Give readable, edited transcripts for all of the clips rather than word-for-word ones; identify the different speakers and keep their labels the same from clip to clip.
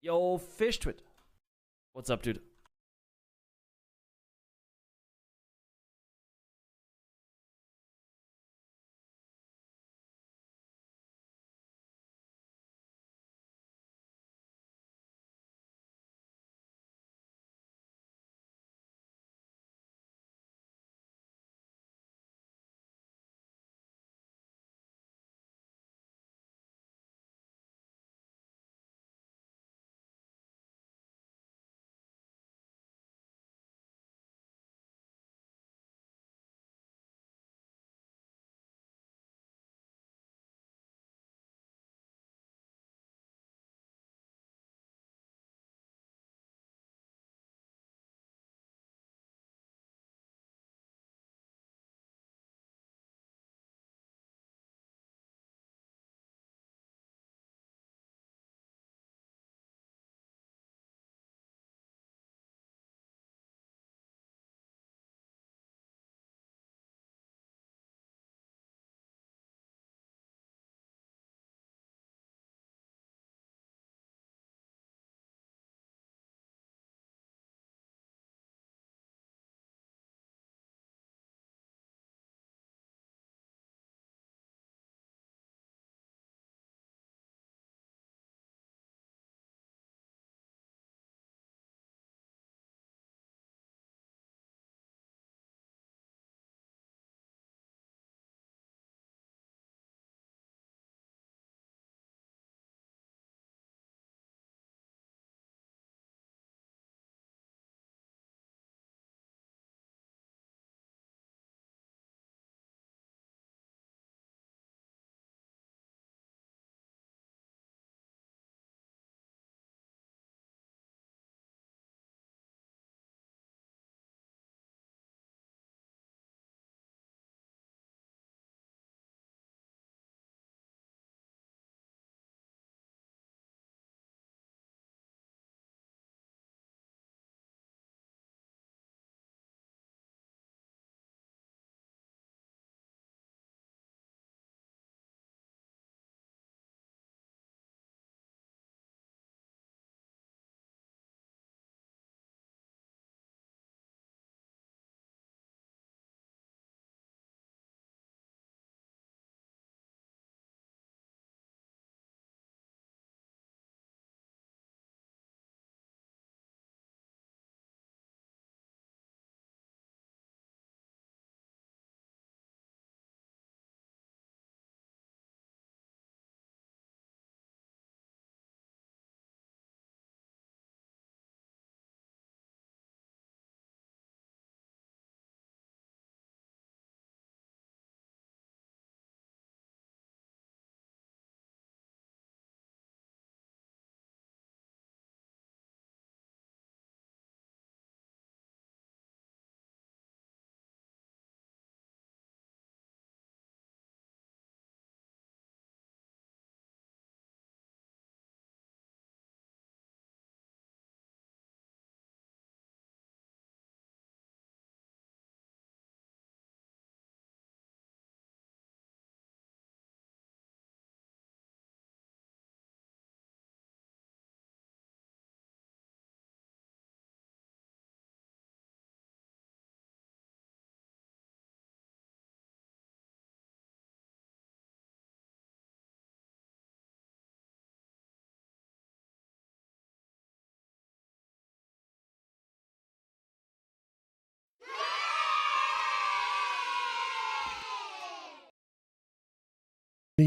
Speaker 1: Yo, Fish Twit. What's up, dude?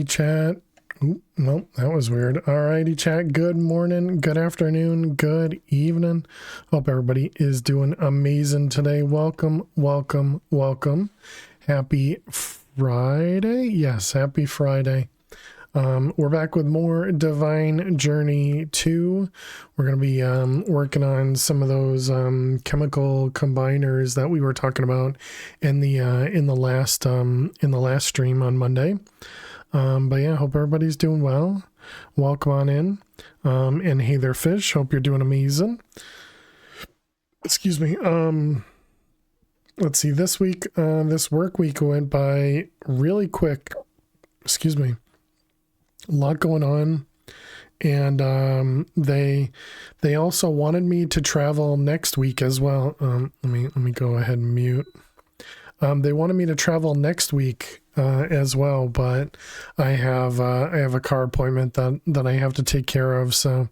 Speaker 2: Chat. Ooh, well, that was weird. Alrighty, chat. Good morning, good afternoon, good evening. Hope everybody is doing amazing today. Welcome, welcome, welcome. Happy Friday. Yes, happy Friday. We're back with more Divine Journey 2. We're going to be working on some of those chemical combiners that we were talking about in the last stream on Monday. But yeah, hope everybody's doing well. Welcome on in. And hey there, Fish. Hope you're doing amazing. Excuse me. Let's see. This week, this work week went by really quick. Excuse me. A lot going on and they also wanted me to travel next week as well. Let me go ahead and mute. They wanted me to travel next week as well, but I have a car appointment that I have to take care of, so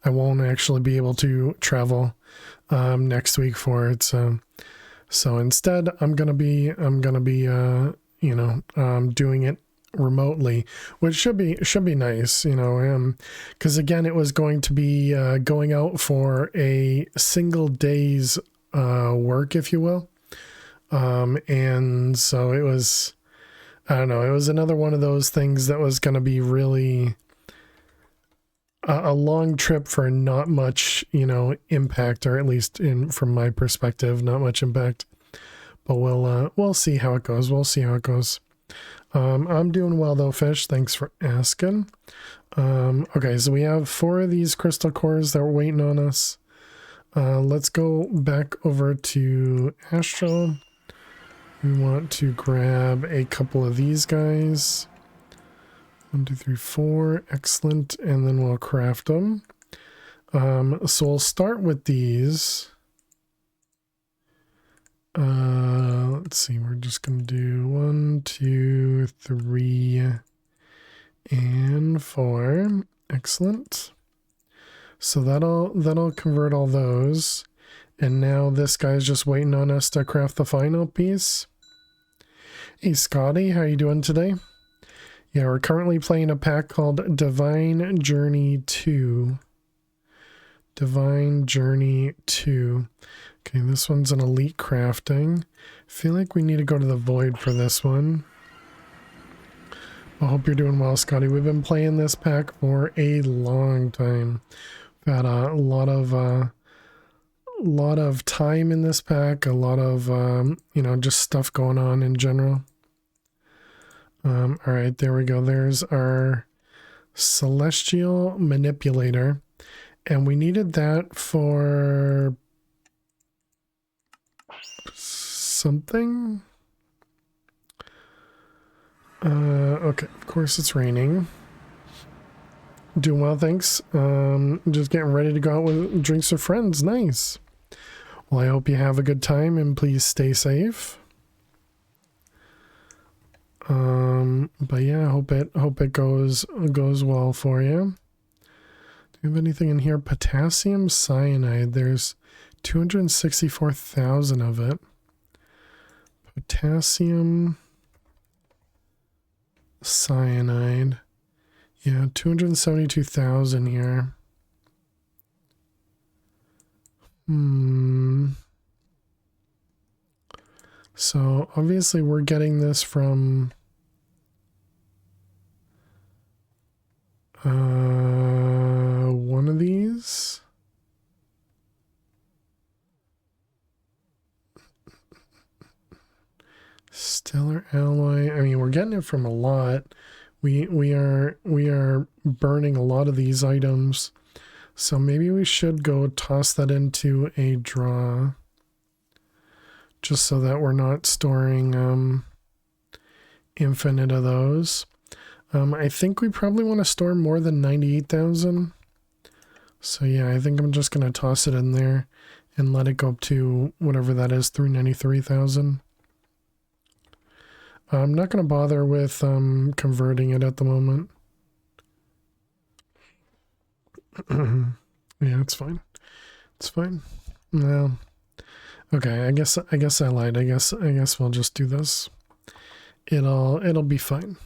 Speaker 2: I won't actually be able to travel next week for it. So instead, I'm gonna be doing it remotely, which should be nice, because again, it was going to be going out for a single day's work, if you will. And so it was, I don't know, it was another one of those things that was going to be really a long trip for not much, impact, or at least from my perspective, not much impact. But we'll see how it goes. We'll see how it goes. I'm doing well though, Fish. Thanks for asking. Okay, so we have 4 of these crystal cores that were waiting on us. Let's go back over to Astral. We want to grab a couple of these guys. 1, 2, 3, 4. Excellent. And then we'll craft them. So we'll start with these. Let's see. We're just going to do 1, 2, 3, and 4. Excellent. So that'll convert all those. And now this guy's just waiting on us to craft the final piece. Hey Scotty, how you doing today? Yeah, we're currently playing a pack called Divine Journey 2. Divine Journey 2. Okay, this one's an elite crafting. I feel like we need to go to the void for this one. I hope you're doing well, Scotty. We've been playing this pack for a long time. We've had a lot of time in this pack, a lot of just stuff going on in general. All right, there we go. There's our Celestial Manipulator, and we needed that for something. Okay, of course it's raining. Doing well, thanks. Just getting ready to go out with drinks with friends. Nice. Well, I hope you have a good time and please stay safe. But yeah, hope it goes well for you. Do you have anything in here? Potassium cyanide. There's 264,000 of it. Potassium cyanide. Yeah, 272,000 here. So obviously we're getting this from one of these. Stellar alloy. I mean, we're getting it from a lot. We are burning a lot of these items. So maybe we should go toss that into a draw. Just so that we're not storing infinite of those. I think we probably want to store more than 98,000. So yeah, I think I'm just going to toss it in there and let it go up to whatever that is, 393,000. I'm not going to bother with converting it at the moment. Yeah, it's fine. It's fine. No. Okay, I guess I lied. I guess we'll just do this. It'll be fine.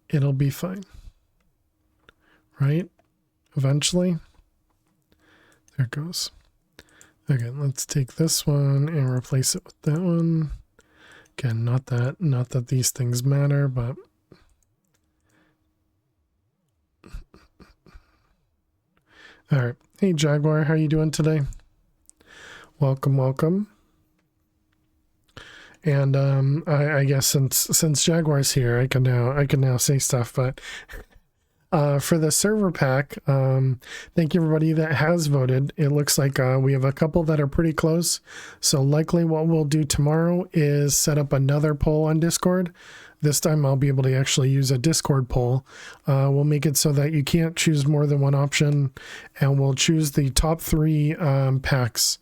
Speaker 2: It'll be fine. Right? Eventually. There it goes. Okay, let's take this one and replace it with that one. Again, not that these things matter, but all right. Hey Jaguar, how you doing today? Welcome, welcome. And I guess since Jaguar's here, I can now say stuff, but For the server pack, thank you everybody that has voted. It looks like we have a couple that are pretty close. So likely what we'll do tomorrow is set up another poll on Discord. This time I'll be able to actually use a Discord poll. We'll make it so that you can't choose more than one option, and we'll choose the top 3 packs,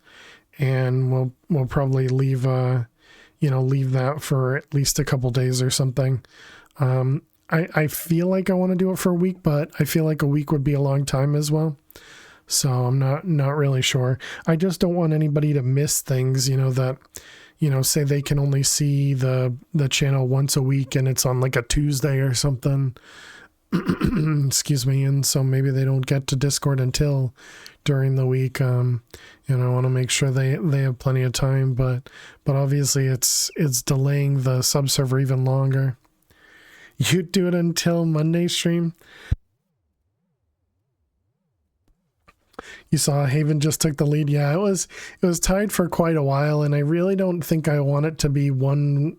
Speaker 2: and we'll probably leave leave that for at least a couple days or something. I feel like I want to do it for a week, but I feel like a week would be a long time as well. So I'm not really sure. I just don't want anybody to miss things, that, say they can only see the channel once a week and it's on like a Tuesday or something. Excuse me. And so maybe they don't get to Discord until during the week. I want to make sure they have plenty of time, but obviously it's delaying the sub server even longer. You do it until Monday stream. You saw Haven just took the lead. Yeah, it was tied for quite a while, and I really don't think I want it to be one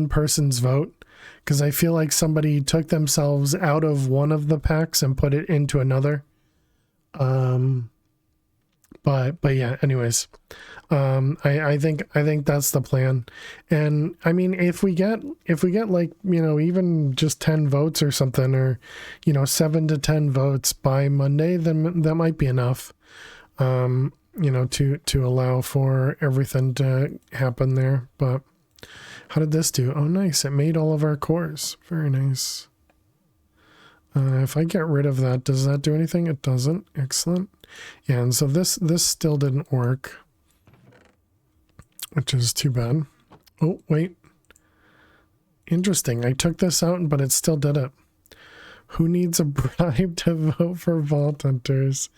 Speaker 2: person's vote, because I feel like somebody took themselves out of one of the packs and put it into another. But yeah, anyways, I think that's the plan. And I mean, if we get like, even just 10 votes or something, or, 7 to 10 votes by Monday, then that might be enough, to allow for everything to happen there. But how did this do? Oh, nice. It made all of our cores. Very nice. If I get rid of that, does that do anything? It doesn't. Excellent. Yeah, and so this still didn't work, which is too bad. Oh, wait. Interesting. I took this out, but it still did it. Who needs a bribe to vote for Vault Hunters?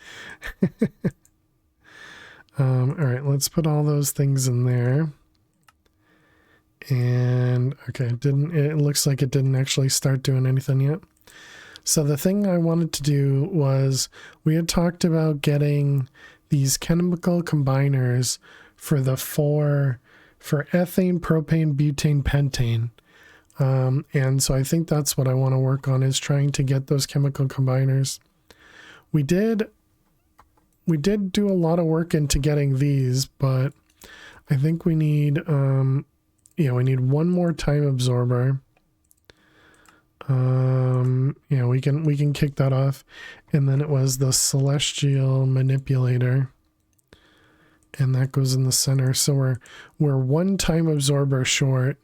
Speaker 2: All right, let's put all those things in there. And okay, it looks like it didn't actually start doing anything yet. So the thing I wanted to do was, we had talked about getting these chemical combiners for ethane, propane, butane, pentane. And so I think that's what I want to work on, is trying to get those chemical combiners. We did do a lot of work into getting these, but I think we need, we need one more time absorber. We can kick that off. And then it was the celestial manipulator, and that goes in the center. So we're one time absorber short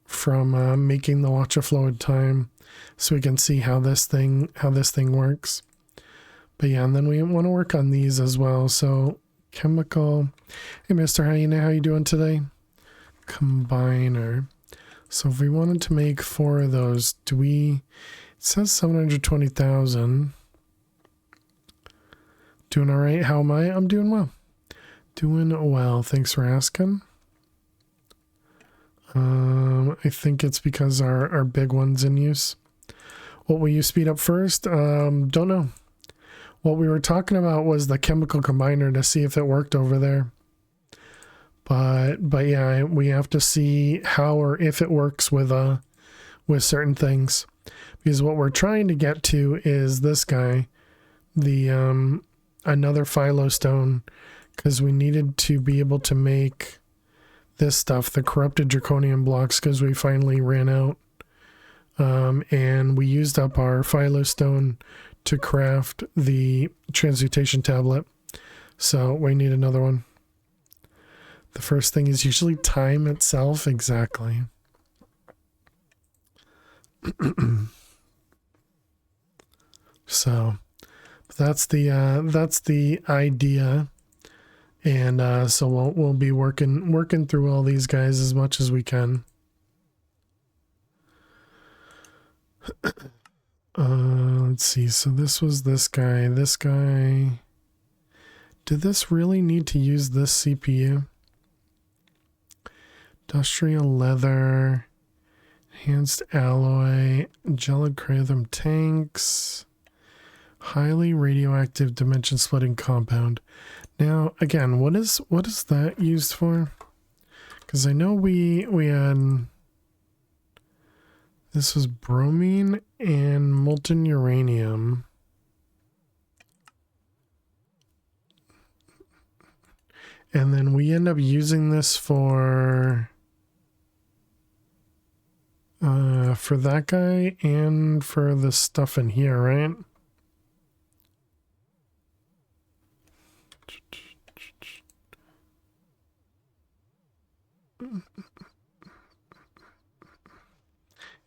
Speaker 2: from making the watch of fluid time, so we can see how this thing works. But yeah, and then we want to work on these as well. So chemical, hey Mr. Hyena, how you doing today? Combiner. So if we wanted to make 4 of those, it says 720,000. Doing all right. How am I? I'm doing well. Doing well. Thanks for asking. I think it's because our big one's in use. What will you speed up first? Don't know. What we were talking about was the chemical combiner, to see if it worked over there. But yeah, we have to see how or if it works with certain things, because what we're trying to get to is this guy, the another phylostone, because we needed to be able to make this stuff, the corrupted draconium blocks, because we finally ran out, and we used up our phylostone to craft the transmutation tablet, so we need another one. The first thing is usually time itself. Exactly. So that's the idea, and so we'll be working through all these guys as much as we can. Let's see. So this was this guy. This guy. Did this really need to use this CPU? Industrial leather, enhanced alloy, gelid cranium tanks, highly radioactive dimension splitting compound. Now, again, what is that used for? Because I know we had This is bromine and molten uranium. And then we end up using this for that guy and for the stuff in here, right?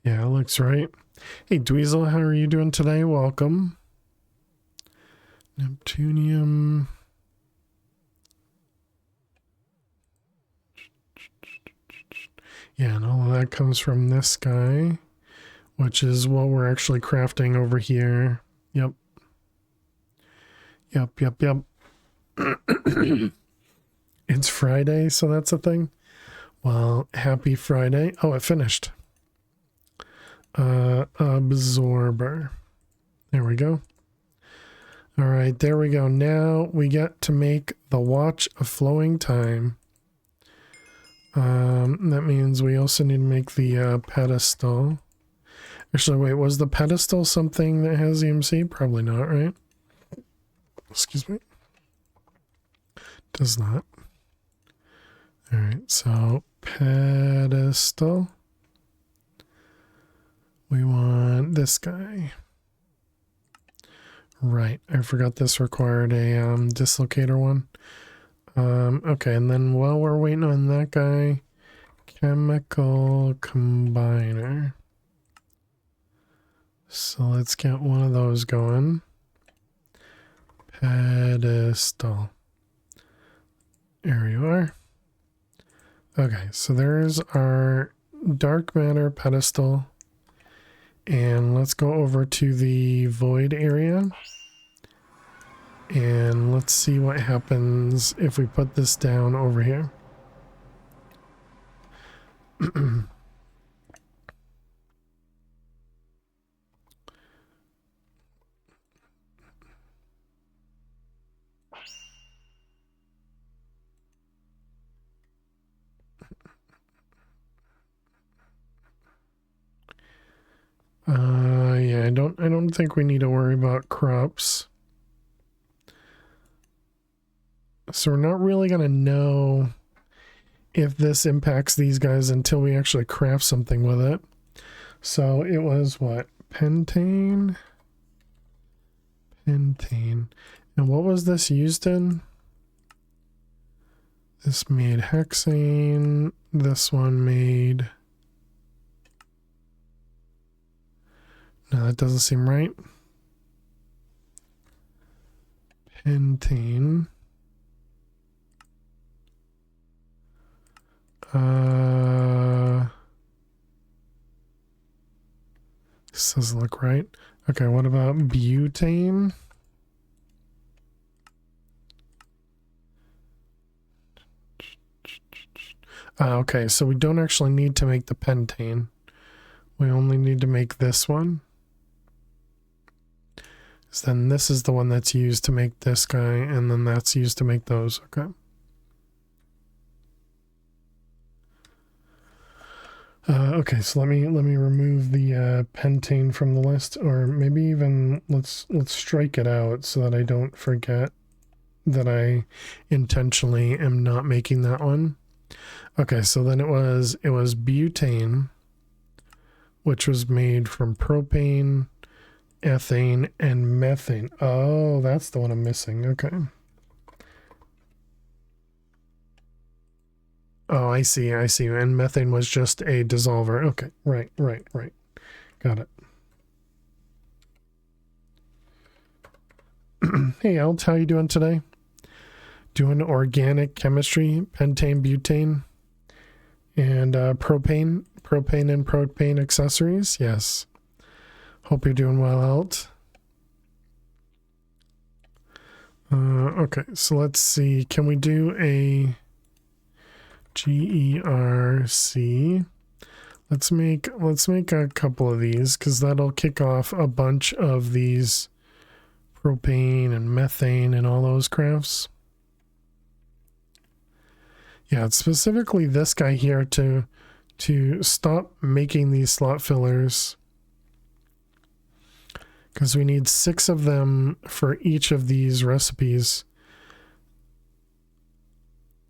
Speaker 2: Yeah, it looks right. Hey, Dweezil, how are you doing today? Welcome. Neptunium. Yeah, and all of that comes from this guy, which is what we're actually crafting over here. Yep. Yep. It's Friday, so that's a thing. Well, happy Friday. Oh, it finished. Absorber. There we go. All right, there we go. Now we get to make the Watch of Flowing Time. That means we also need to make the pedestal. Actually, wait, was the pedestal something that has EMC? Probably not, right? Excuse me. Does not. All right, so pedestal. We want this guy. Right, I forgot this required a dislocator one. Okay, and then while we're waiting on that guy, chemical combiner. So let's get one of those going. Pedestal. There you are. Okay, so there's our dark matter pedestal. And let's go over to the void area. And let's see what happens if we put this down over here. Yeah, I don't think we need to worry about crops. So we're not really gonna know if this impacts these guys until we actually craft something with it. So it was what? Pentane? Pentane. And what was this used in? This made hexane. This one made... No, that doesn't seem right. Pentane. This doesn't look right. Okay, what about butane? Okay, so we don't actually need to make the pentane. We only need to make this one. So then this is the one that's used to make this guy, and then that's used to make those. Okay. Okay, so let me remove the pentane from the list, or maybe even let's strike it out so that I don't forget that I intentionally am not making that one. Okay, so then it was butane, which was made from propane, ethane, and methane. Oh, that's the one I'm missing. Okay. Oh, I see. And methane was just a dissolver. Okay, right. Got it. Hey, Alt, how you doing today? Doing organic chemistry, pentane, butane, and propane and propane accessories. Yes. Hope you're doing well, Alt. Okay, so let's see. Can we do a GERC? Let's make a couple of these because that'll kick off a bunch of these propane and methane and all those crafts. Yeah, it's specifically this guy here to to stop making these slot fillers, because we need 6 of them for each of these recipes.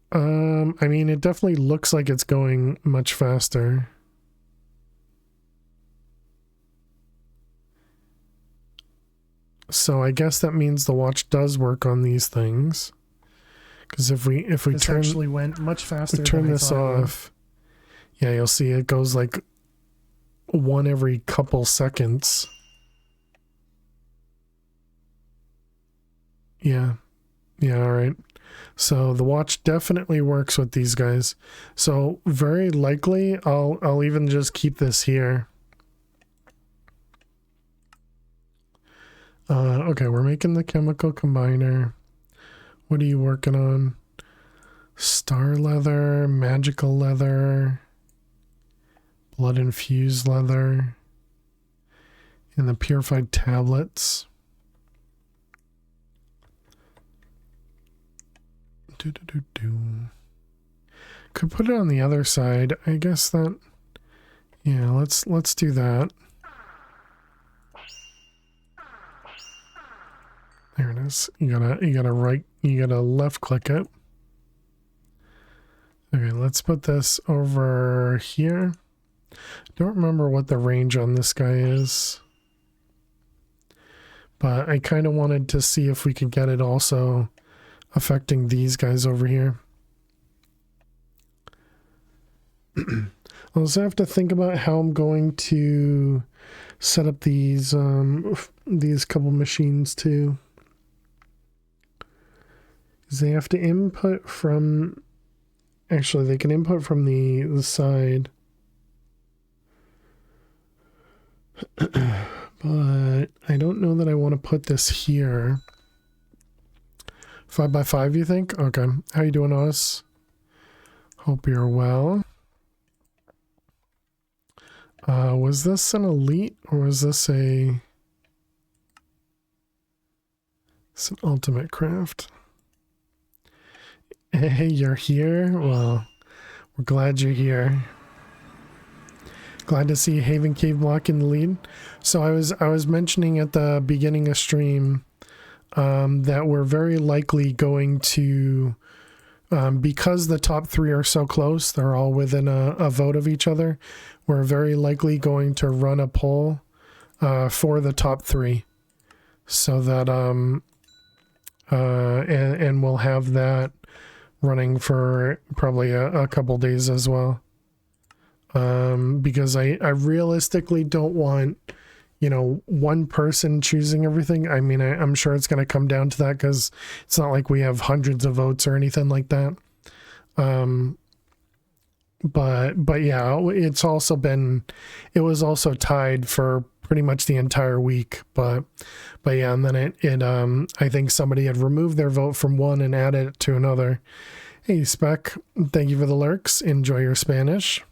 Speaker 2: I mean, it definitely looks like it's going much faster. So I guess that means the watch does work on these things. Because if we
Speaker 3: This
Speaker 2: turn
Speaker 3: actually went much faster.
Speaker 2: turn
Speaker 3: than I
Speaker 2: this
Speaker 3: thought it would.
Speaker 2: off, yeah, you'll see it goes like 1 every couple seconds. Yeah, all right. So the watch definitely works with these guys. So very likely I'll even just keep this here. Okay, we're making the chemical combiner. What are you working on? Star leather, magical leather, blood infused leather, and the purified tablets. Could put it on the other side. I guess that, yeah, let's do that. There it is. You gotta left click it. Okay, let's put this over here. Don't remember what the range on this guy is, but I kind of wanted to see if we could get it also affecting these guys over here. I also have to think about how I'm going to set up these couple machines too. They have to input from, actually they can input from the side. But I don't know that I want to put this here. 5x5, you think? Okay. How you doing, Oz? Hope you're well. Was this an elite or was this it's an ultimate craft? Hey, you're here? Well, we're glad you're here. Glad to see Haven Cave Block in the lead. So I was mentioning at the beginning of stream that we're very likely going to, because the top 3 are so close, they're all within a vote of each other, we're very likely going to run a poll for the top 3, so that and we'll have that running for probably a couple days as well, because I realistically don't want, you know, one person choosing everything. I mean, I'm sure it's going to come down to that, because it's not like we have hundreds of votes or anything like that. But yeah, it was also tied for pretty much the entire week, but yeah, and then I think somebody had removed their vote from one and added it to another. Hey Spec, thank you for the lurks. Enjoy your Spanish.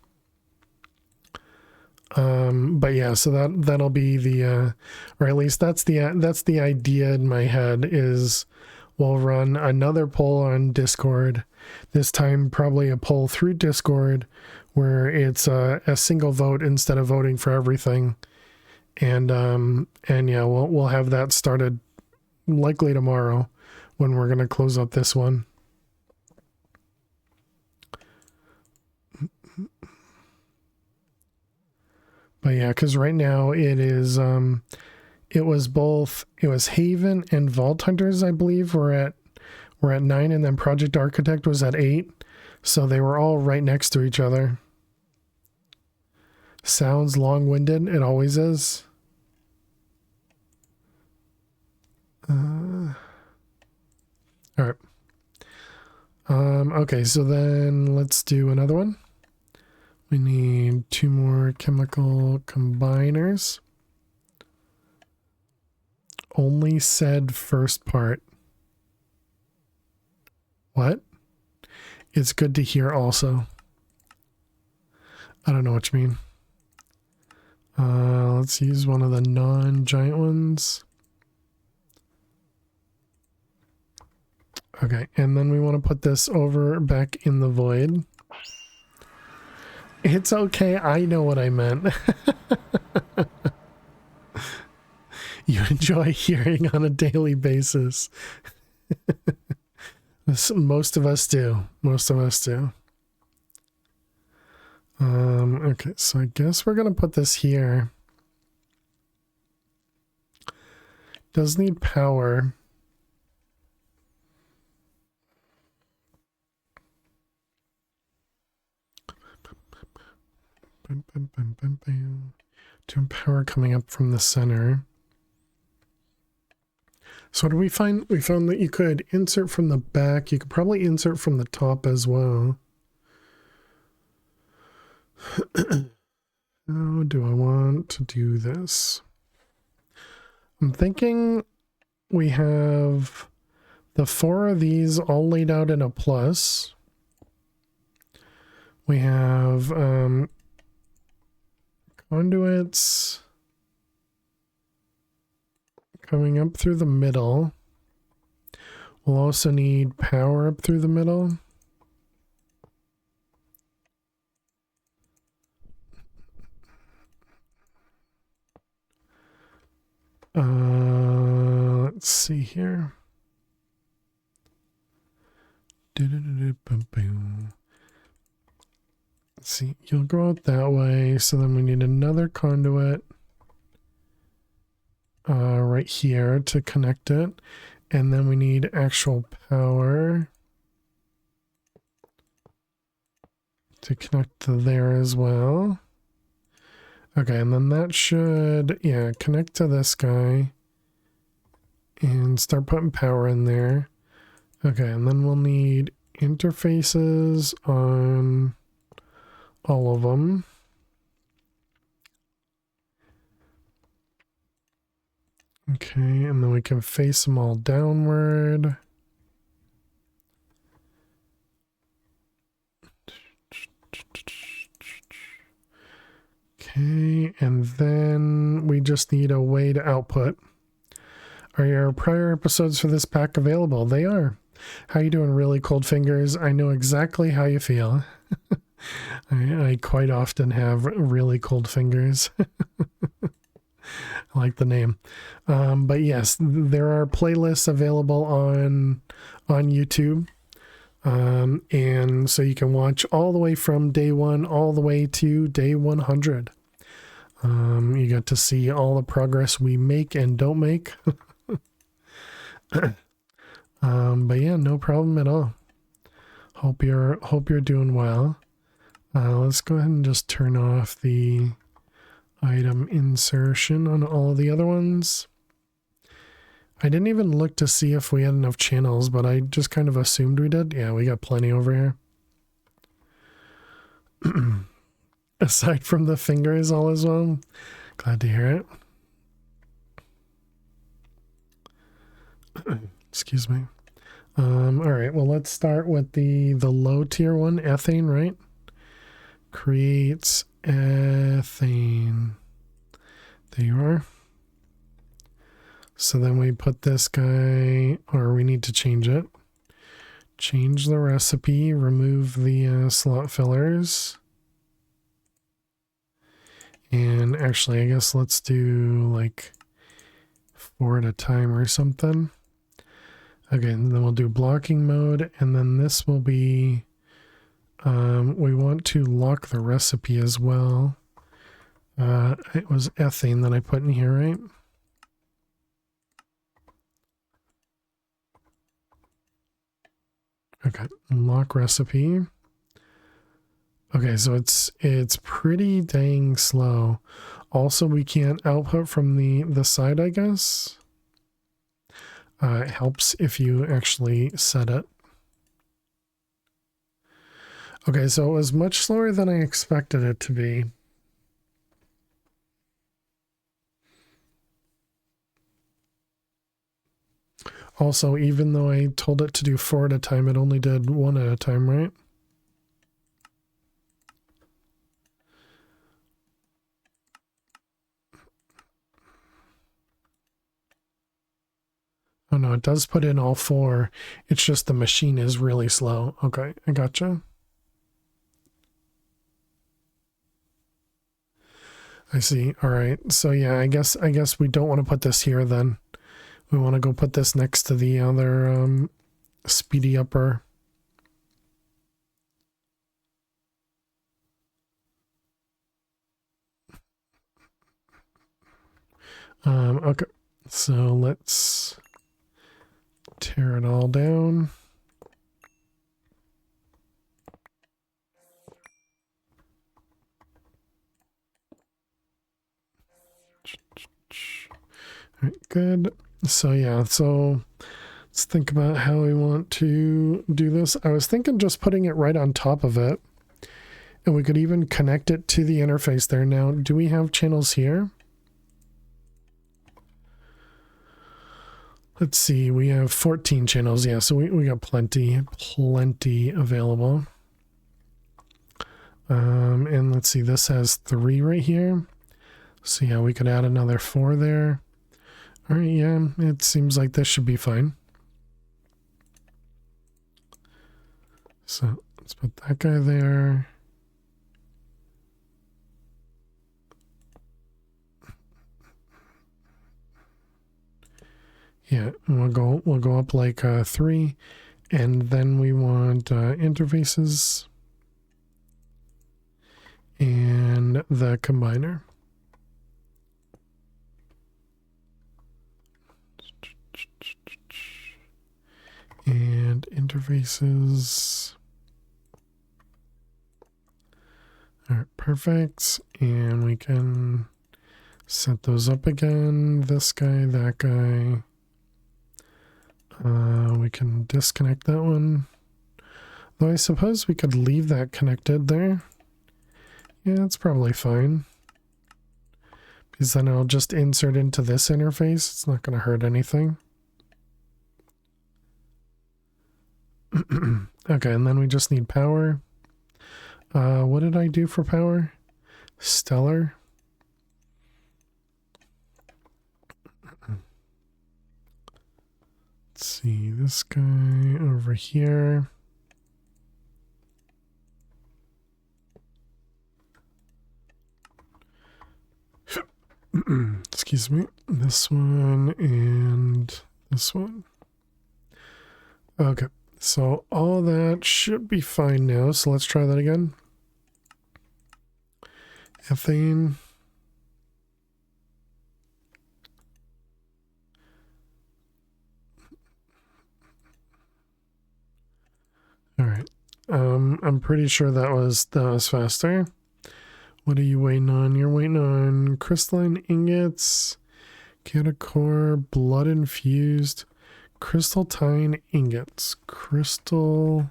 Speaker 2: But yeah, so that'll be the or at least that's the idea in my head, is we'll run another poll on Discord, this time probably a poll through Discord where it's a single vote instead of voting for everything, and yeah, we'll have that started likely tomorrow when we're gonna close up this one. But yeah, because right now it is it was Haven and Vault Hunters, I believe, were at 9, and then Project Architect was at 8, so they were all right next to each other. Sounds long-winded, it always is. All right. Okay, so then let's do another one. We need 2 more chemical combiners. Only said first part. What? It's good to hear also. I don't know what you mean. Let's use one of the non-giant ones. Okay, and then we want to put this over back in the void. It's okay. I know what I meant. You enjoy hearing on a daily basis. Most of us do. Most of us do. Okay, so I guess we're going to put this here. Does need power. Turn power coming up from the center. So what did we find? We found that you could insert from the back. You could probably insert from the top as well. How do I want to do this? I'm thinking we have the 4 of these all laid out in a plus. We have conduits coming up through the middle. We'll also need power up through the middle. Let's see here. Let's see, you'll go out that way, so then we need another conduit right here to connect it, and then we need actual power to connect to there as well. Okay, and then that should, yeah, connect to this guy and start putting power in there. Okay, and then we'll need interfaces on all of them. Okay, and then we can face them all downward. Okay, and then we just need a way to output. Are your prior episodes for this pack available? They are. How you doing, really cold fingers? I know exactly how you feel. I quite often have really cold fingers. I like the name. But yes, there are playlists available on YouTube. And so you can watch all the way from day 1 all the way to day 100. You get to see all the progress we make and don't make. But yeah, no problem at all. Hope you're doing well. Let's go ahead and just turn off the item insertion on all of the other ones. I didn't even look to see if we had enough channels, but I just kind of assumed we did. Yeah, we got plenty over here. Aside from the fingers, all as well. Glad to hear it. Excuse me. All right, well, let's start with the low tier one, ethane, right? Creates ethane. There you are. So then we put this guy, or we need to change it. Change the recipe, remove the slot fillers. And actually, I guess let's do like 4 at a time or something. Okay, and then we'll do blocking mode, and then this will be, we want to lock the recipe as well. It was ethane that I put in here, right? Okay, lock recipe. Okay, so it's pretty dang slow. Also, we can't output from the side, I guess. It helps if you actually set it. Okay, so it was much slower than I expected it to be. Also, even though I told it to do 4 at a time, it only did 1 at a time, right? Oh no, it does put in all 4. It's just the machine is really slow. Okay, I gotcha. I see. All right. So yeah, I guess we don't want to put this here then. We want to go put this next to the other speedy upper. Okay. So let's tear it all down. All right, good. So yeah, so let's think about how we want to do this. I was thinking just putting it right on top of it. And we could even connect it to the interface there. Now, do we have channels here? Let's see, we have 14 channels. Yeah, so we got plenty available. And let's see, this has 3 right here. So yeah, we could add another 4 there. All right, yeah, it seems like this should be fine. So let's put that guy there. Yeah, we'll go up like 3, and then we want interfaces and the combiner. And interfaces. All right, perfect. And we can set those up again. This guy, that guy. We can disconnect that one. Though I suppose we could leave that connected there. Yeah, that's probably fine. Because then I'll just insert into this interface. It's not going to hurt anything. Okay, and then we just need power. What did I do for power? Stellar. Let's see, this guy over here. Excuse me. This one and this one. Okay, so all that should be fine now. So let's try that again. Ethane. All right. I'm pretty sure that was faster. What are you waiting on? You're waiting on crystalline ingots, catacore, blood infused, crystalline ingots. Crystalline.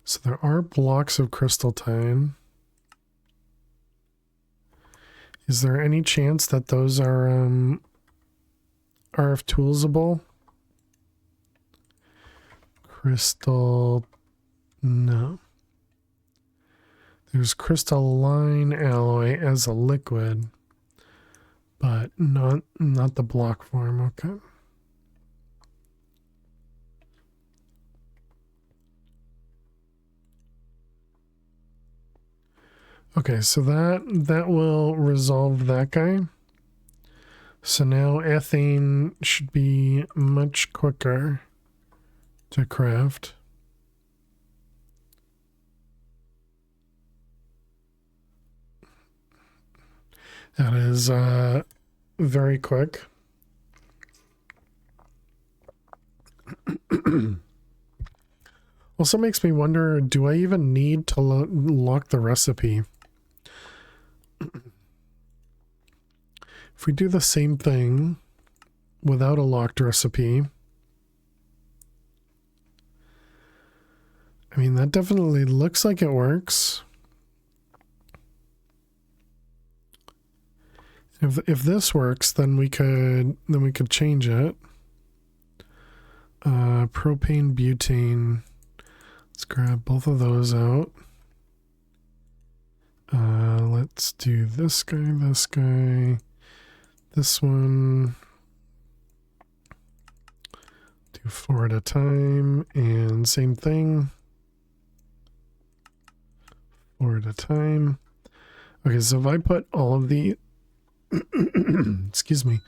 Speaker 2: So there are blocks of crystalline. Is there any chance that those are RF toolsable? Crystal, no. There's crystalline alloy as a liquid, but not the block form. Okay. Okay, so that will resolve that guy. So now ethane should be much quicker to craft. That is very quick. Also makes me wonder, do I even need to lock the recipe? If we do the same thing without a locked recipe, I mean, that definitely looks like it works. If this works, then we could change it. Propane, butane. Let's grab both of those out. Let's do this guy, this one. Do 4 at a time, and same thing. 4 at a time. Okay, so if I put all of the, excuse me,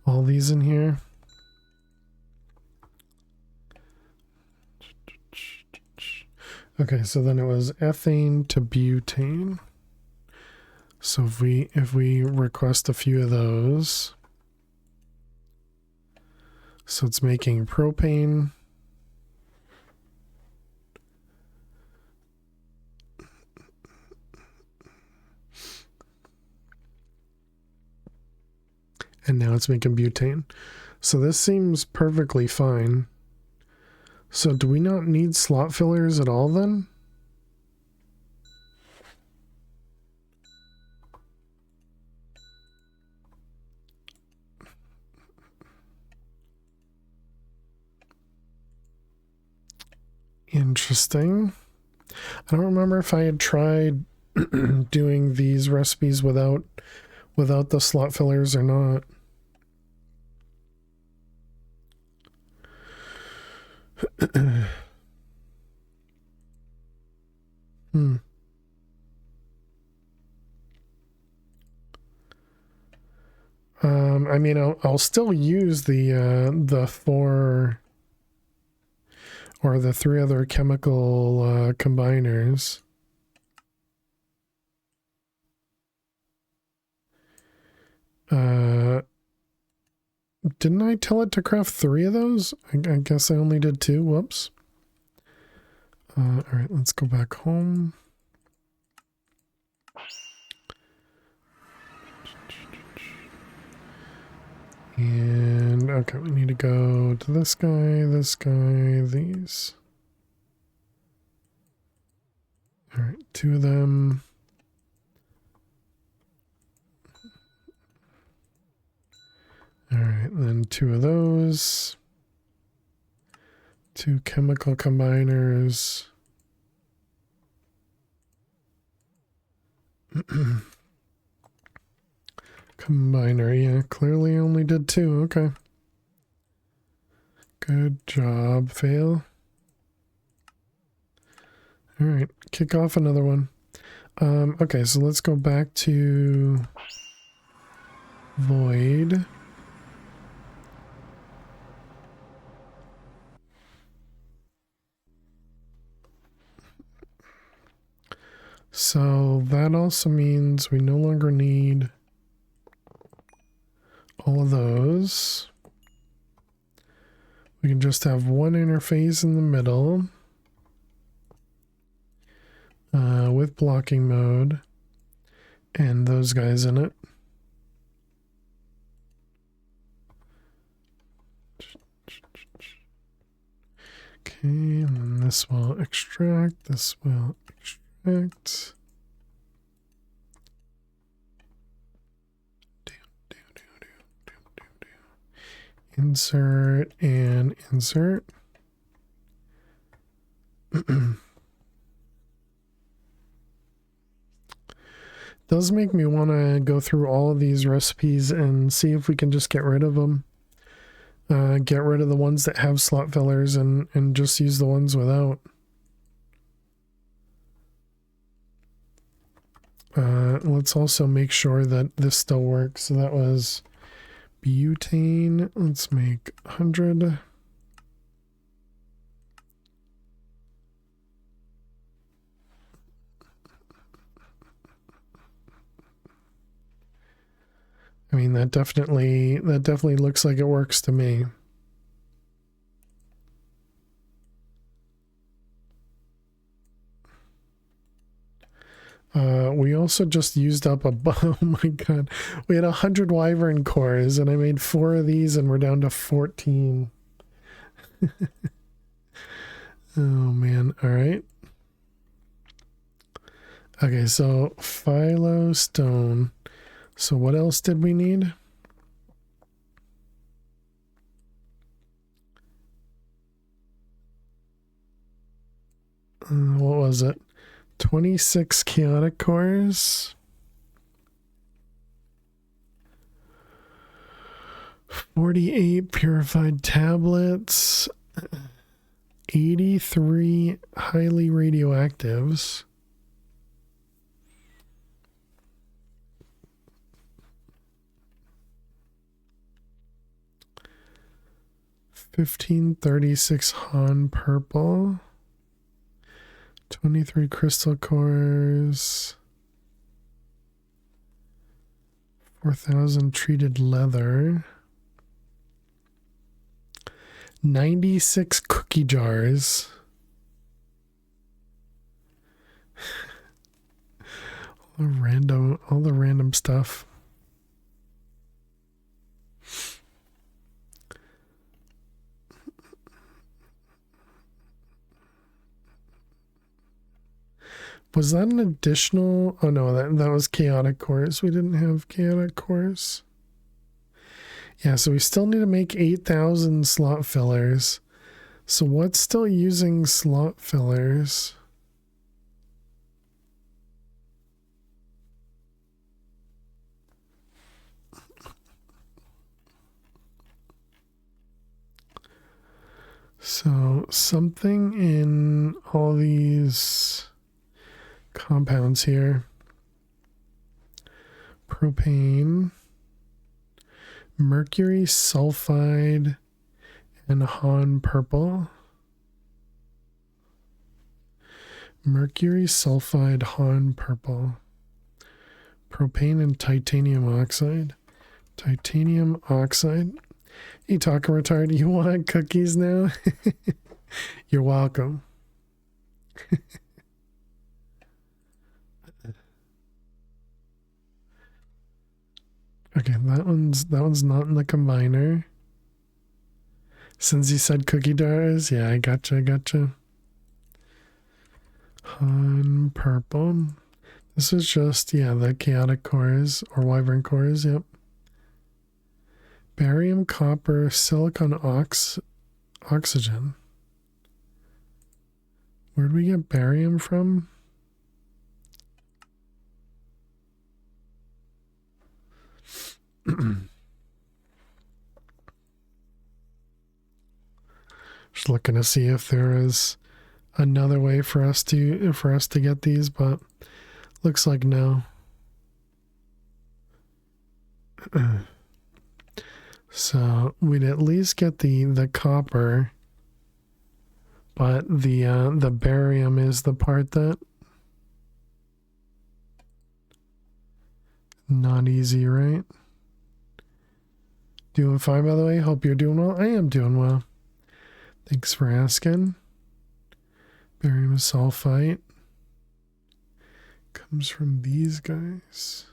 Speaker 2: all these in here. Okay, so then it was ethane to butane. So if we request a few of those, so it's making propane. And now it's making butane. So this seems perfectly fine. So do we not need slot fillers at all then? Interesting. I don't remember if I had tried doing these recipes without the slot fillers or not. I mean, I'll still use the 4 or the 3 other chemical combiners. Didn't I tell it to craft 3 of those? I guess I only did 2. Whoops. All right, let's go back home. And okay, we need to go to this guy, these. All right, 2 of them. All right, then 2 of those. 2 chemical combiners. Combiner, yeah, clearly only did 2. Okay. Good job, fail. All right, kick off another one. Okay, so let's go back to void. So that also means we no longer need all of those. We can just have one interface in the middle with blocking mode and those guys in it. Okay, and then this will extract, this will extract. Insert and insert. Does make me want to go through all of these recipes and see if we can just get rid of them. Get rid of the ones that have slot fillers and just use the ones without. Let's also make sure that this still works. So that was butane. Let's make 100. I mean, that definitely looks like it works to me. We also just used up oh my god, we had 100 wyvern cores and I made 4 of these and we're down to 14. Oh man, all right. Okay, so philo stone. So what else did we need? What was it? 26 chaotic cores. 48 purified tablets. 83 highly radioactives. 1536 Han purple. 23 crystal cores. 4,000 treated leather. 96 cookie jars. all the random stuff. Was that an additional? Oh no, that was chaotic cores. We didn't have chaotic cores. Yeah, so we still need to make 8,000 slot fillers. So what's still using slot fillers? So something in all these compounds here. Propane, mercury sulfide, and Han purple. Mercury sulfide, Han purple. Propane and titanium oxide. Titanium oxide. Hey, talking retard, you want cookies now? You're welcome. Okay, that one's not in the combiner. Since you said cookie jars, yeah, I gotcha. Han purple. This is just, yeah, the chaotic cores or wyvern cores, yep. Barium, copper, silicon oxygen. Where'd we get barium from? Just looking to see if there is another way for us to get these, but looks like no. So we'd at least get the copper, but the barium is the part that not easy, right? Doing fine, by the way. Hope you're doing well. I am doing well. Thanks for asking. Barium sulfite comes from these guys.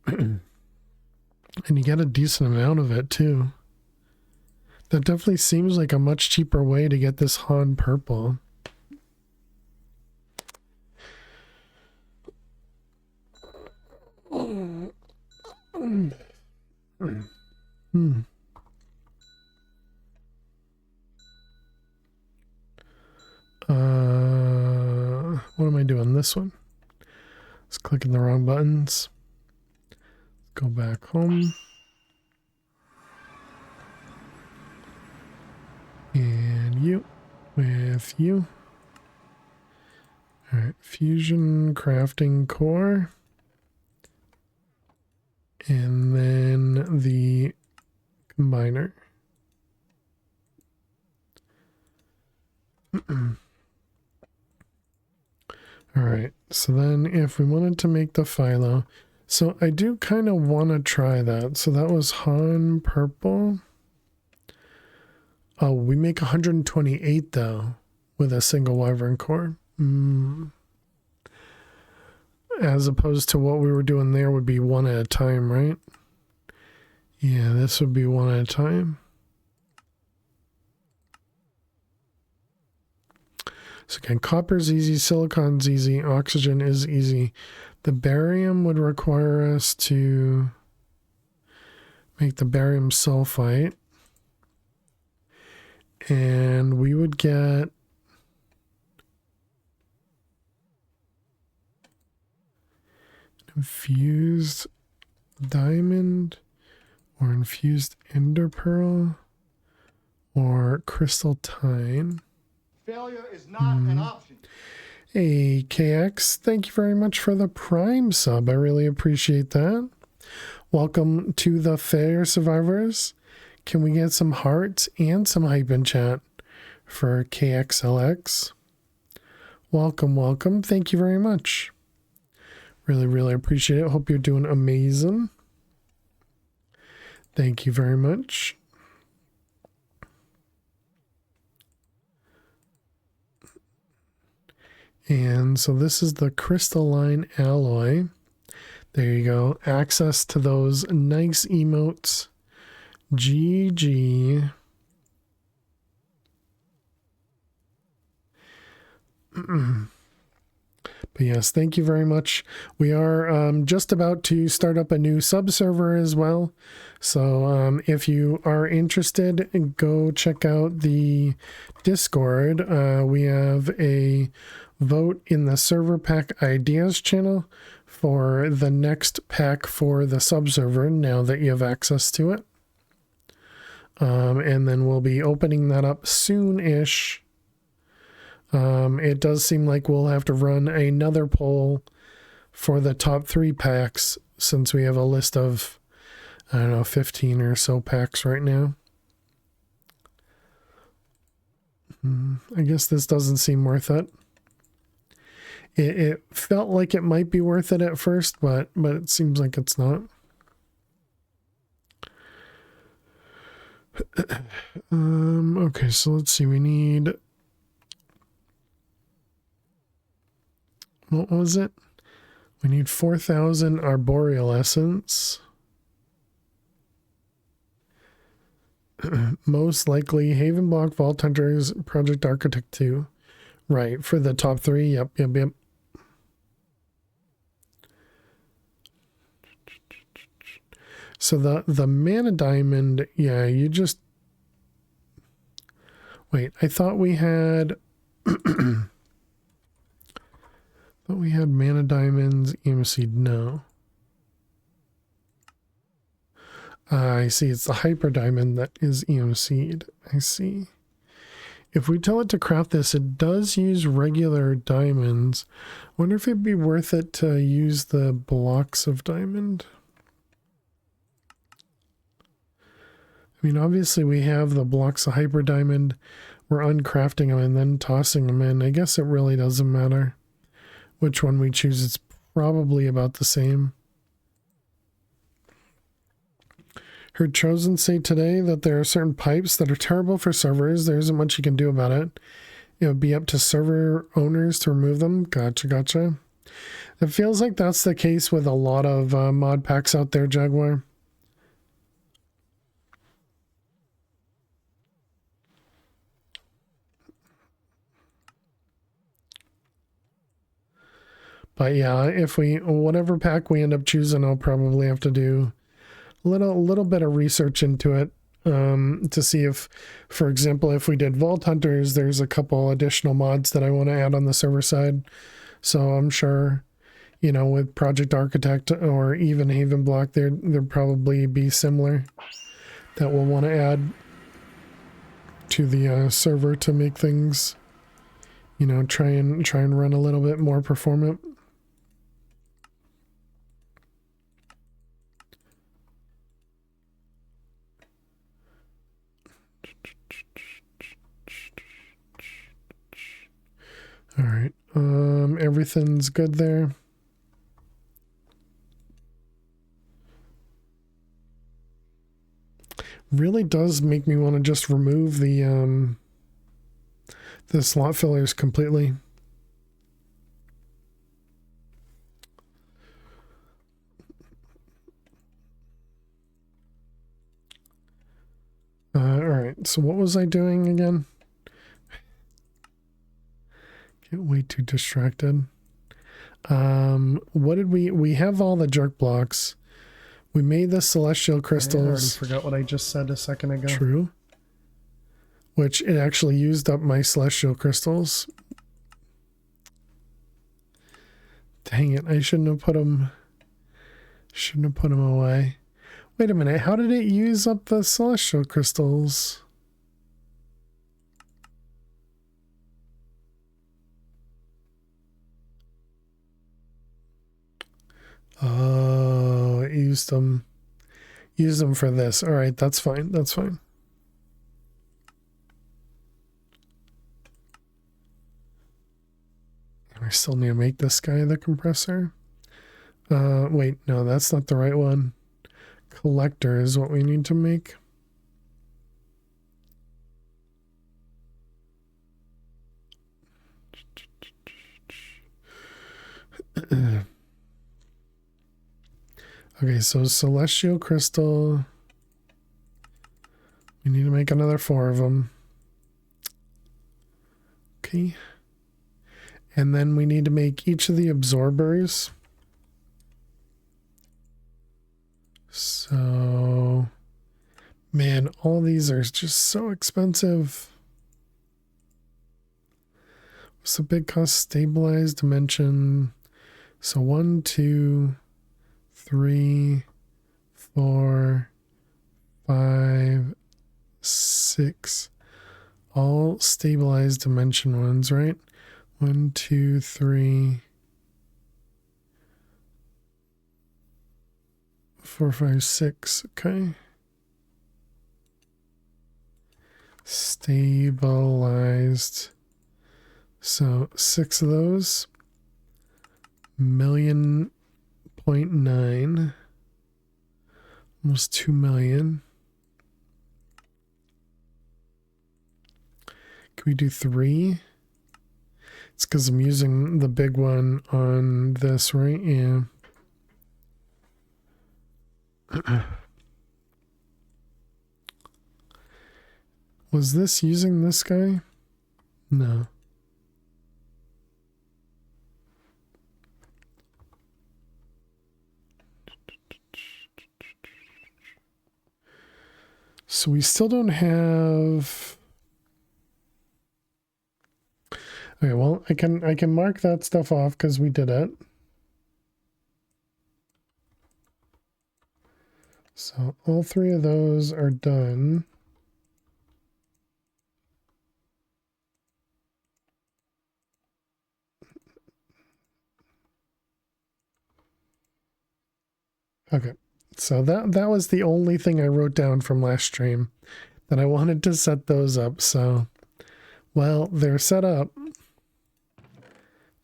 Speaker 2: And you get a decent amount of it too. That definitely seems like a much cheaper way to get this Han purple. What am I doing? This one. Just clicking the wrong buttons. Go back home. And you with you. All right, fusion crafting core. And then the combiner. All right, so then if we wanted to make the phyllo, so I do kind of want to try that. So that was Han purple. Oh, we make 128 though with a single wyvern core. As opposed to what we were doing there would be one at a time, right? Yeah, this would be one at a time. So again, copper's easy, silicon's easy, oxygen is easy. The barium would require us to make the barium sulfite. And we would get infused diamond or infused ender pearl or crystal tine.
Speaker 3: Failure is not an option.
Speaker 2: Hey, KX, thank you very much for the Prime sub. I really appreciate that. Welcome to the Fair Survivors. Can we get some hearts and some hype in chat for KXLX? Welcome, welcome. Thank you very much. Really, really appreciate it. Hope you're doing amazing. Thank you very much. And so this is the crystalline alloy. There you go. Access to those nice emotes. GG. But yes, thank you very much. We are just about to start up a new sub server as well. So if you are interested, go check out the Discord. We have a vote in the server pack ideas channel for the next pack for the sub server now that you have access to it. And then we'll be opening that up soon-ish. It does seem like we'll have to run another poll for the top 3 packs since we have a list of, I don't know, 15 or so packs right now. I guess this doesn't seem worth it. It felt like it might be worth it at first, but it seems like it's not. Okay, so let's see. We need... What was it? We need 4,000 arboreal essence. Most likely Haven Block, Vault Hunters, Project Architect 2. Right, for the top 3. Yep. So the mana diamond, yeah, you just... Wait, I thought we had... Thought we had mana diamonds, EMC, no. I see, it's the hyper diamond that is EMC'd. I see. If we tell it to craft this, it does use regular diamonds. I wonder if it'd be worth it to use the blocks of diamond. I mean, obviously we have the blocks of hyper diamond. We're uncrafting them and then tossing them in. I guess it really doesn't matter which one we choose. It's probably about the same. Heard Chosen say today that there are certain pipes that are terrible for servers. There isn't much you can do about it. It would be up to server owners to remove them. Gotcha. It feels like that's the case with a lot of mod packs out there, Jaguar. But yeah, if whatever pack we end up choosing, I'll probably have to do a little bit of research into it to see if, for example, if we did Vault Hunters, there's a couple additional mods that I want to add on the server side. So I'm sure, you know, with Project Architect or even Haven Block, there'd probably be similar that we'll want to add to the server to make things, you know, try and run a little bit more performant. All right. Everything's good there. Really does make me want to just remove the slot fillers completely. All right. So what was I doing again? Get way too distracted. What did we have all the jerk blocks. We made the celestial crystals. I already forgot what I just said a second ago. True. Which it actually used up my celestial crystals. Dang it, I shouldn't have put them away. Wait a minute, how did it use up the celestial crystals? Oh, it used them use them for this. All right, that's fine. That's fine. I still need to make this guy the compressor. Wait, no, that's not the right one. Collector is what we need to make. Okay, so celestial crystal. We need to make another 4 of them. Okay. And then we need to make each of the absorbers. So, man, all these are just so expensive. What's the big cost? Stabilized dimension. So 1, 2, 3, 4, 5, 6. All stabilized dimension ones, right? 1, 2, 3, 4, 5, 6. Okay. Stabilized. So 6 of those. 1.9. Almost 2 million. Can we do 3? It's because I'm using the big one on this, right? Yeah. Was this using this guy? No. So we still don't have... Okay, well, I can mark that stuff off because we did it. So all 3 of those are done. Okay. So that was the only thing I wrote down from last stream that I wanted to set those up. So, well, they're set up.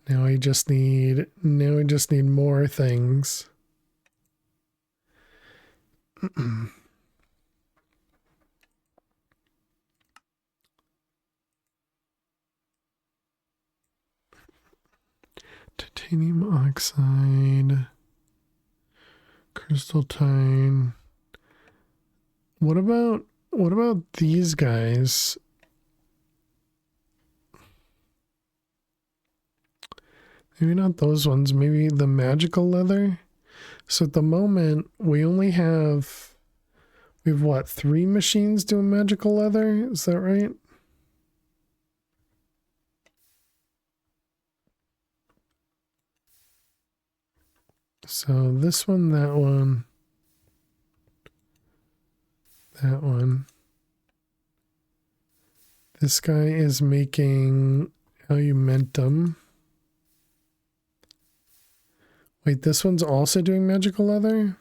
Speaker 2: Now we just need more things. Titanium oxide, crystal tine. What about these guys? Maybe not those ones, maybe the magical leather. So at the moment we have what, 3 machines doing magical leather? Is that right? So this one, that one, that one. This guy is making alumentum. Wait, this one's also doing magical leather?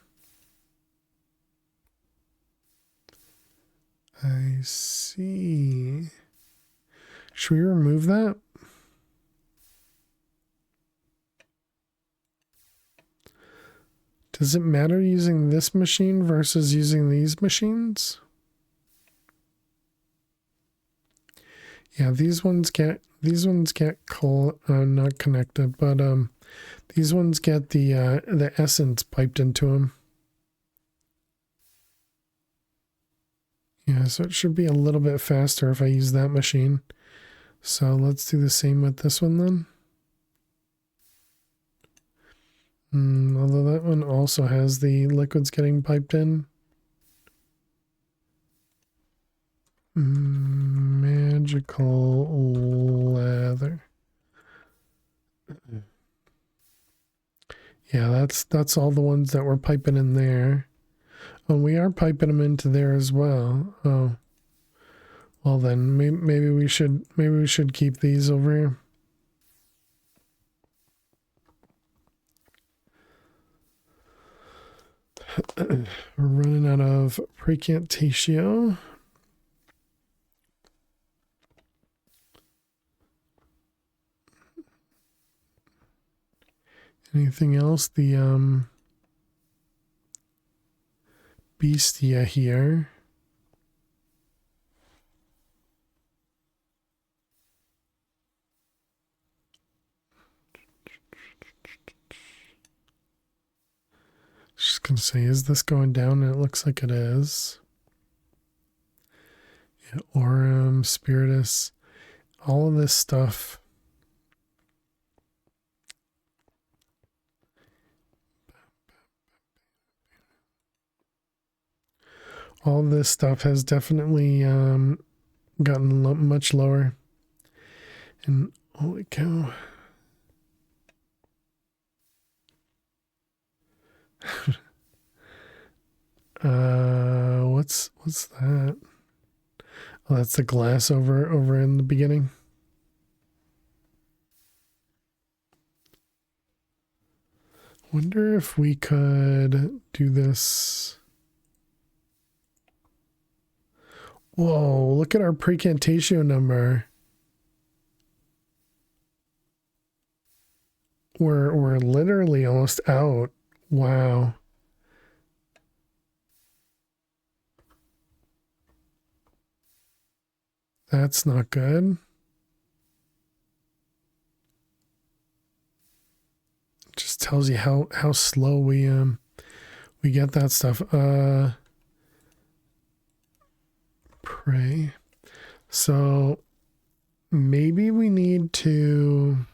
Speaker 2: I see. Should we remove that? Does it matter using this machine versus using these machines? Yeah, these ones get not connected, but these ones get the essence piped into them. Yeah, so it should be a little bit faster if I use that machine. So let's do the same with this one then. Although that one also has the liquids getting piped in. Magical leather. Yeah, that's all the ones that we're piping in there. Oh, we are piping them into there as well. Oh, well then maybe we should keep these over here. We're running out of precantatio. Anything else? The Bestia here. Just gonna say, is this going down? And it looks like it is. Yeah, Aurum, Spiritus, all of this stuff. All this stuff has definitely gotten much lower. And holy cow. What's that? Oh, that's the glass over in the beginning. Wonder if we could do this. Whoa, look at our precantatio number. We're literally almost out. Wow. That's not good. Just tells you how slow we get that stuff. Pray. So maybe we need to.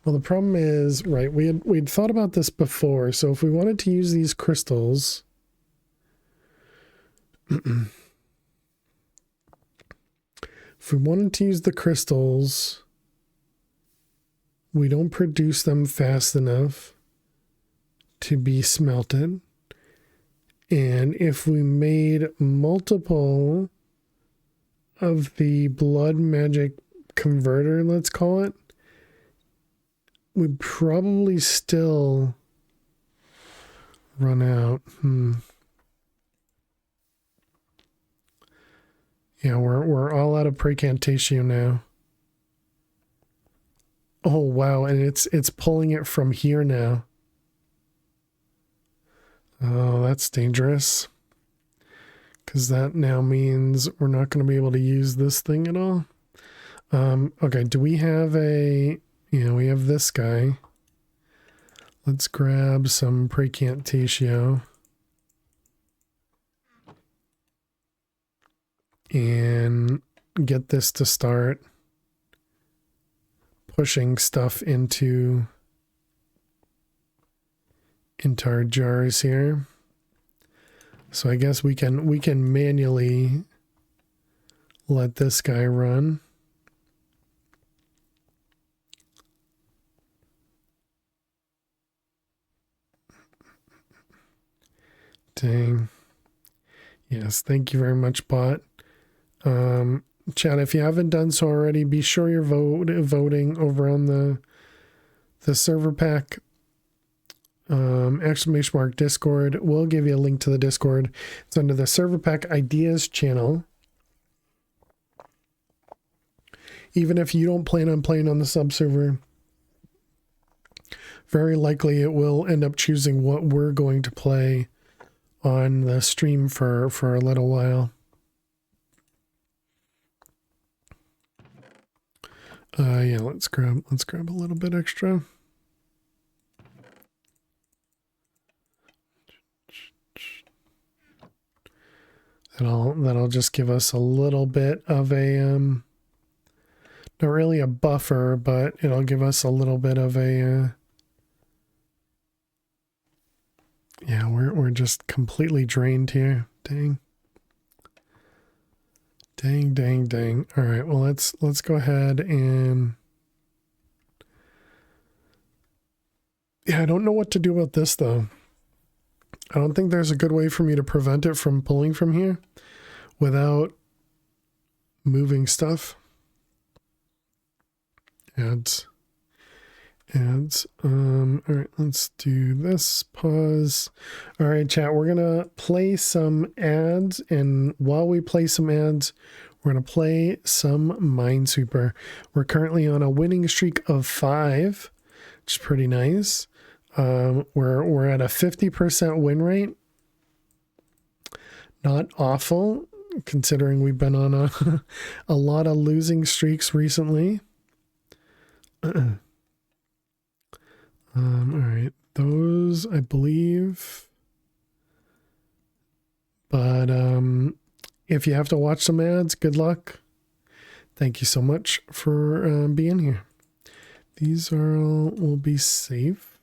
Speaker 2: Well, the problem is, right, we'd thought about this before. So if we wanted to use these crystals, if we wanted to use the crystals, we don't produce them fast enough to be smelted. And if we made multiple of the blood magic converter, let's call it, we'd probably still run out. Yeah, we're all out of precantatio now. Oh wow, and it's pulling it from here now. Oh, that's dangerous. Because that now means we're not going to be able to use this thing at all. Okay, do we have a... Yeah, we have this guy. Let's grab some precantatio. And get this to start pushing stuff into our jars here. So I guess we can manually let this guy run. Dang. Yes, thank you very much, bot. Chat, if you haven't done so already, be sure you're voting over on the server pack. Exclamation mark Discord. We'll give you a link to the Discord. It's under the server pack ideas channel. Even if you don't plan on playing on the sub server, very likely it will end up choosing what we're going to play on the stream for a little while. Yeah, let's grab a little bit extra. That'll just give us a little bit of a not really a buffer, but it'll give us a little bit of a yeah, we're just completely drained here. Dang. Dang. All right, well let's go ahead and yeah, I don't know what to do about this though. I don't think there's a good way for me to prevent it from pulling from here without moving stuff. Yeah, ads. All right, let's do this. Pause. All right, chat. We're gonna play some ads, and while we play some ads, we're gonna play some Minesweeper. We're currently on a winning streak of 5, which is pretty nice. We're at a 50% win rate. Not awful, considering we've been on a lot of losing streaks recently. All right, those I believe. But if you have to watch some ads, good luck. Thank you so much for being here. These will be safe.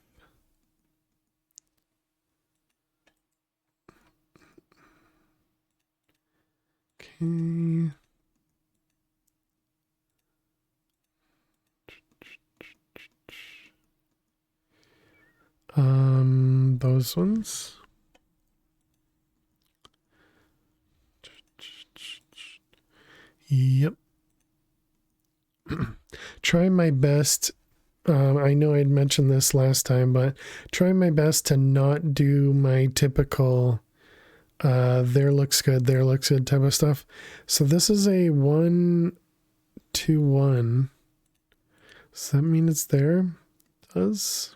Speaker 2: Okay. Those ones. Yep. Try my best. I know I'd mentioned this last time, but try my best to not do my typical there looks good type of stuff. So this is a 1-2-1. Does that mean it's there? It does.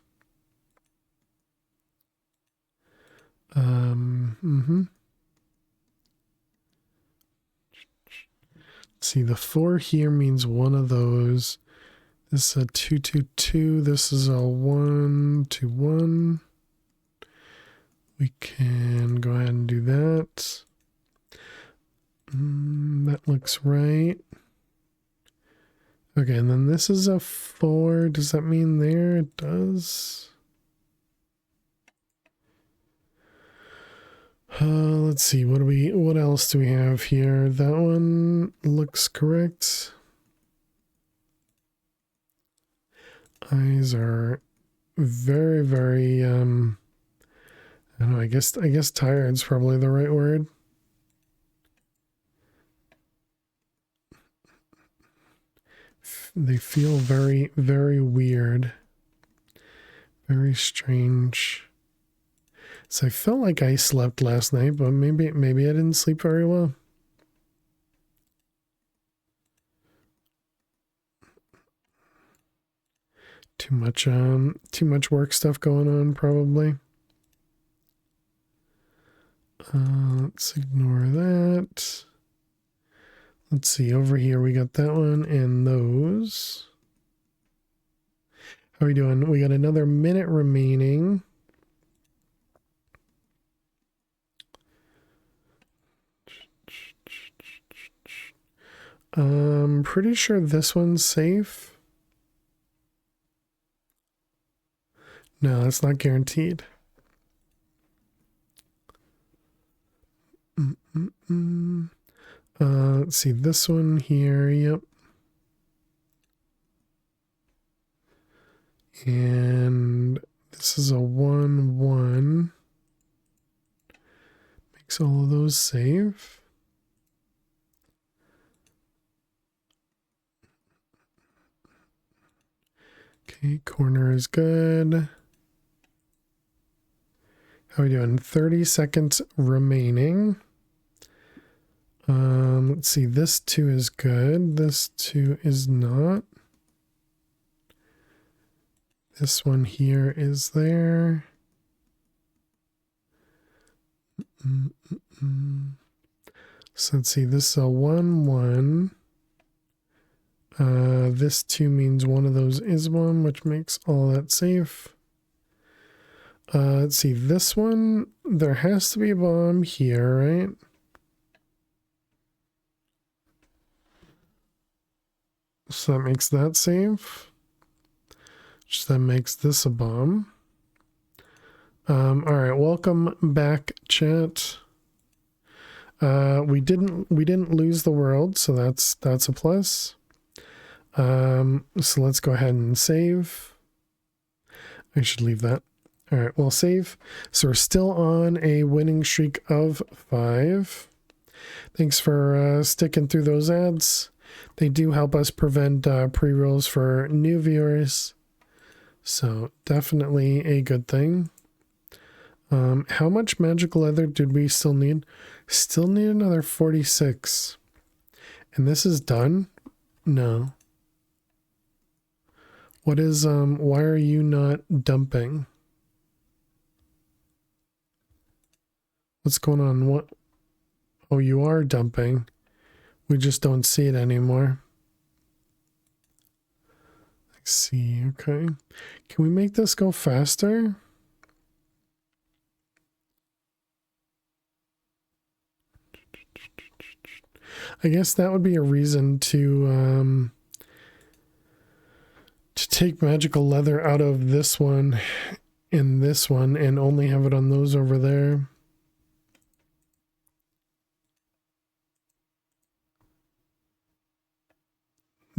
Speaker 2: See, the 4 here means one of those. This is a 2-2-2. This is a 1-2-1. We can go ahead and do that. That looks right. Okay, and then this is a 4. Does that mean there? It does. Let's see. What else do we have here? That one looks correct. Eyes are very, very, I don't know, I guess tired is probably the right word. They feel very, very weird. Very strange. So I felt like I slept last night, but maybe I didn't sleep very well. Too much work stuff going on, probably. Let's ignore that. Let's see, over here we got that one and those. How are we doing? We got another minute remaining. I'm pretty sure this one's safe. No, it's not guaranteed. Let's see, this one here, yep. And this is a 1-1. Makes all of those safe. Okay, corner is good. How are we doing? 30 seconds remaining. Let's see, this 2 is good. This 2 is not. This one here is there. So let's see, this is a 1-1. This 2 means one of those is 1, which makes all that safe. Let's see, this one, there has to be a bomb here, right? So that makes that safe. Which then makes this a bomb. All right, welcome back, chat. We didn't lose the world, so that's a plus. So let's go ahead and save. I should leave that. All right, we'll save. So we're still on a winning streak of 5. Thanks for sticking through those ads. They do help us prevent pre-rolls for new viewers. So definitely a good thing. How much magical leather did we still need? Still need another 46. And this is done? No. What is, why are you not dumping? What's going on? What? Oh, you are dumping. We just don't see it anymore. Let's see, okay. Can we make this go faster? I guess that would be a reason to take magical leather out of this one and this one and only have it on those over there.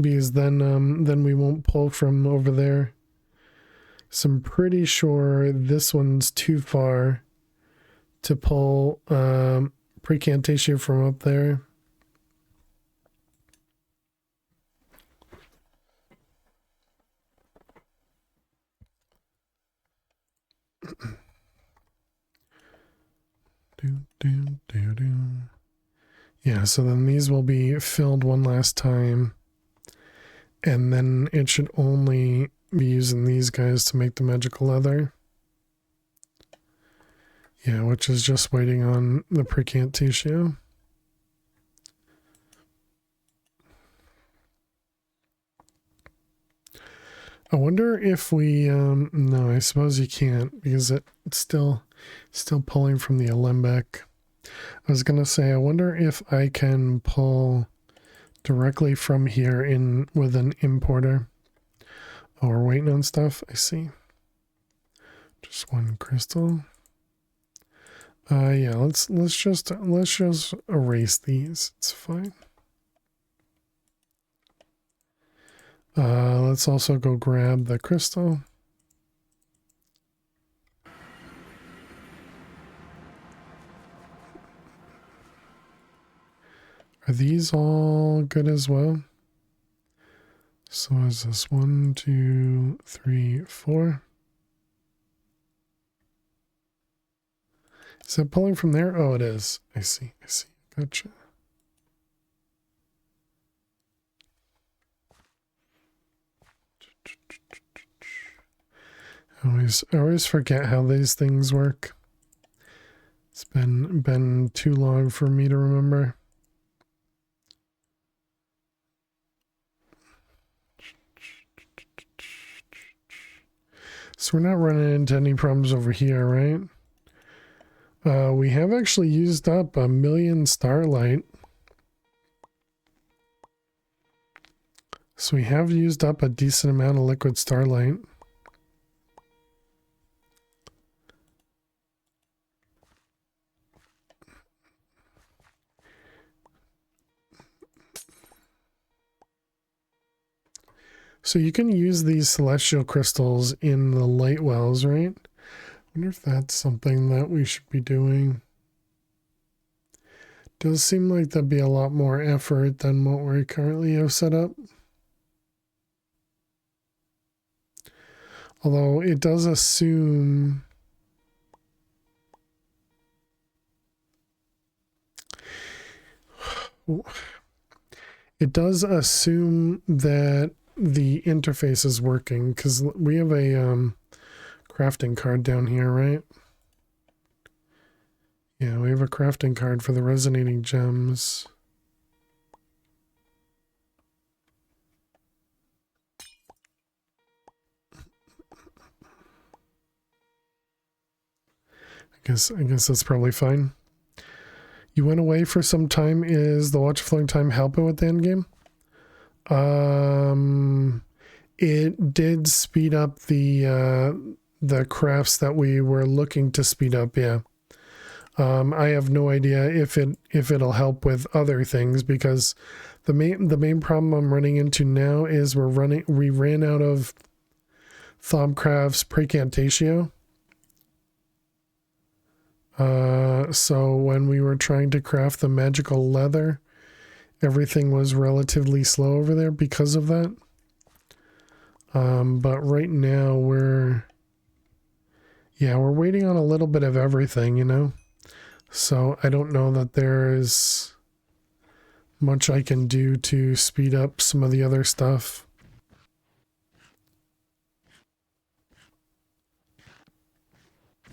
Speaker 2: Because then we won't pull from over there. So I'm pretty sure this one's too far to pull precantation from up there. Yeah, so then these will be filled one last time. And then it should only be using these guys to make the magical leather. Yeah, which is just waiting on the precant tissue. I wonder if we, no, I suppose you can't because it's still pulling from the alembic. I was going to say, I wonder if I can pull directly from here in with an importer. Oh, we're waiting on stuff. I see. Just one crystal. Yeah, let's just erase these. It's fine. Let's also go grab the crystal. Are these all good as well? So is this 1, 2, 3, 4? Is it pulling from there? Oh, it is. I see. Gotcha. I always forget how these things work. It's been too long for me to remember. So we're not running into any problems over here, right? We have actually used up 1,000,000 starlight. So we have used up a decent amount of liquid starlight. So you can use these celestial crystals in the light wells, right? I wonder if that's something that we should be doing. Does seem like that'd be a lot more effort than what we currently have set up. Although it does assume that the interface is working because we have a crafting card down here, right? Yeah, we have a crafting card for the resonating gems. I guess that's probably fine. You went away for some time. Is the watch flowing time helping with the end game? It did speed up the crafts that we were looking to speed up. Yeah. I have no idea if it'll help with other things because the main problem I'm running into now is we ran out of Thaumcraft's Precantatio. So when we were trying to craft the magical leather, everything was relatively slow over there because of that. But right now we're waiting on a little bit of everything, you know? So I don't know that there's much I can do to speed up some of the other stuff.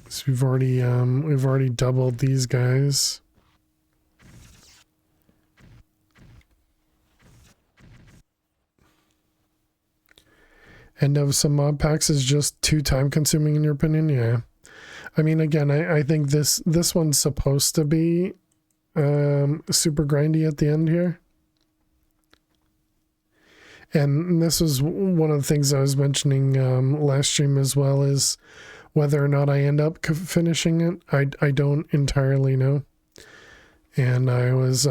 Speaker 2: So we've already doubled these guys. End of some mod packs is just too time consuming in your opinion? Yeah. I mean, again, I think this one's supposed to be super grindy at the end here. And this was one of the things I was mentioning last stream as well, is whether or not I end up finishing it. I don't entirely know. And I was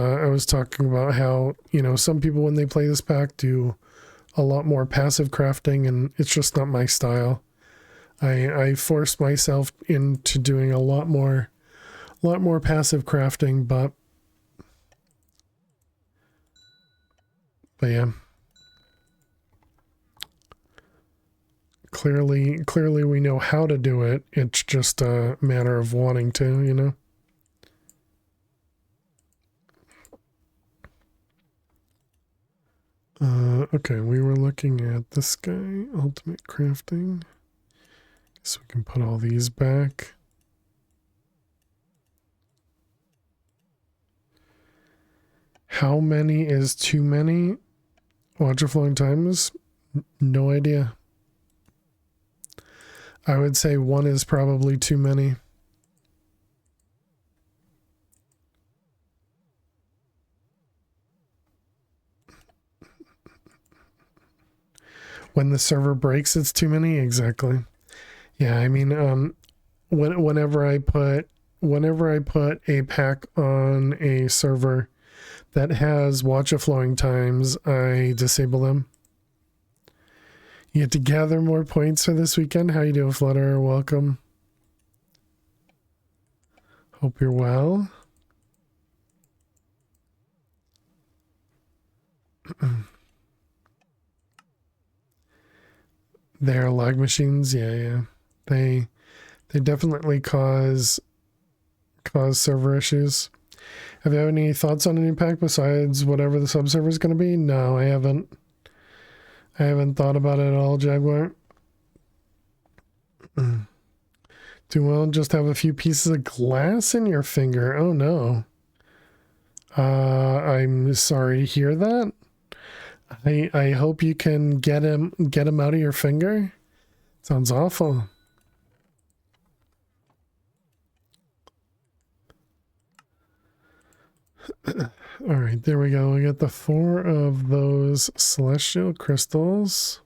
Speaker 2: talking about how, you know, some people when they play this pack do a lot more passive crafting, and it's just not my style. I forced myself into doing a lot more passive crafting, but yeah. Clearly we know how to do it. It's just a matter of wanting to, you know? Okay, we were looking at this guy, Ultimate Crafting. So we can put all these back. How many is too many? Watch your flowing times? No idea. I would say one is probably too many. When the server breaks, it's too many. Exactly. Yeah, I mean, whenever I put a pack on a server that has watch of flowing times, I disable them. You have to gather more points for this weekend. How you doing, Flutter? Welcome. Hope you're well. They're lag machines. Yeah. They definitely cause server issues. Have you had any thoughts on any pack besides whatever the subserver is going to be? No, I haven't. I haven't thought about it at all, Jaguar. Do well, just have a few pieces of glass in your finger. Oh no. I'm sorry to hear that. I hope you can get him out of your finger. Sounds awful. All right, there we go. We got the 4 of those celestial crystals.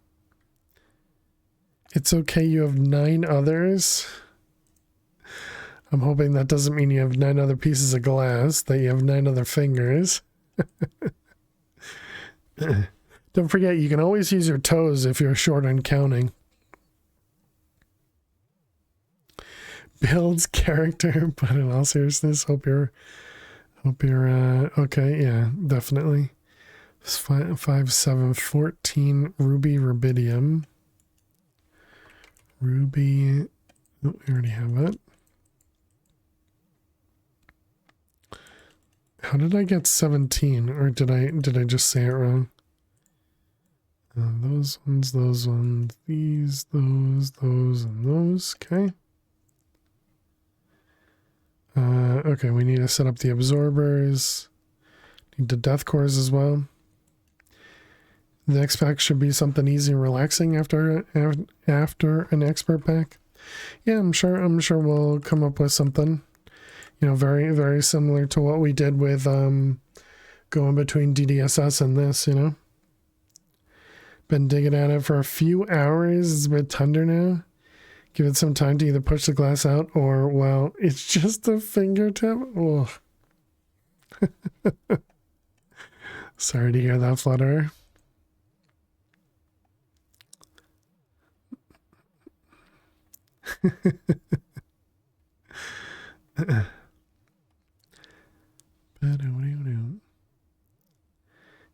Speaker 2: It's okay, you have 9 others. I'm hoping that doesn't mean you have 9 other pieces of glass, that you have 9 other fingers. Don't forget, you can always use your toes if you're short on counting. Builds character, but in all seriousness, hope you're okay. Yeah, definitely. 5, 7, 14 ruby rubidium. Ruby, oh, we already have it. How did I get 17, or did I just say it wrong? Those ones, these, those, and those. Okay. Okay, we need to set up the absorbers. Need the death cores as well. The next pack should be something easy and relaxing after an expert pack. Yeah, I'm sure we'll come up with something. You know, very, very similar to what we did with going between DDSS and this, you know. Been digging at it for a few hours. It's a bit tender now. Give it some time to either push the glass out or, well, it's just a fingertip. Oh. Sorry to hear that, Flutter.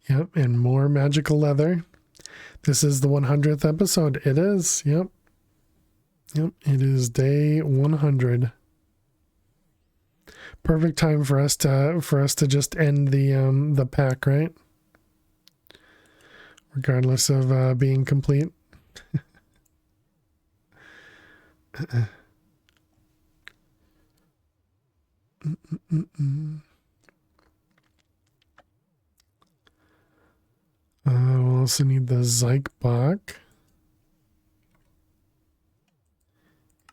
Speaker 2: Yep, and more magical leather. This is the 100th episode. It is. Yep. Yep. It is day 100. Perfect time for us to just end the pack, right? Regardless of being complete. We'll also need the Zeichbach.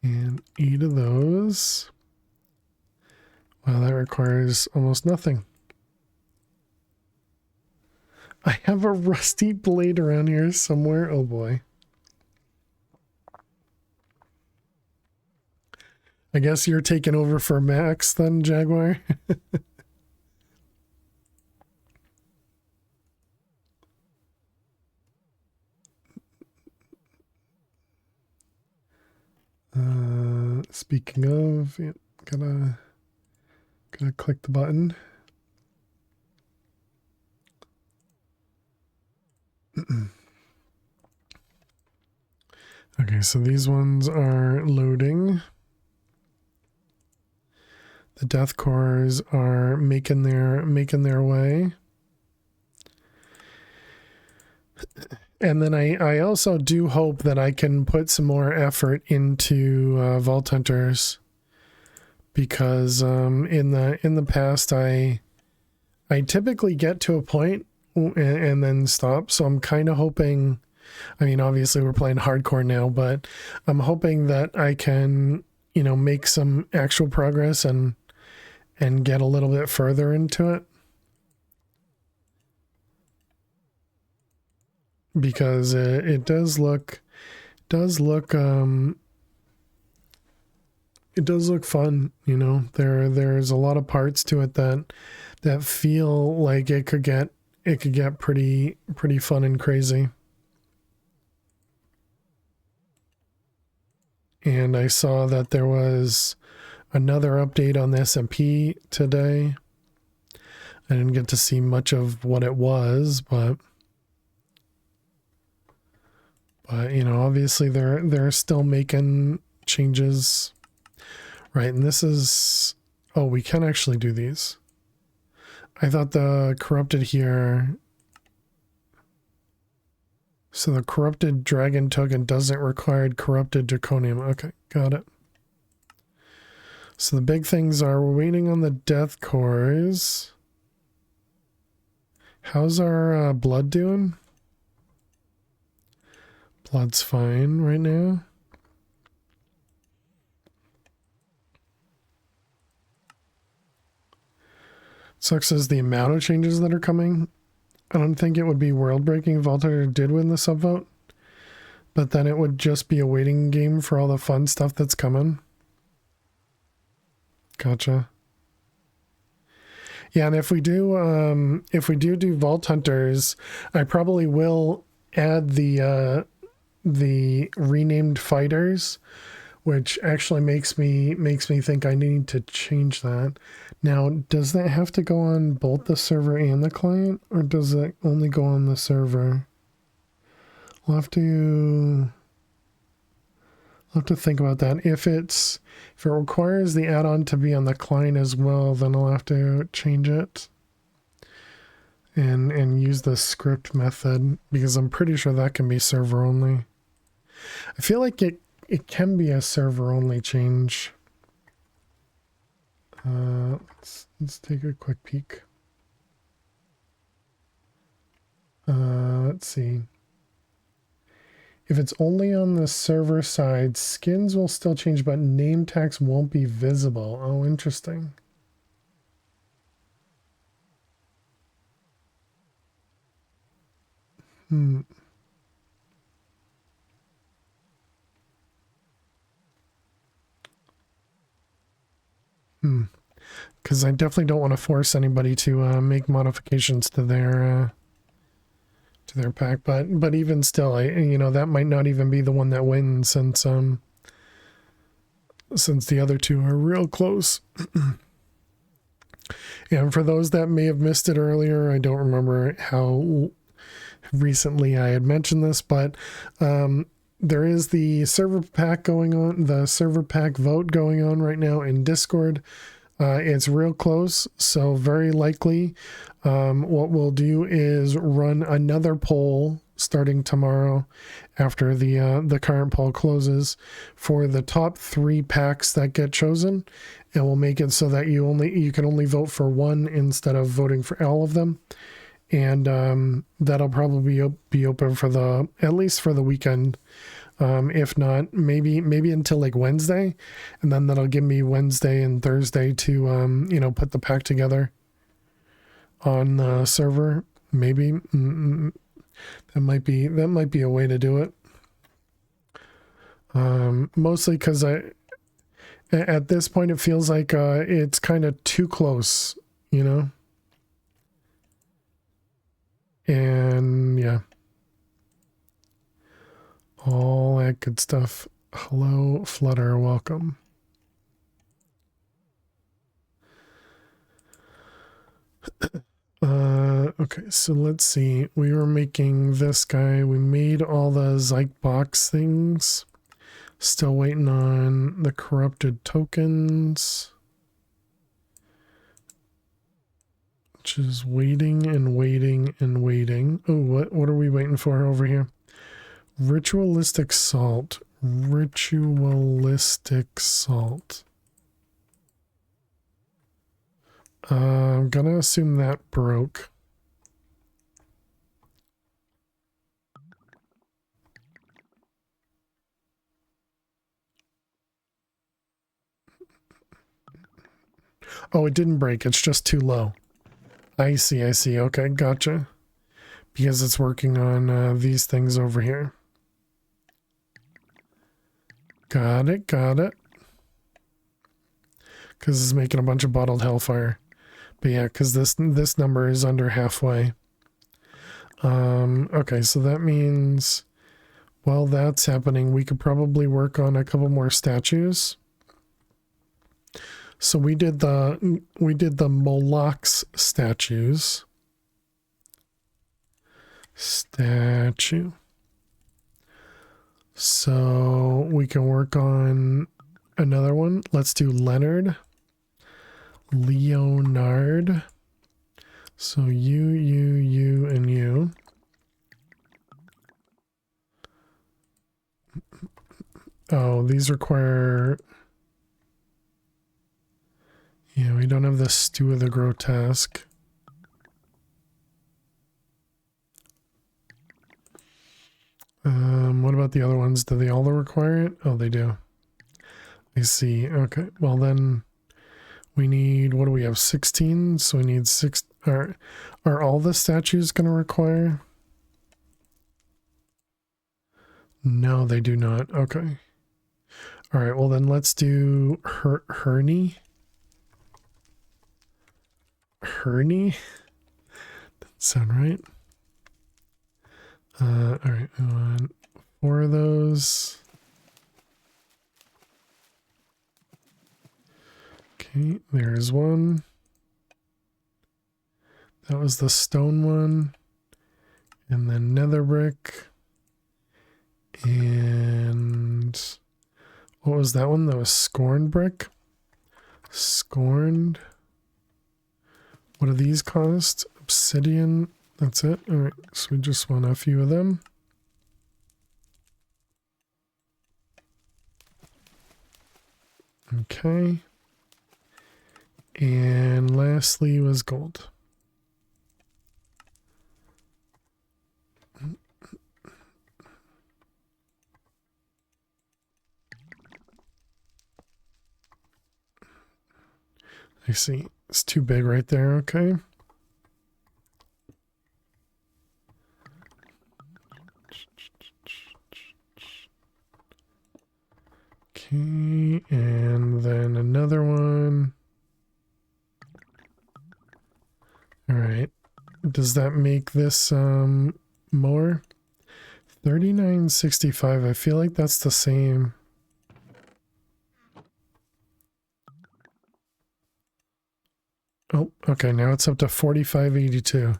Speaker 2: And 8 of those. Wow, that requires almost nothing. I have a rusty blade around here somewhere. Oh boy. I guess you're taking over for Max then, Jaguar. Speaking of, yeah, gotta click the button. Okay, so these ones are loading. The death cores are making their way. And then I also do hope that I can put some more effort into Vault Hunters, because in the past I typically get to a point and then stop. So I'm kind of hoping, I mean, obviously we're playing hardcore now, but I'm hoping that I can, you know, make some actual progress and get a little bit further into it. Because it does look fun, you know. There's a lot of parts to it that feel like it could get pretty fun and crazy. And I saw that there was another update on the SMP today. I didn't get to see much of what it was, but you know, obviously they're still making changes, right? And this is, oh, we can actually do these. I thought the corrupted here, so the corrupted dragon token doesn't require corrupted draconium. Okay, got it. So the big things are, we're waiting on the death cores. How's our blood doing? Blood's fine right now. Sucks is the amount of changes that are coming. I don't think it would be world-breaking if Voltaire did win the subvote, but then it would just be a waiting game for all the fun stuff that's coming. Gotcha. Yeah, and if we do Vault Hunters, I probably will add the renamed fighters, which actually makes me think I need to change that. Now, does that have to go on both the server and the client, or does it only go on the server? I'll have to think about that. If it requires the add-on to be on the client as well, then I'll have to change it and use the script method, because I'm pretty sure that can be server only. I feel like it can be a server only change. Let's take a quick peek. Let's see. If it's only on the server side, skins will still change, but name tags won't be visible. Oh, interesting. Because I definitely don't want to force anybody to make modifications to their pack, but even still, you know, that might not even be the one that wins, since the other two are real close. And for those that may have missed it earlier, I don't remember how recently I had mentioned this, but there is the server pack going on, the server pack vote going on right now in Discord. It's real close, so very likely what we'll do is run another poll starting tomorrow after the current poll closes for the top 3 packs that get chosen, and we'll make it so that you can only vote for one instead of voting for all of them. And that'll probably be open for at least for the weekend. If not, maybe until like Wednesday, and then that'll give me Wednesday and Thursday to put the pack together on the server. Maybe that might be a way to do it. Mostly because at this point it feels like it's kind of too close, and yeah. All that good stuff. Hello, Flutter. Welcome. Okay, so let's see. We were making this guy. We made all the Zyke box things. Still waiting on the corrupted tokens. Which is waiting and waiting and waiting. Oh, what are we waiting for over here? Ritualistic salt. Ritualistic salt. I'm gonna assume that broke. Oh, it didn't break. It's just too low. I see. Okay, gotcha. Because it's working on these things over here. Got it. Because it's making a bunch of bottled hellfire. But yeah, because this number is under halfway. Okay, so that means while that's happening, we could probably work on a couple more statues. So we did the Moloch's statues. Statue. So we can work on another one. Let's do Leonard. Leonard. So you, and you. Oh, these require... Yeah, we don't have the Stew of the Grotesque. What about the other ones? Do they all require it? Oh, they do. I see. Okay. Well, then we need, what do we have? 16. So we need 6. Are all the statues going to require? No, they do not. Okay. All right. Well, then let's do Herney. Herney? Doesn't sound right. All right. We want 4 of those. Okay, there's one. That was the stone one. And then nether brick. And what was that one? That was scorned brick. Scorned. What do these cost? Obsidian. That's it. All right, so we just want a few of them. Okay. And lastly was gold. I see. It's too big right there. Okay. Okay, and then another one. All right. Does that make this more? 39.65. I feel like that's the same. Oh, okay. Now it's up to 45.82.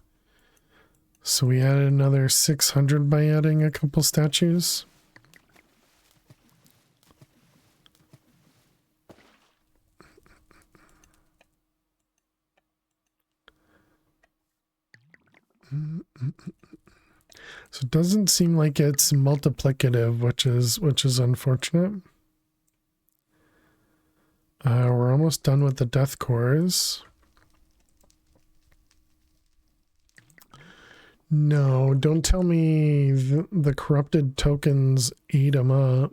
Speaker 2: So we added another 600 by adding a couple statues. So it doesn't seem like it's multiplicative, which is unfortunate. We're almost done with the death cores. No, don't tell me the corrupted tokens ate them up.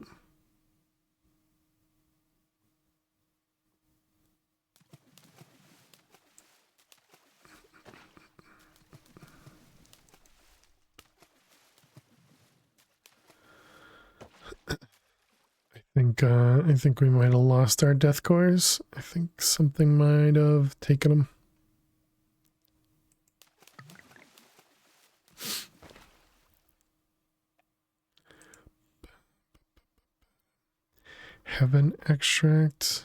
Speaker 2: I think we might have lost our death cores. I think something might have taken them. Heaven extract.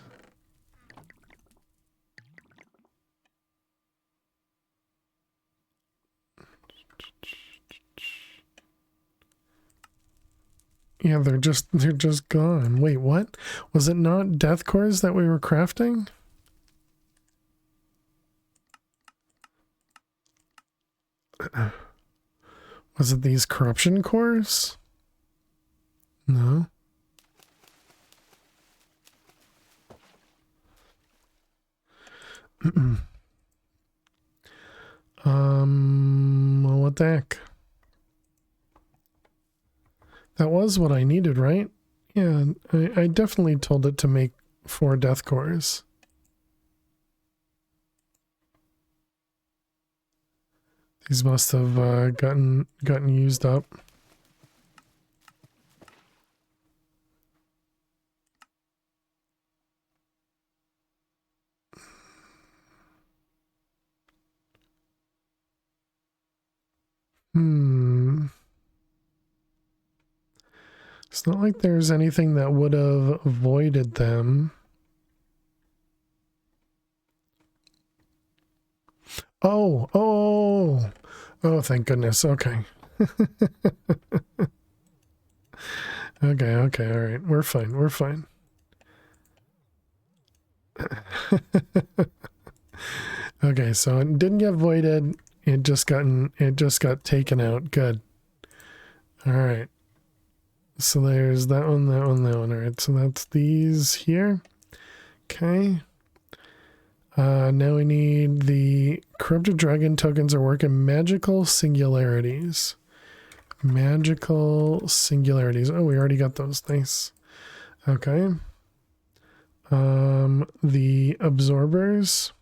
Speaker 2: Yeah, they're just gone. Wait, what? Was it not death cores that we were crafting? Was it these corruption cores? No. Well, what the heck? That was what I needed, right? Yeah, I definitely told it to make 4 death cores. These must have gotten used up. It's not like there's anything that would have avoided them. Oh, thank goodness. Okay. Okay, all right. We're fine. Okay, so it didn't get voided. It just got taken out. Good. All right. So there's that one. All right, so that's these here. Okay. Now we need the corrupted dragon tokens are working magical singularities. Magical singularities. Oh, we already got those. Nice. Okay. The absorbers.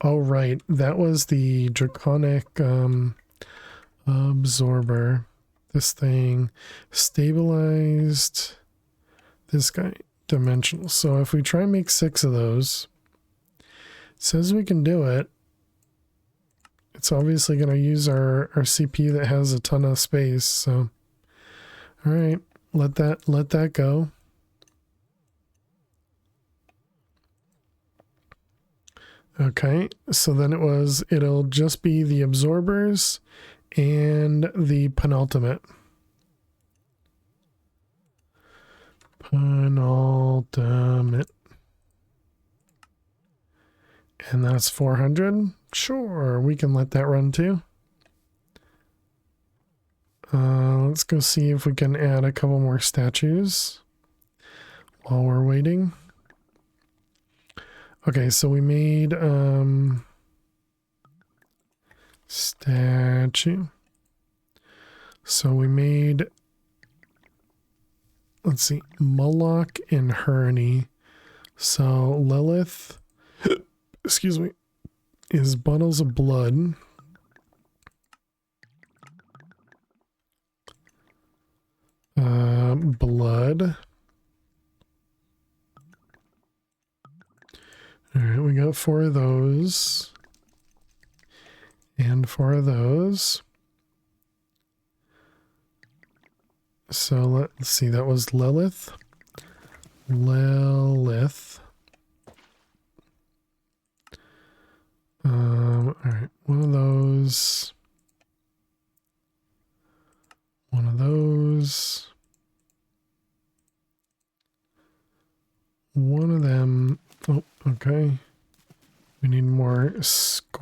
Speaker 2: Oh, right. That was the draconic absorber. This thing stabilized this guy dimensional. So if we try and make 6 of those, it says we can do it. It's obviously going to use our CPU that has a ton of space. So, all right, let that go. Okay, so then it'll just be the absorbers and the penultimate. Penultimate. And that's 400. Sure, we can let that run too. Let's go see if we can add a couple more statues while we're waiting. Okay, so we made statue. So we made, let's see, Moloch and Herney. So Lilith, excuse me, is bottles of blood. Blood. All right, we got 4 of those. And 4 of those. So let's see, that was Lilith. All right, one of those. One of those. One of them. Oh, okay. We need more scorned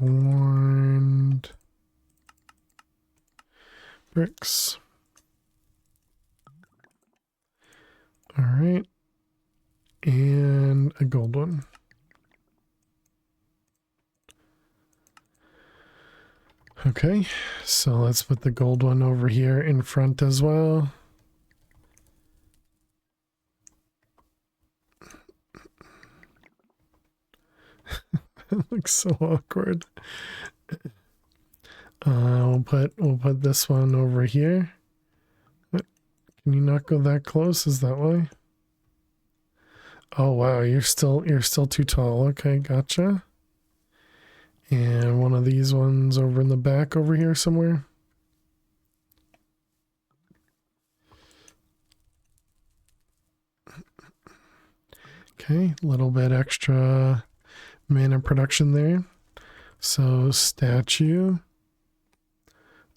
Speaker 2: bricks. All right. And a gold one. Okay, so let's put the gold one over here in front as well. It looks so awkward. We'll put this one over here. Can you not go that close? Is that why? Oh wow, you're still too tall. Okay, gotcha. And one of these ones over in the back over here somewhere. Okay, a little bit extra mana production there. So statue.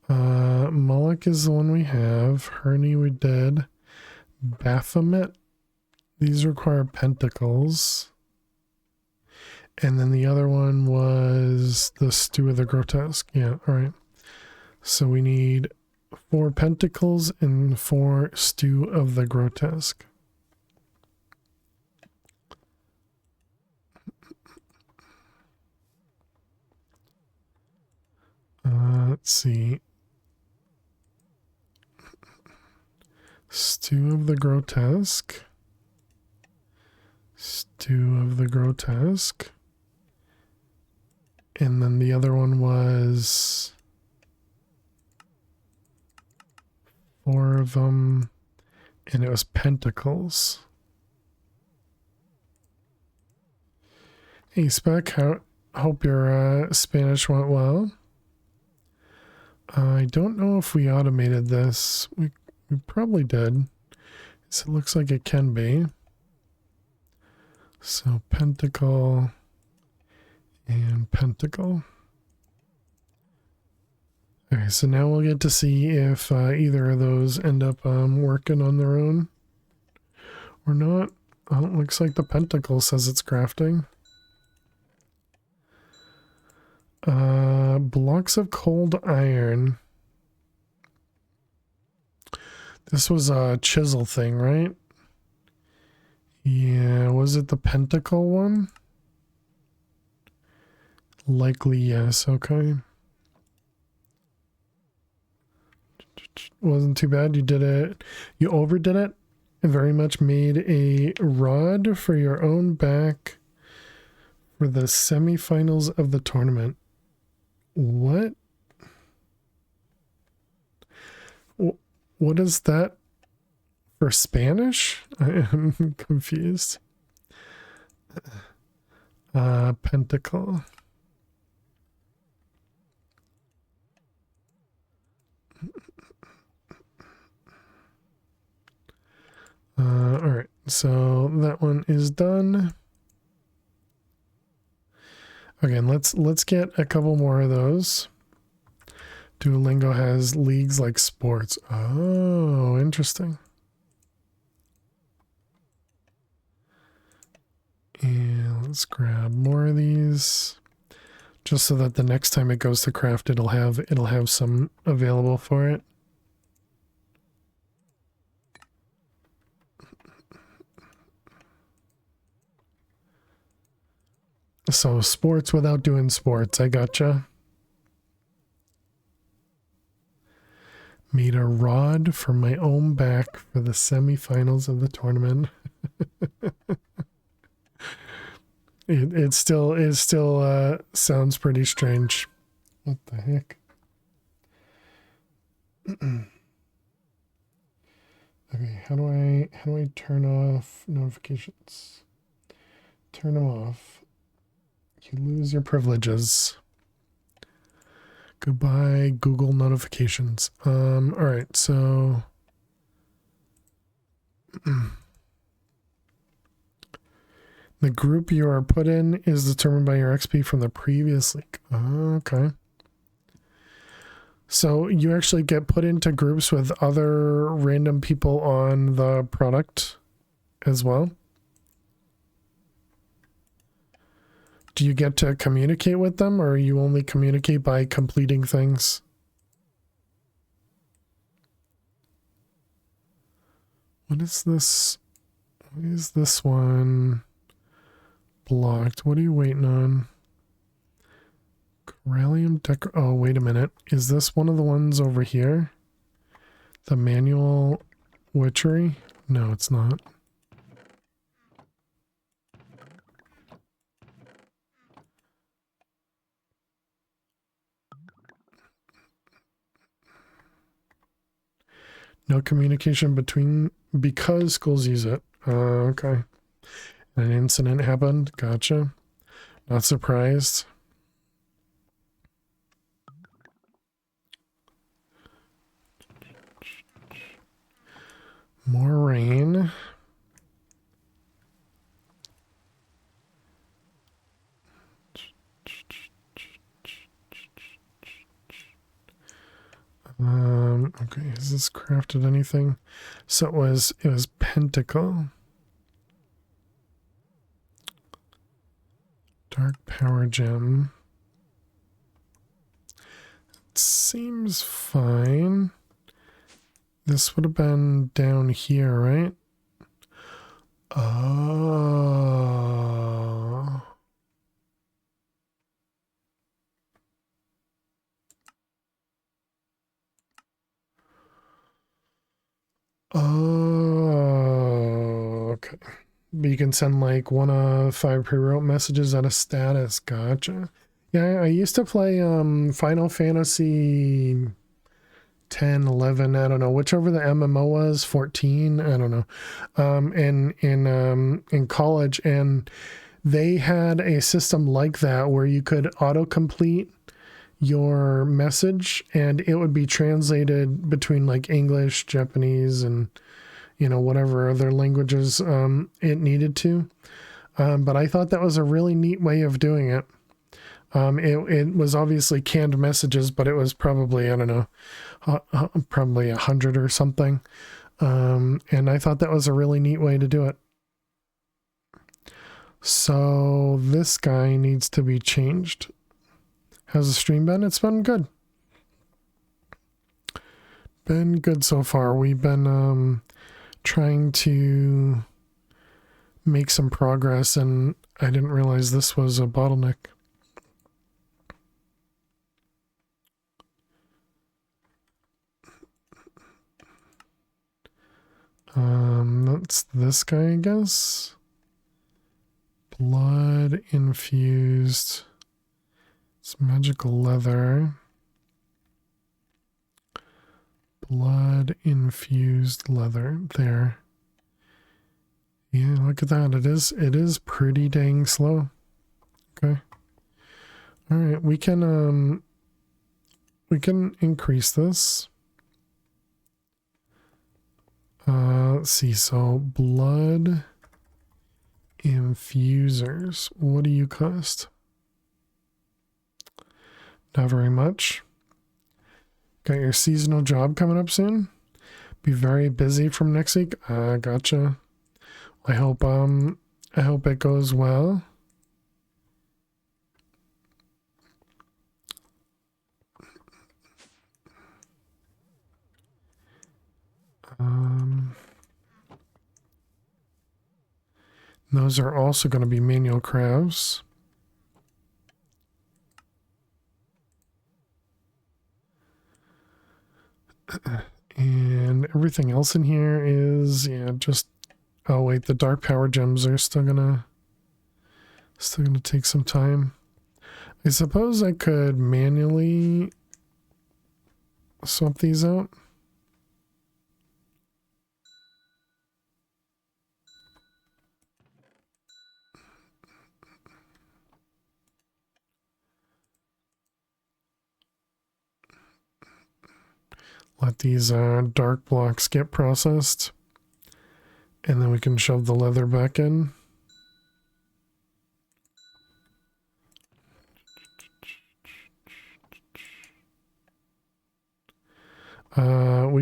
Speaker 2: Moloch is the one we have. Herney we did. Baphomet. These require pentacles. And then the other one was the Stew of the Grotesque. Yeah, alright. So we need 4 pentacles and 4 Stew of the Grotesque. Let's see. Stew of the Grotesque. Stew of the Grotesque. And then the other one was 4 of them, and it was pentacles. Hey, Spec, hope your Spanish went well. I don't know if we automated this. We probably did. So it looks like it can be. So pentacle and pentacle. Okay, so now we'll get to see if either of those end up working on their own or not. Oh, it looks like the pentacle says it's crafting. Blocks of cold iron. This was a chisel thing, right? Yeah, was it the pentacle one? Likely yes, okay. Wasn't too bad. You did it. You overdid it. And very much made a rod for your own back for the semifinals of the tournament. What? What is that for Spanish? I am confused. Pentacle. All right, so that one is done. Again, let's get a couple more of those. Duolingo has leagues like sports. Oh, interesting. And let's grab more of these, just so that the next time it goes to craft, it'll have some available for it. So sports without doing sports. I gotcha. Made a rod for my own back for the semifinals of the tournament. It still sounds pretty strange. What the heck? Okay, how do I turn off notifications? Turn them off. You lose your privileges. Goodbye, Google notifications. All right, so the group you are put in is determined by your XP from the previous league. Okay. So you actually get put into groups with other random people on the product as well. Do you get to communicate with them, or you only communicate by completing things? What is this? Why is this one blocked? What are you waiting on? Corallium decor. Oh, wait a minute. Is this one of the ones over here? The manual witchery? No, it's not. No communication between because schools use it. Okay. An incident happened. Gotcha. Not surprised. More rain. Okay, has this crafted anything? So it was pentacle. Dark power gem. It seems fine. This would have been down here, right? Oh. Oh, okay. But you can send like 1 of 5 pre-wrote messages out of status. Gotcha. Yeah, I used to play Final Fantasy 10, 11, I don't know, whichever the MMO was, 14, I don't know. In college, and they had a system like that where you could autocomplete your message and it would be translated between like English, Japanese, and whatever other languages it needed to. But I thought that was a really neat way of doing it. It was obviously canned messages, but it was probably, I don't know, probably 100 or something. And I thought that was a really neat way to do it. So this guy needs to be changed. How's the stream been? It's been good. Been good so far. We've been trying to make some progress, and I didn't realize this was a bottleneck. That's this guy, I guess. Blood infused. It's magical leather. Blood infused leather. There. Yeah, look at that. It is pretty dang slow. Okay. All right, we can increase this. Let's see. So blood infusers. What do you cost? Not very much. Got your seasonal job coming up soon. Be very busy from next week. Gotcha. I hope it goes well. Those are also going to be manual crafts. And everything else in here is, yeah, just, oh wait, the dark power gems are still gonna take some time. I suppose I could manually swap these out. Let these dark blocks get processed. And then we can shove the leather back in.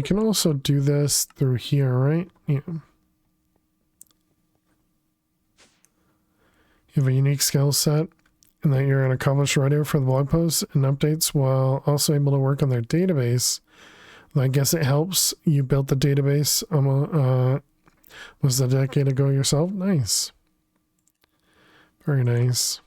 Speaker 2: can also do this through here, right? Yeah. You have a unique skill set and that you're an accomplished writer for the blog posts and updates while also able to work on their database. I guess it helps. You built the database was a decade ago yourself. Nice. Very nice.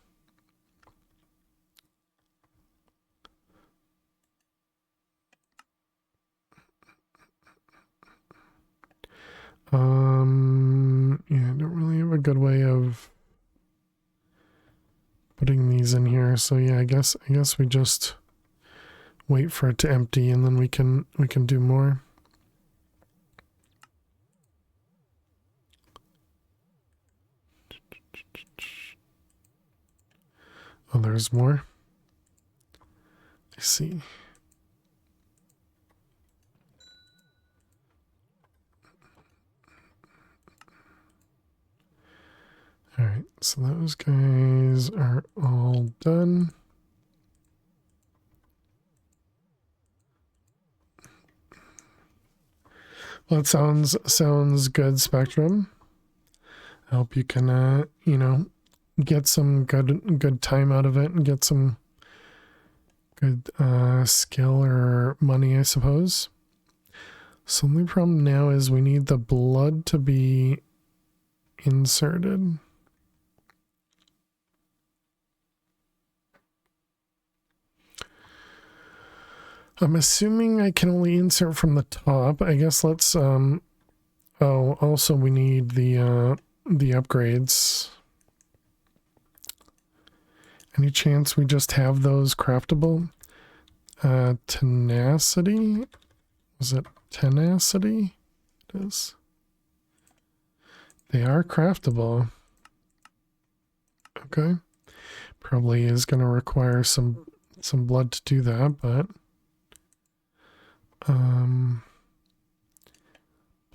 Speaker 2: Yeah, I don't really have a good way of putting these in here. So yeah, I guess we just wait for it to empty and then we can do more. Oh, there's more. I see. All right, so those guys are all done. Well, it sounds good, Spectrum. I hope you can, get some good time out of it and get some good skill or money, I suppose. So the only problem now is we need the blood to be inserted. I'm assuming I can only insert from the top. I guess let's oh, also we need the upgrades. Any chance we just have those craftable? Tenacity? Was it tenacity? It is. They are craftable. Okay. Probably is going to require some blood to do that, but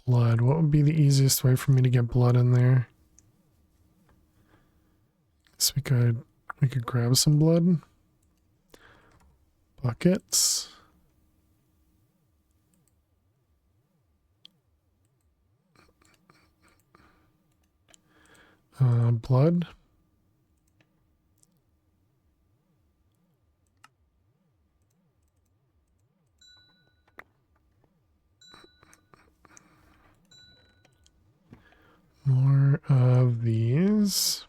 Speaker 2: blood. What would be the easiest way for me to get blood in there? So we could grab some blood. Buckets. Blood. More of these.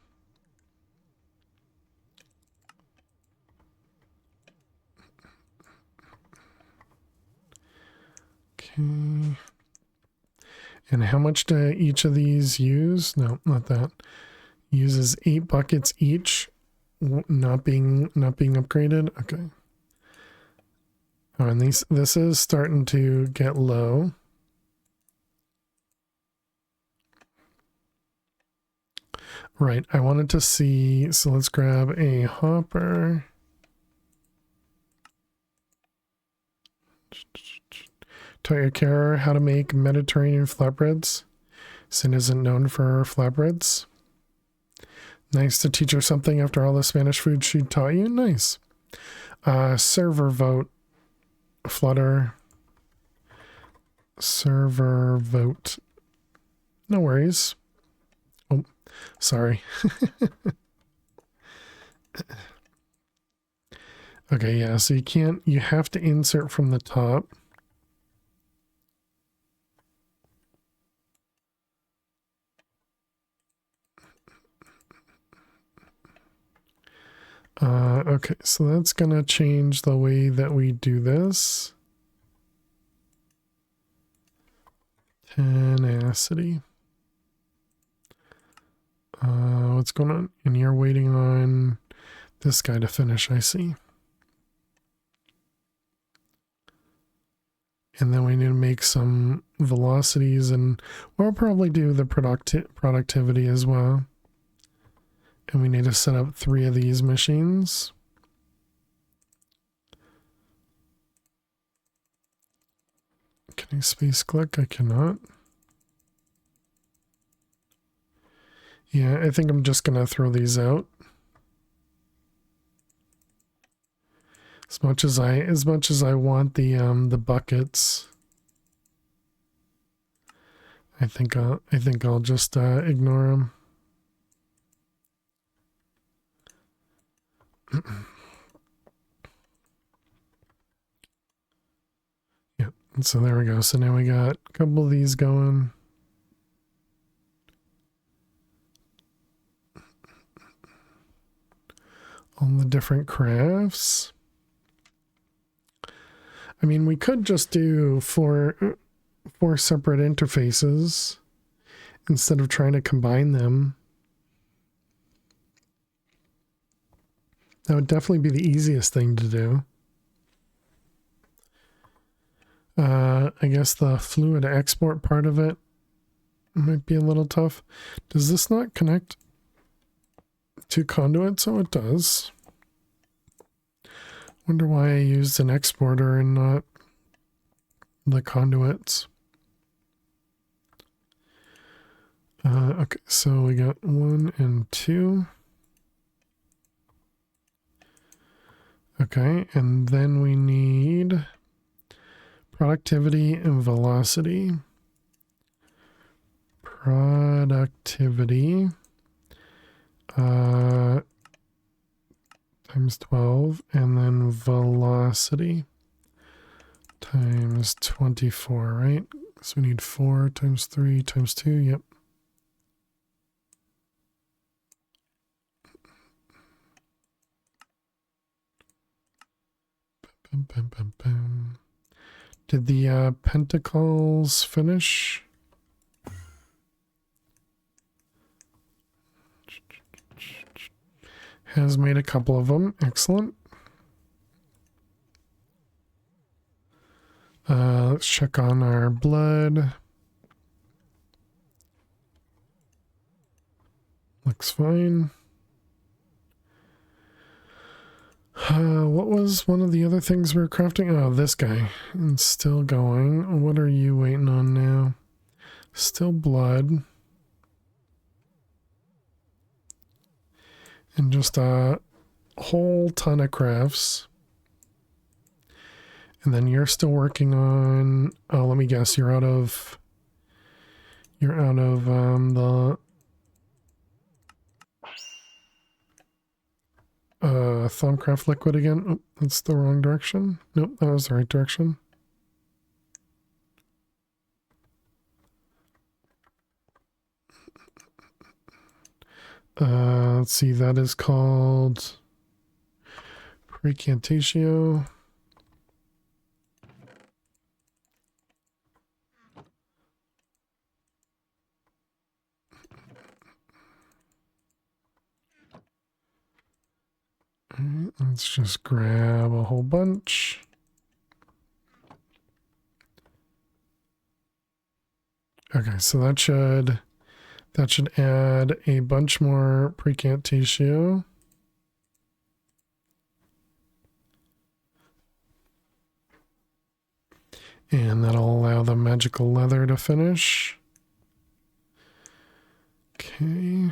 Speaker 2: Okay. And how much do each of these use? No, not that. Uses 8 buckets each, not being upgraded. Okay. Oh, and this is starting to get low. Right, I wanted to see, so let's grab a hopper. Taught your carer how to make Mediterranean flatbreads. Sin isn't known for her flatbreads. Nice to teach her something after all the Spanish food she taught you. Nice. Server vote. Flutter. Server vote. No worries. Oh, sorry. Okay, yeah, so you have to insert from the top. Okay, so that's gonna change the way that we do this. Tenacity. What's going on? And you're waiting on this guy to finish, I see. And then we need to make some velocities, and we'll probably do the productivity as well. And we need to set up 3 of these machines. Can I space click? I cannot. Yeah, I think I'm just gonna throw these out. As much as I want the buckets. I think I'll just ignore them. Yeah, and so there we go. So now we got a couple of these going. On the different crafts. I mean, we could just do four separate interfaces instead of trying to combine them. That would definitely be the easiest thing to do. I guess the fluid export part of it might be a little tough. Does this not connect to conduits? Oh, it does. Wonder why I used an exporter and not the conduits. Okay, so we got 1 and 2. Okay, and then we need productivity and velocity. Productivity times 12, and then velocity times 24, right? So we need 4 times 3 times 2, yep. Bum, bum, bum, bum. Did the pentacles finish? Has made a couple of them. Excellent. Let's check on our blood. Looks fine. What was one of the other things we were crafting? Oh, this guy. It's still going. What are you waiting on now? Still blood. And just a whole ton of crafts. And then you're still working on, oh, let me guess, you're out of the Thaumcraft liquid again. Oh, that's the wrong direction. Nope, that was the right direction. Let's see, that is called Precantatio. Alright, let's just grab a whole bunch. Okay, so that should add a bunch more Precantatio. And that'll allow the magical leather to finish. Okay.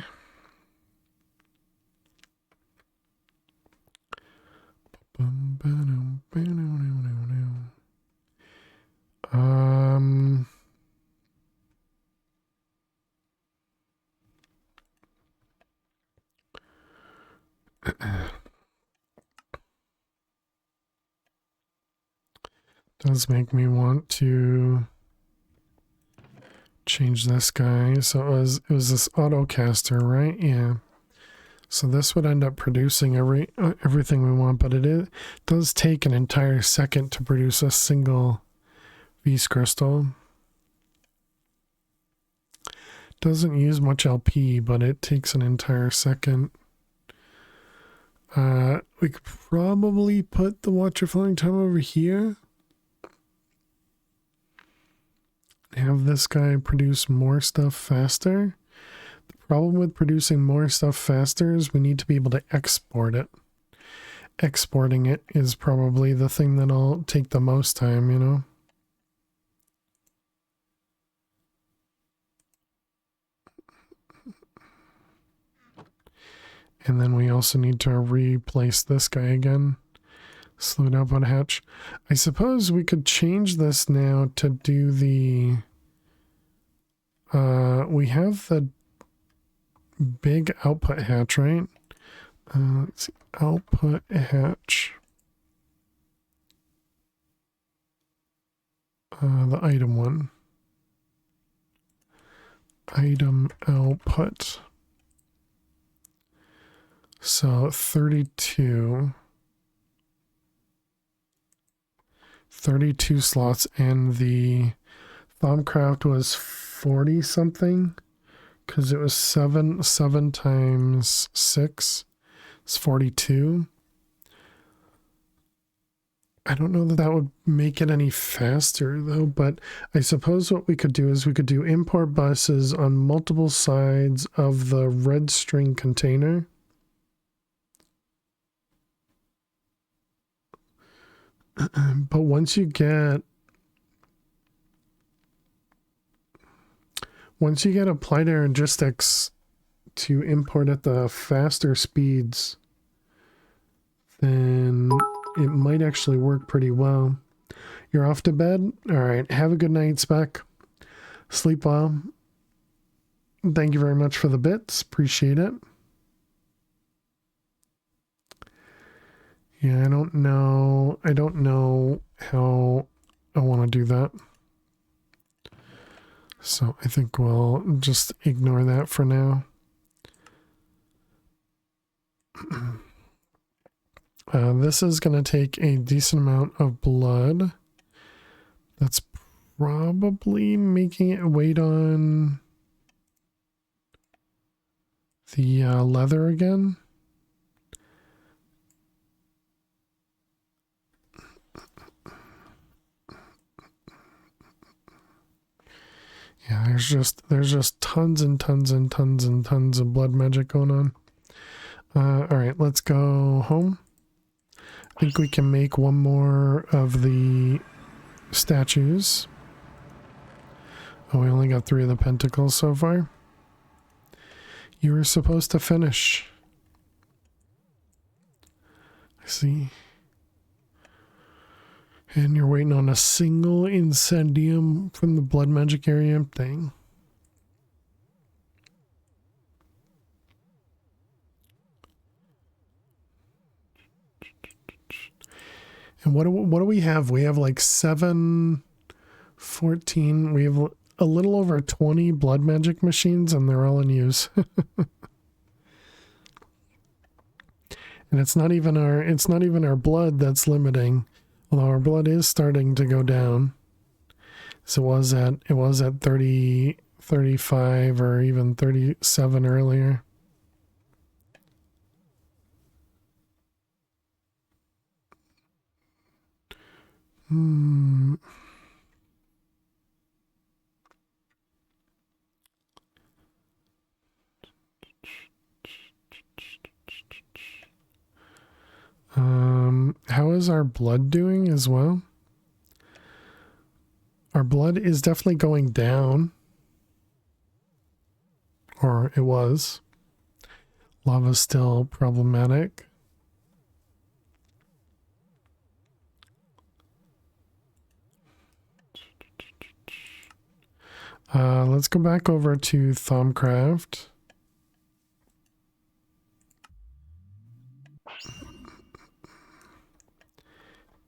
Speaker 2: Does make me want to change this guy. So it was this autocaster, right? Yeah. So this would end up producing everything we want, but it does take an entire second to produce a single V's crystal. Doesn't use much LP, but it takes an entire second. We could probably put the Watch Your Flying Time over here. Have this guy produce more stuff faster. The problem with producing more stuff faster is we need to be able to export it. Exporting it is probably the thing that'll take the most time, you know? And then we also need to replace this guy again. Slowed output hatch. I suppose we could change this now to do the we have the big output hatch, right? Let's see, output hatch. The item one. Item output. So 32 slots, and the Thaumcraft was 40 something, because it was 7 times 6 is 42. I don't know that that would make it any faster though, but I suppose what we could do is we could do import buses on multiple sides of the red string container. But once you get applied aerogistics to import at the faster speeds, then it might actually work pretty well. You're off to bed? All right. Have a good night, Spec. Sleep well. Thank you very much for the bits. Appreciate it. Yeah, I don't know how I want to do that. So I think we'll just ignore that for now. This is going to take a decent amount of blood. That's probably making it wait on the leather again. Yeah, there's just tons and tons and tons and tons of blood magic going on. All right, let's go home. I think we can make one more of the statues. Oh, we only got 3 of the pentacles so far. You were supposed to finish. I see. And you're waiting on a single incendium from the blood magic area thing. And what do we have? We have like 7, 14. We have a little over 20 blood magic machines, and they're all in use. And it's not even our blood that's limiting. Although our blood is starting to go down. So it was at 30, 35 or even 37 earlier. How is our blood doing as well? Our blood is definitely going down. Or it was. Lava's still problematic. Let's go back over to Thaumcraft.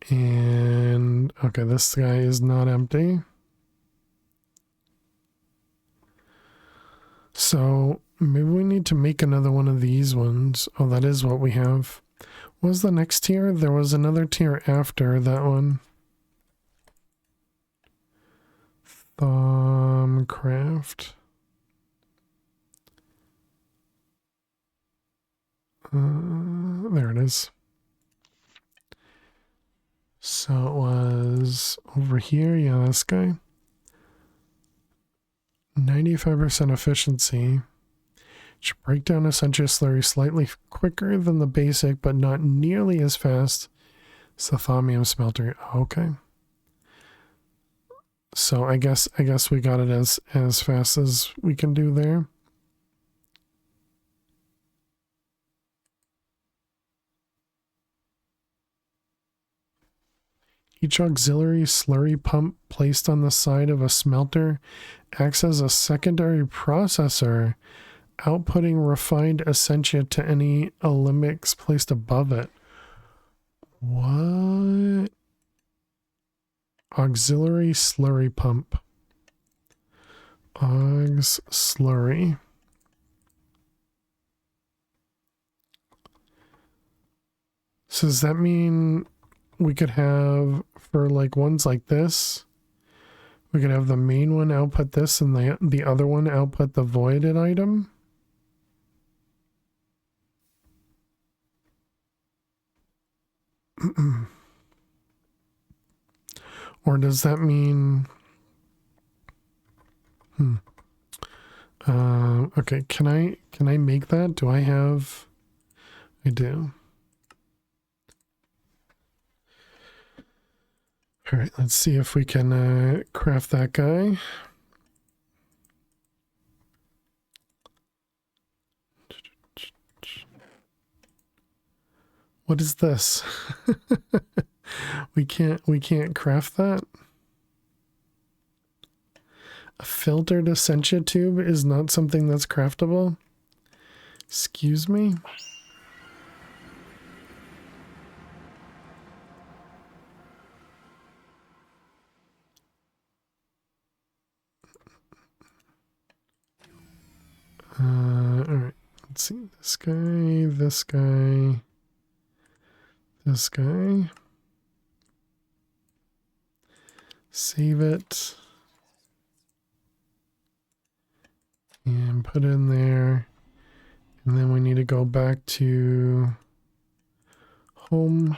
Speaker 2: And okay, this guy is not empty. So maybe we need to make another one of these ones. Oh, that is what we have. What was the next tier? There was another tier after that one. Thaumcraft. There it is. So it was over here. Yeah, this guy. 95% efficiency. Should break down a Sentia slurry slightly quicker than the basic, but not nearly as fast as the thaumium smelter. Okay. So I guess we got it as fast as we can do there. Each auxiliary slurry pump placed on the side of a smelter acts as a secondary processor, outputting refined essentia to any alembics placed above it. What? Auxiliary slurry pump. Augs slurry. So does that mean we could have, for like ones like this, we could have the main one output this and the other one output the voided item? Or does that mean... okay, can I make that? Do I have... I do. All right, let's see if we can craft that guy. What is this? we can't craft that. A filtered essentia tube is not something that's craftable. Excuse me. Alright, let's see. This guy, this guy, this guy. Save it. And put in there. And then we need to go back to home.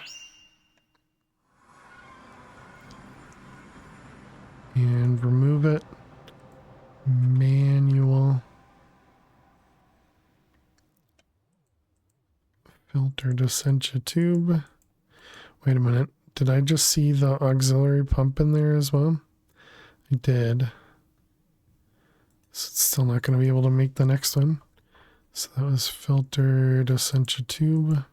Speaker 2: And remove it. Manual. Filtered essentia tube. Wait a minute. Did I just see the auxiliary pump in there as well? I did. So it's still not going to be able to make the next one. So that was filtered essentia tube.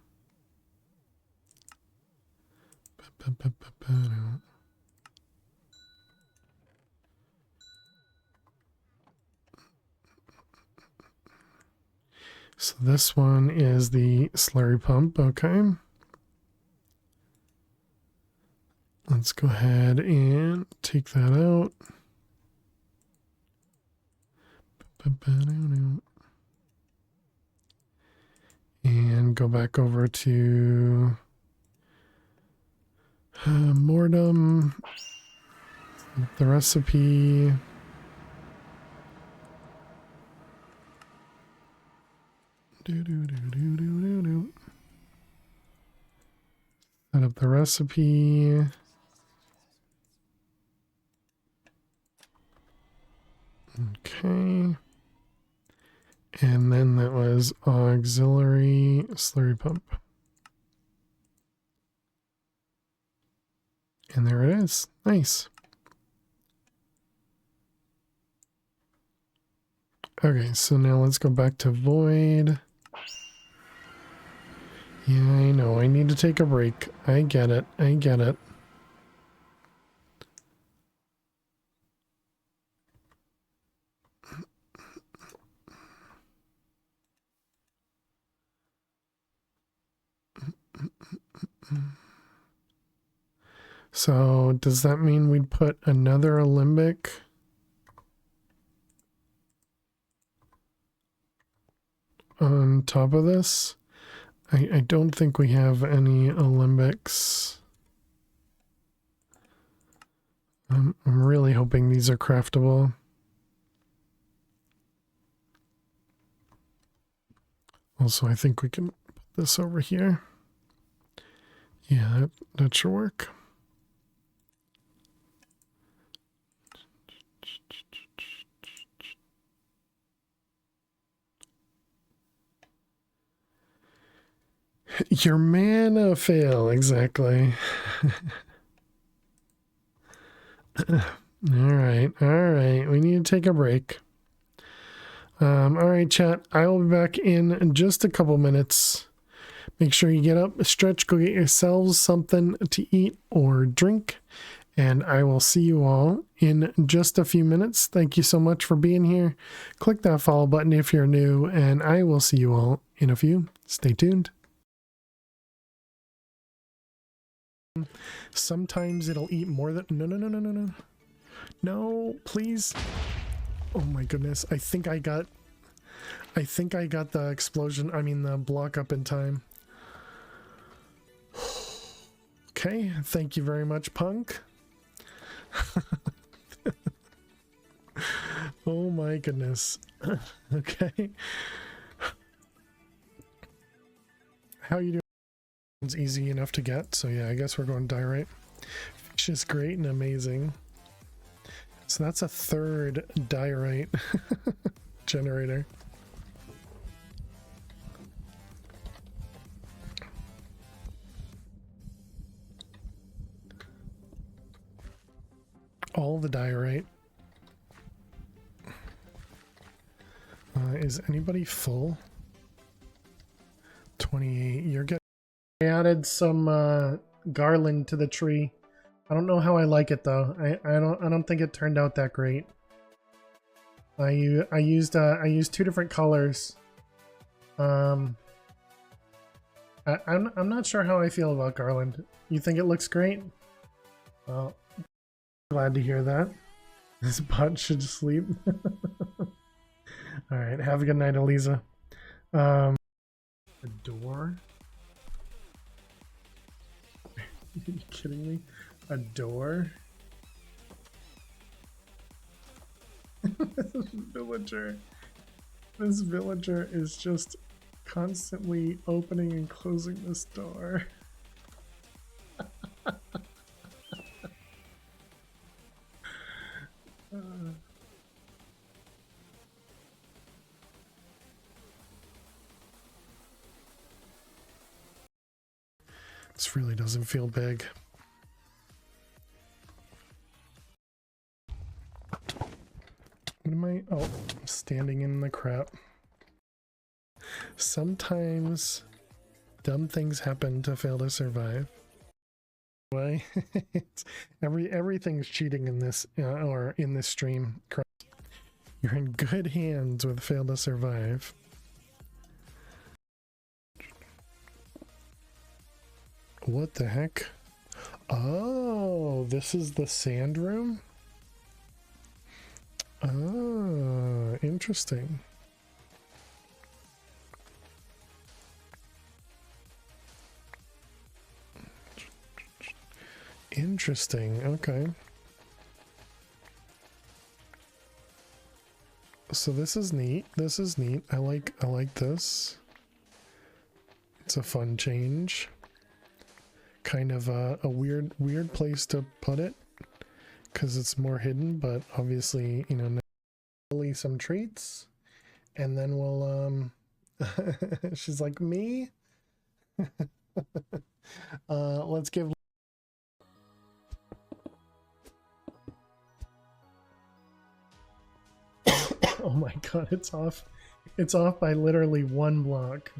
Speaker 2: So this one is the slurry pump, okay. Let's go ahead and take that out. And go back over to Mortem, the recipe. Set up the recipe. Okay. And then that was auxiliary slurry pump. And there it is. Nice. Okay, so now let's go back to void. Yeah, I know. I need to take a break. I get it. I get it. So does that mean we'd put another alembic on top of this? I don't think we have any alembics. I'm really hoping these are craftable. Also, I think we can put this over here. Yeah, that should work. Your mana fail, exactly. All right. We need to take a break. All right, chat. I will be back in just a couple minutes. Make sure you get up, stretch, go get yourselves something to eat or drink. And I will see you all in just a few minutes. Thank you so much for being here. Click that follow button if you're new, and I will see you all in a few. Stay tuned. Sometimes it'll eat more than... No. No, please. Oh my goodness. I think I got the explosion. I mean, the block up in time. Okay. Thank you very much, Punk. Oh my goodness. Okay. How you doing? It's easy enough to get, so yeah, I guess we're going diorite. Which is great and amazing. So that's a third diorite generator. All the diorite. Is anybody full? 28. You're getting... I added some garland to the tree. I don't know how I like it though. I don't think it turned out that great. I used two different colors. I'm not sure how I feel about garland. You think it looks great? Well, glad to hear that. This bot should sleep. All right, have a good night, Eliza. A door? Are you kidding me? A door? This villager is just constantly opening and closing this door. This really doesn't feel big. What am I? Oh, I'm standing in the crap. Sometimes dumb things happen to fail to survive. Why? Everything's cheating in this or in this stream. You're in good hands with fail to survive. What the heck? Oh, this is the sand room? Ah, interesting. Interesting, okay. So this is neat. This is neat. I like this. It's a fun change. Kind of a weird place to put it because it's more hidden, but obviously, you know, really some treats, and then we'll she's like, me. Let's give oh my god, it's off by literally one block.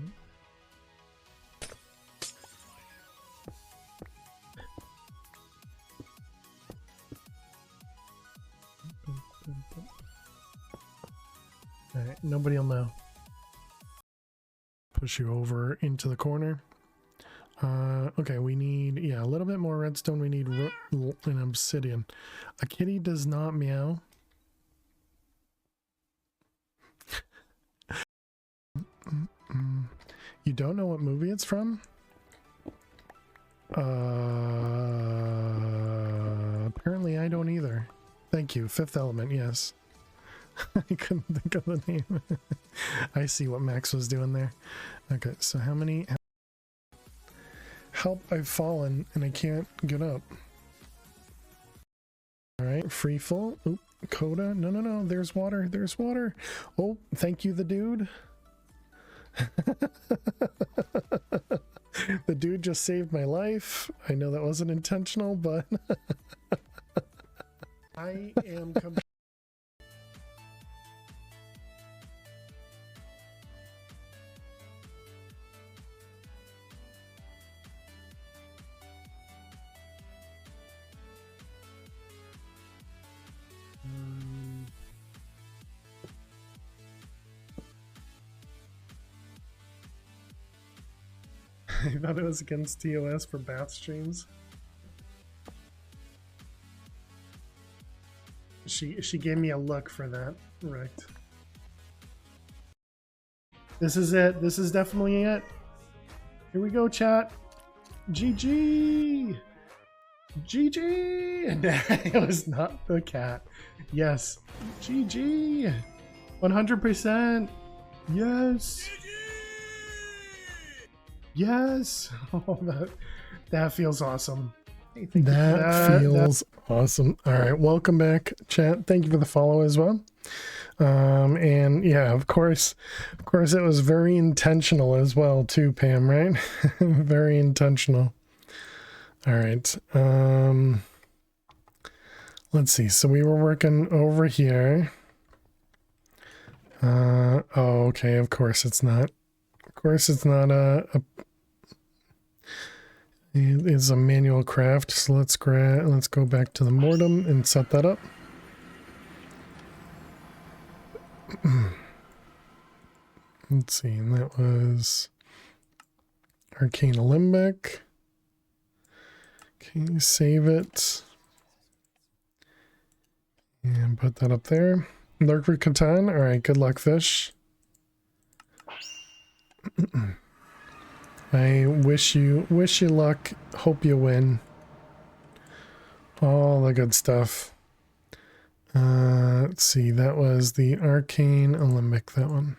Speaker 2: Alright, nobody will know. Push you over into the corner. Okay, we need, yeah, a little bit more redstone. We need an obsidian. A kitty does not meow. You don't know what movie it's from? Apparently I don't either. Thank you. Fifth Element, yes. I couldn't think of the name. I see what Max was doing there. Okay, so how many... Help, I've fallen and I can't get up. Alright, free full. Oop, Coda. No, there's water. There's water. Oh, thank you, the dude. The dude just saved my life. I know that wasn't intentional, but I am I thought it was against TOS for bath streams. She gave me a look for that. Right. This is it. This is definitely it. Here we go, chat. GG. GG. It was not the cat. Yes. GG. 100%. Yes. Yes. Oh, that feels awesome. That feels awesome. All right, welcome back, chat. Thank you for the follow as well. And yeah, of course, it was very intentional as well too, Pam. Right? Very intentional. All right. Let's see. So we were working over here. Oh, okay. Of course, it's not. Of course, it's not it is a manual craft, so let's go back to the mortem and set that up. Let's see, and that was Arcane Alembic. Okay, save it. And put that up there. Lurker Catan, alright, good luck, fish. I wish you luck, hope you win. All the good stuff. Let's see, that was the Arcane Alembic, that one.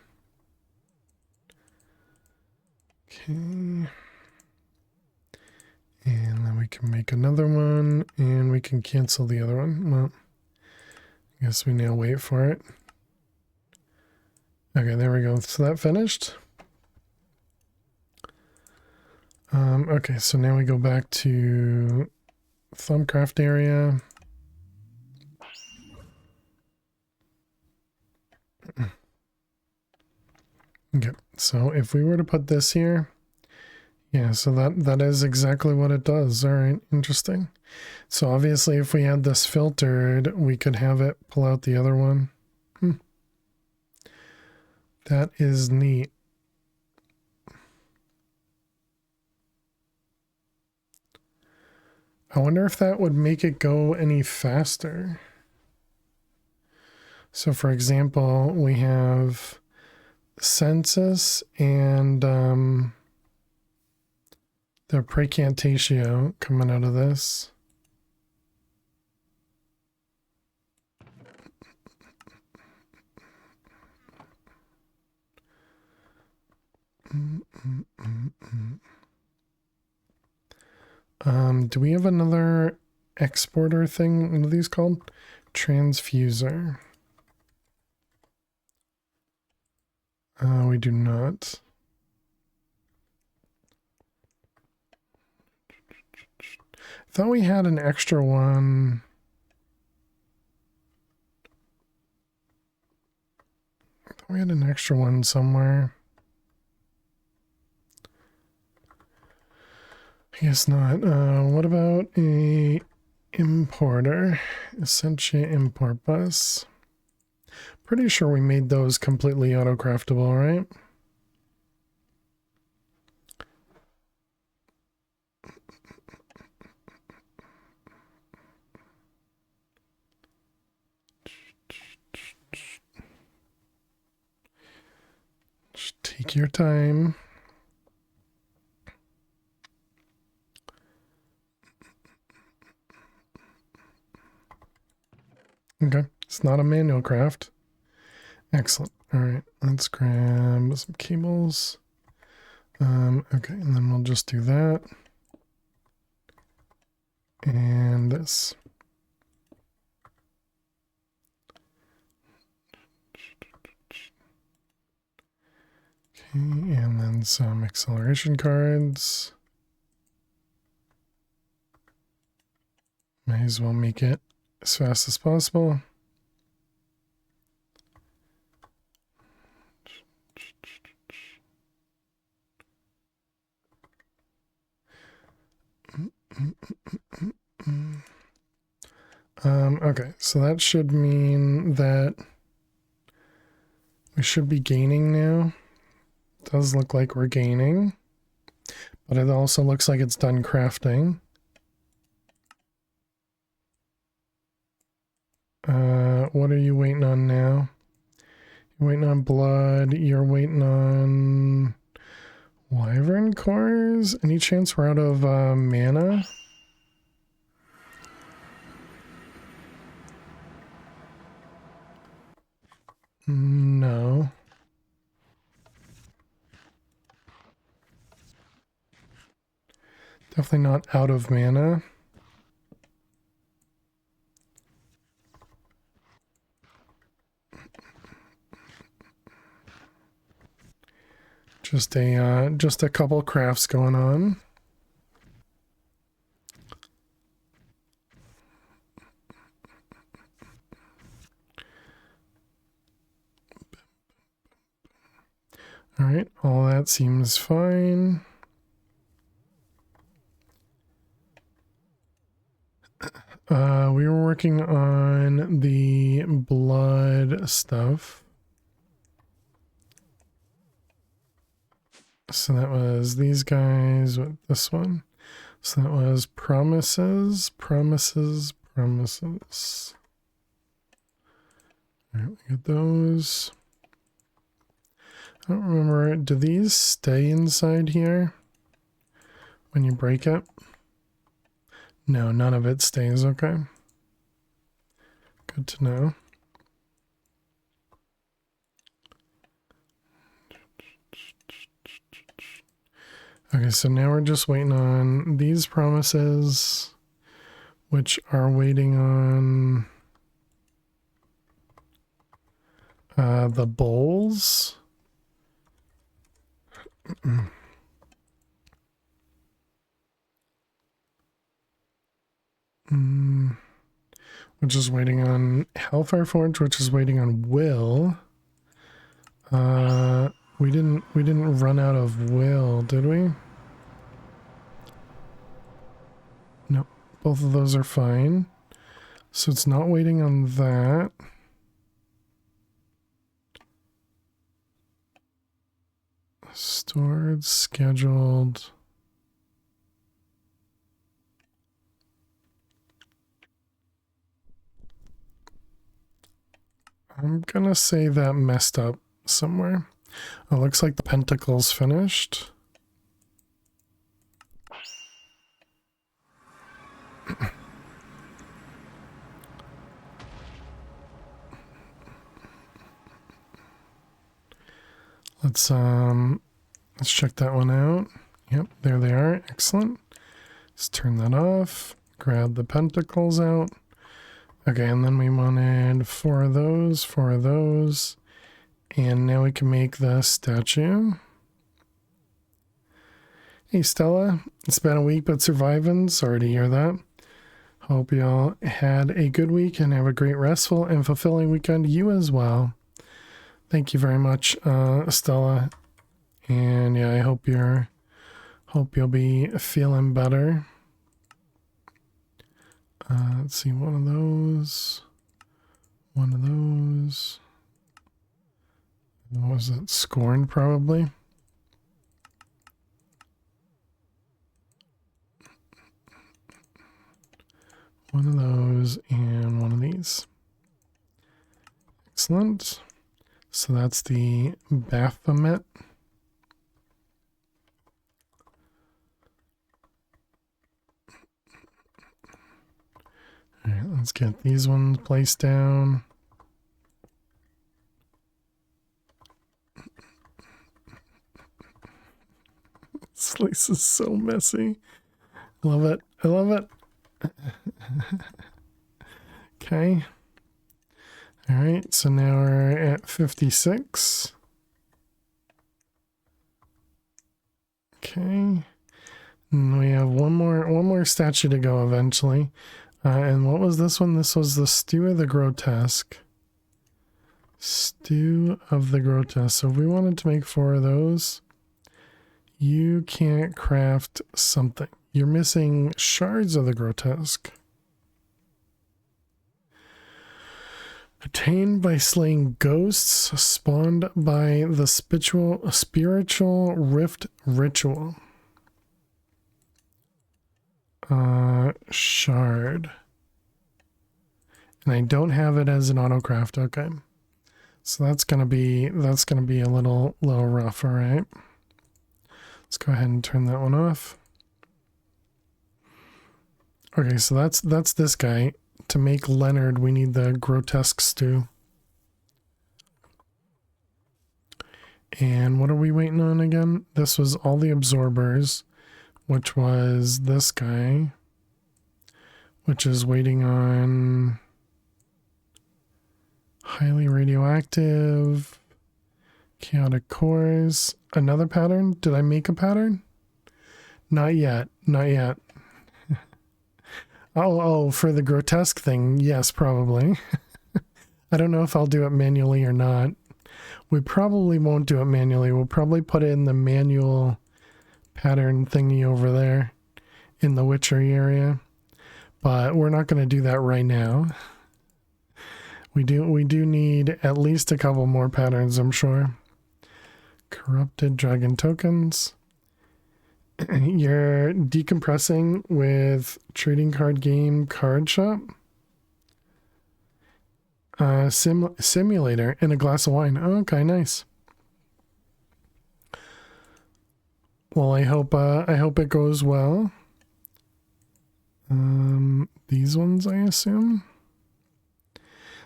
Speaker 2: Okay. And then we can make another one, and we can cancel the other one. Well, I guess we now wait for it. Okay, there we go. So that finished. Okay, so now we go back to Thumbcraft area. Okay, so if we were to put this here, yeah, so that is exactly what it does. All right, interesting. So obviously if we had this filtered, we could have it pull out the other one. That is neat. I wonder if that would make it go any faster. So for example, we have Census and the Precantatio coming out of this. Do we have another exporter thing? What are these called? Transfuser. We do not. I thought we had an extra one. I thought we had an extra one somewhere. I guess not. What about a importer? Essentia import bus. Pretty sure we made those completely auto-craftable, right? Just take your time. Okay, it's not a manual craft. Excellent. All right, let's grab some cables. Okay, and then we'll just do that. And this. Okay, and then some acceleration cards. Might as well make it as fast as possible. Okay, so that should mean that we should be gaining now. Does look like we're gaining. But it also looks like it's done crafting. What are you waiting on now? You're waiting on blood. You're waiting on wyvern cores. Any chance we're out of mana? No. Definitely not out of mana. Just a couple crafts going on. All right, all that seems fine. We were working on the blood stuff. So that was these guys with this one. So that was promises, promises, promises. All right, we got those. I don't remember. Do these stay inside here when you break it? No, none of it stays. Okay. Good to know. Okay, so now we're just waiting on these promises, which are waiting on the bowls. Which is waiting on Hellfire Forge, which is waiting on Will. We didn't run out of Will, did we? Nope. Both of those are fine. So it's not waiting on that. Stored, scheduled. I'm gonna say that messed up somewhere. It looks like the pentacle's finished. Let's check that one out. Yep, there they are. Excellent. Let's turn that off. Grab the pentacles out. Okay, and then we wanted 4 of those. And now we can make the statue. Hey Stella, it's been a week but surviving. Sorry to hear that. Hope y'all had a good week and have a great, restful, and fulfilling weekend. You as well. Thank you very much, Stella. And yeah, I hope you'll be feeling better. Let's see, one of those. What was it? Scorned, probably. One of those and one of these. Excellent. So that's the Baphomet. All right, let's get these ones placed down. This place is so messy. Love it. I love it. Okay. All right, so now we're at 56. Okay. And we have one more statue to go eventually. And what was this one? This was the Stew of the Grotesque. Stew of the Grotesque. So if we wanted to make 4 of those, you can't craft something. You're missing shards of the Grotesque. Attained by slaying ghosts spawned by the spiritual rift ritual. shard. And I don't have it as an autocraft. Okay. So that's gonna be a little rough, all right. Let's go ahead and turn that one off. Okay, so that's this guy. To make Leonard, we need the grotesque stew. And what are we waiting on again? This was all the absorbers, which was this guy, which is waiting on highly radioactive, chaotic cores. Another pattern? Did I make a pattern? Not yet. Not yet. Oh, for the grotesque thing, yes, probably. I don't know if I'll do it manually or not. We probably won't do it manually. We'll probably put it in the manual pattern thingy over there in the witchery area. But we're not going to do that right now. We do need at least a couple more patterns, I'm sure. Corrupted dragon tokens. You're decompressing with trading card game card shop. Simulator and a glass of wine. Oh, okay, nice. Well, I hope it goes well. These ones, I assume.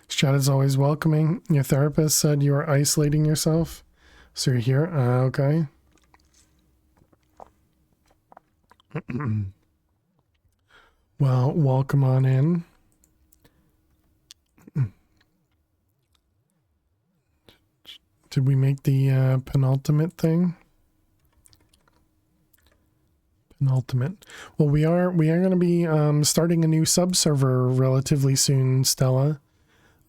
Speaker 2: Chat is always welcoming. Your therapist said you are isolating yourself, so you're here. Okay. Well, welcome on in. Did we make the penultimate thing? Penultimate. Well, we are going to be starting a new sub-server relatively soon, Stella,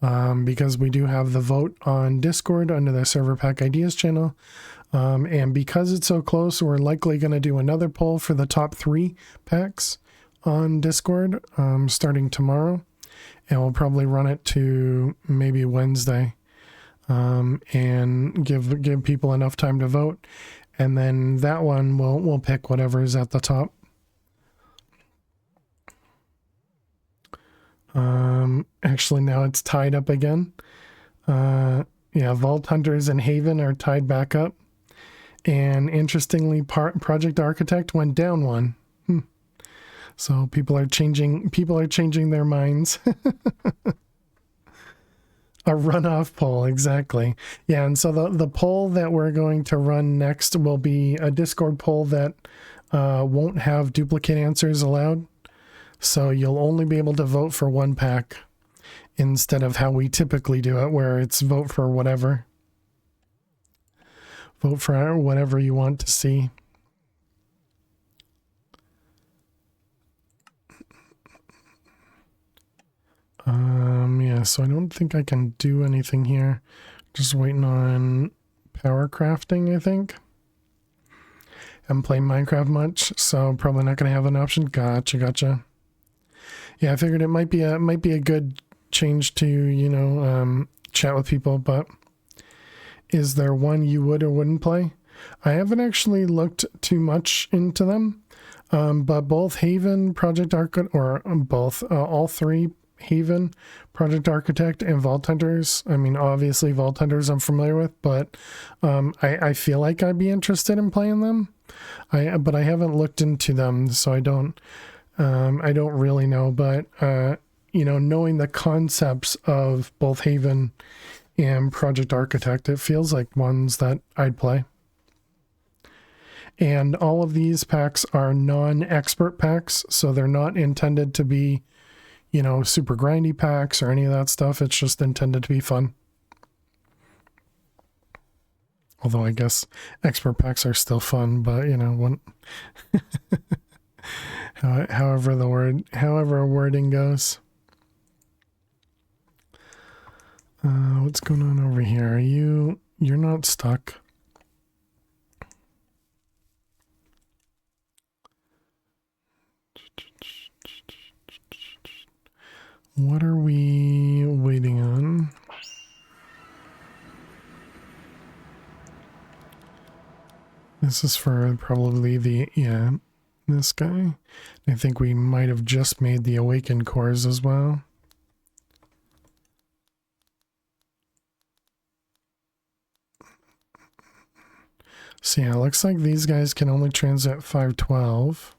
Speaker 2: because we do have the vote on Discord under the Server Pack Ideas channel. And because it's so close, we're likely going to do another poll for the top 3 packs on Discord starting tomorrow. And we'll probably run it to maybe Wednesday and give people enough time to vote. And then that one, we'll pick whatever is at the top. Actually, now it's tied up again. Yeah, Vault Hunters and Haven are tied back up. And interestingly, Project Architect went down 1. So people are changing their minds. A runoff poll, exactly. Yeah, and so the poll that we're going to run next will be a Discord poll that won't have duplicate answers allowed. So you'll only be able to vote for 1 pack instead of how we typically do it, where it's vote for whatever. Vote for whatever you want to see. Yeah, so I don't think I can do anything here. Just waiting on power crafting, I think. Haven't played Minecraft much, so probably not going to have an option. Gotcha. Yeah, I figured it might be a good change to, chat with people, but is there one you would or wouldn't play? I haven't actually looked too much into them, but both Haven, Project Architect, or both, all 3, Haven, Project Architect, and Vault Hunters. I mean, obviously Vault Hunters I'm familiar with, but I feel like I'd be interested in playing them. But I haven't looked into them, so I don't really know. But knowing the concepts of both Haven and Project Architect, it feels like ones that I'd play. And all of these packs are non-expert packs, so they're not intended to be super grindy packs or any of that stuff. It's just intended to be fun. Although I guess expert packs are still fun, but however wording goes. What's going on over here? You're not stuck. What are we waiting on? This is for probably the, yeah. This guy. I think we might have just made the awakened cores as well. So yeah, it looks like these guys can only transit 512.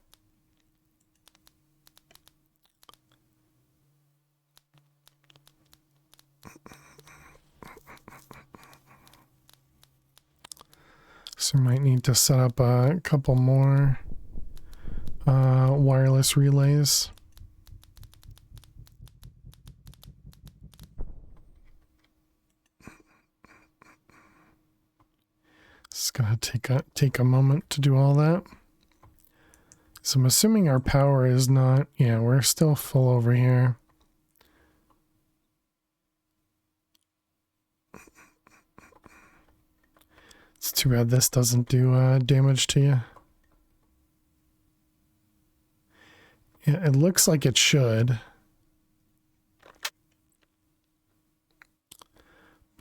Speaker 2: So we might need to set up a couple more wireless relays. It's gonna take a moment to do all that. So I'm assuming our power is not, yeah, we're still full over here. It's too bad this doesn't do damage to you. Yeah, it looks like it should.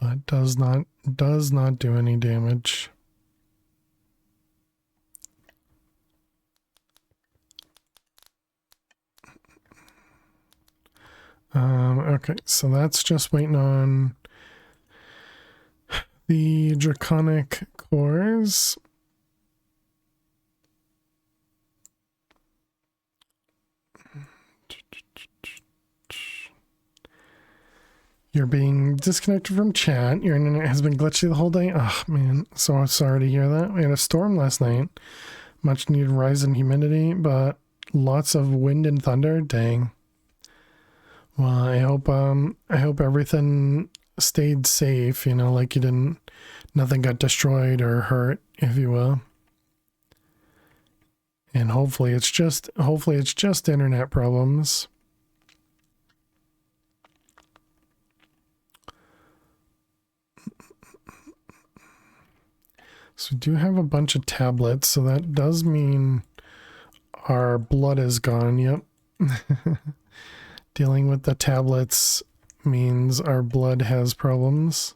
Speaker 2: But does not do any damage. Okay, so that's just waiting on the draconic cores. You're being disconnected from chat. Your internet has been glitchy the whole day. Oh man, so sorry to hear that. We had a storm last night. Much needed rise in humidity, but lots of wind and thunder. Dang. Well, I hope everything stayed safe, you know, like nothing got destroyed or hurt, if you will. And hopefully it's just internet problems. So we do have a bunch of tablets, so that does mean our blood is gone. Yep. Dealing with the tablets means our blood has problems.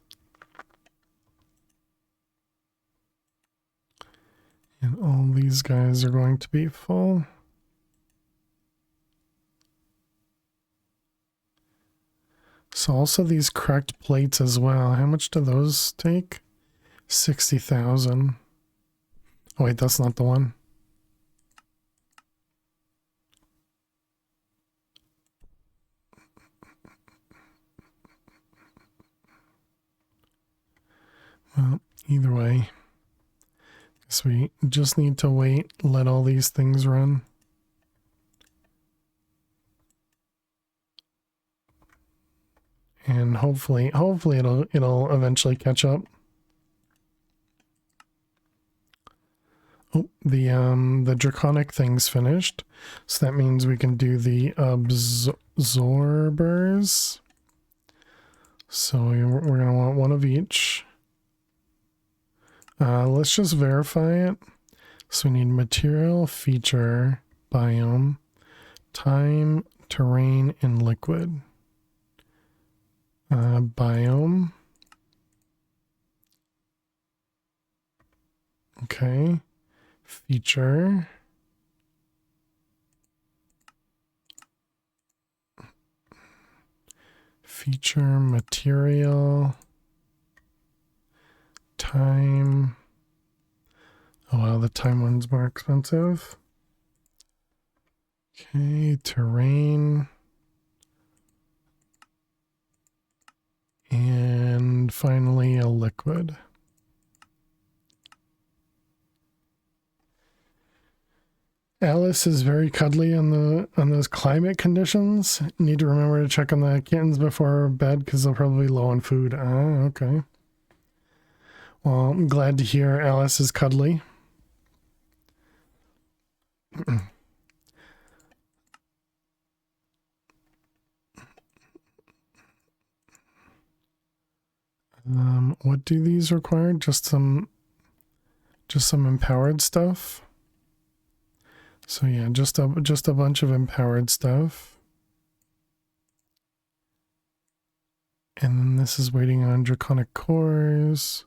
Speaker 2: And all these guys are going to be full. So also these cracked plates as well. How much do those take? 60,000. Oh wait, that's not the one. Well, either way, guess we just need to wait, let all these things run. And hopefully it'll eventually catch up. Oh, the draconic thing's finished. So that means we can do the absorbers. So we're going to want one of each. Let's just verify it. So we need material, feature, biome, time, terrain, and liquid. Biome. Okay. Feature. Feature, material, time. Oh wow, the time one's more expensive. Okay, terrain. And finally a liquid. Alice is very cuddly on those climate conditions. Need to remember to check on the kittens before bed because they're probably low on food. Ah, okay. Well, I'm glad to hear Alice is cuddly. What do these require? Just some empowered stuff. So yeah, just a bunch of empowered stuff. And then this is waiting on draconic cores.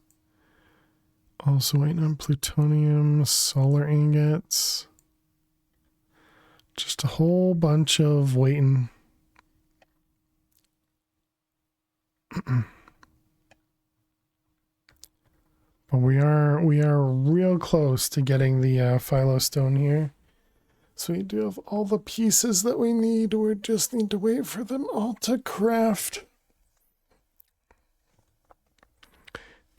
Speaker 2: Also waiting on plutonium, solar ingots. Just a whole bunch of waiting. But we are real close to getting the philo stone here. So we do have all the pieces that we need. We just need to wait for them all to craft.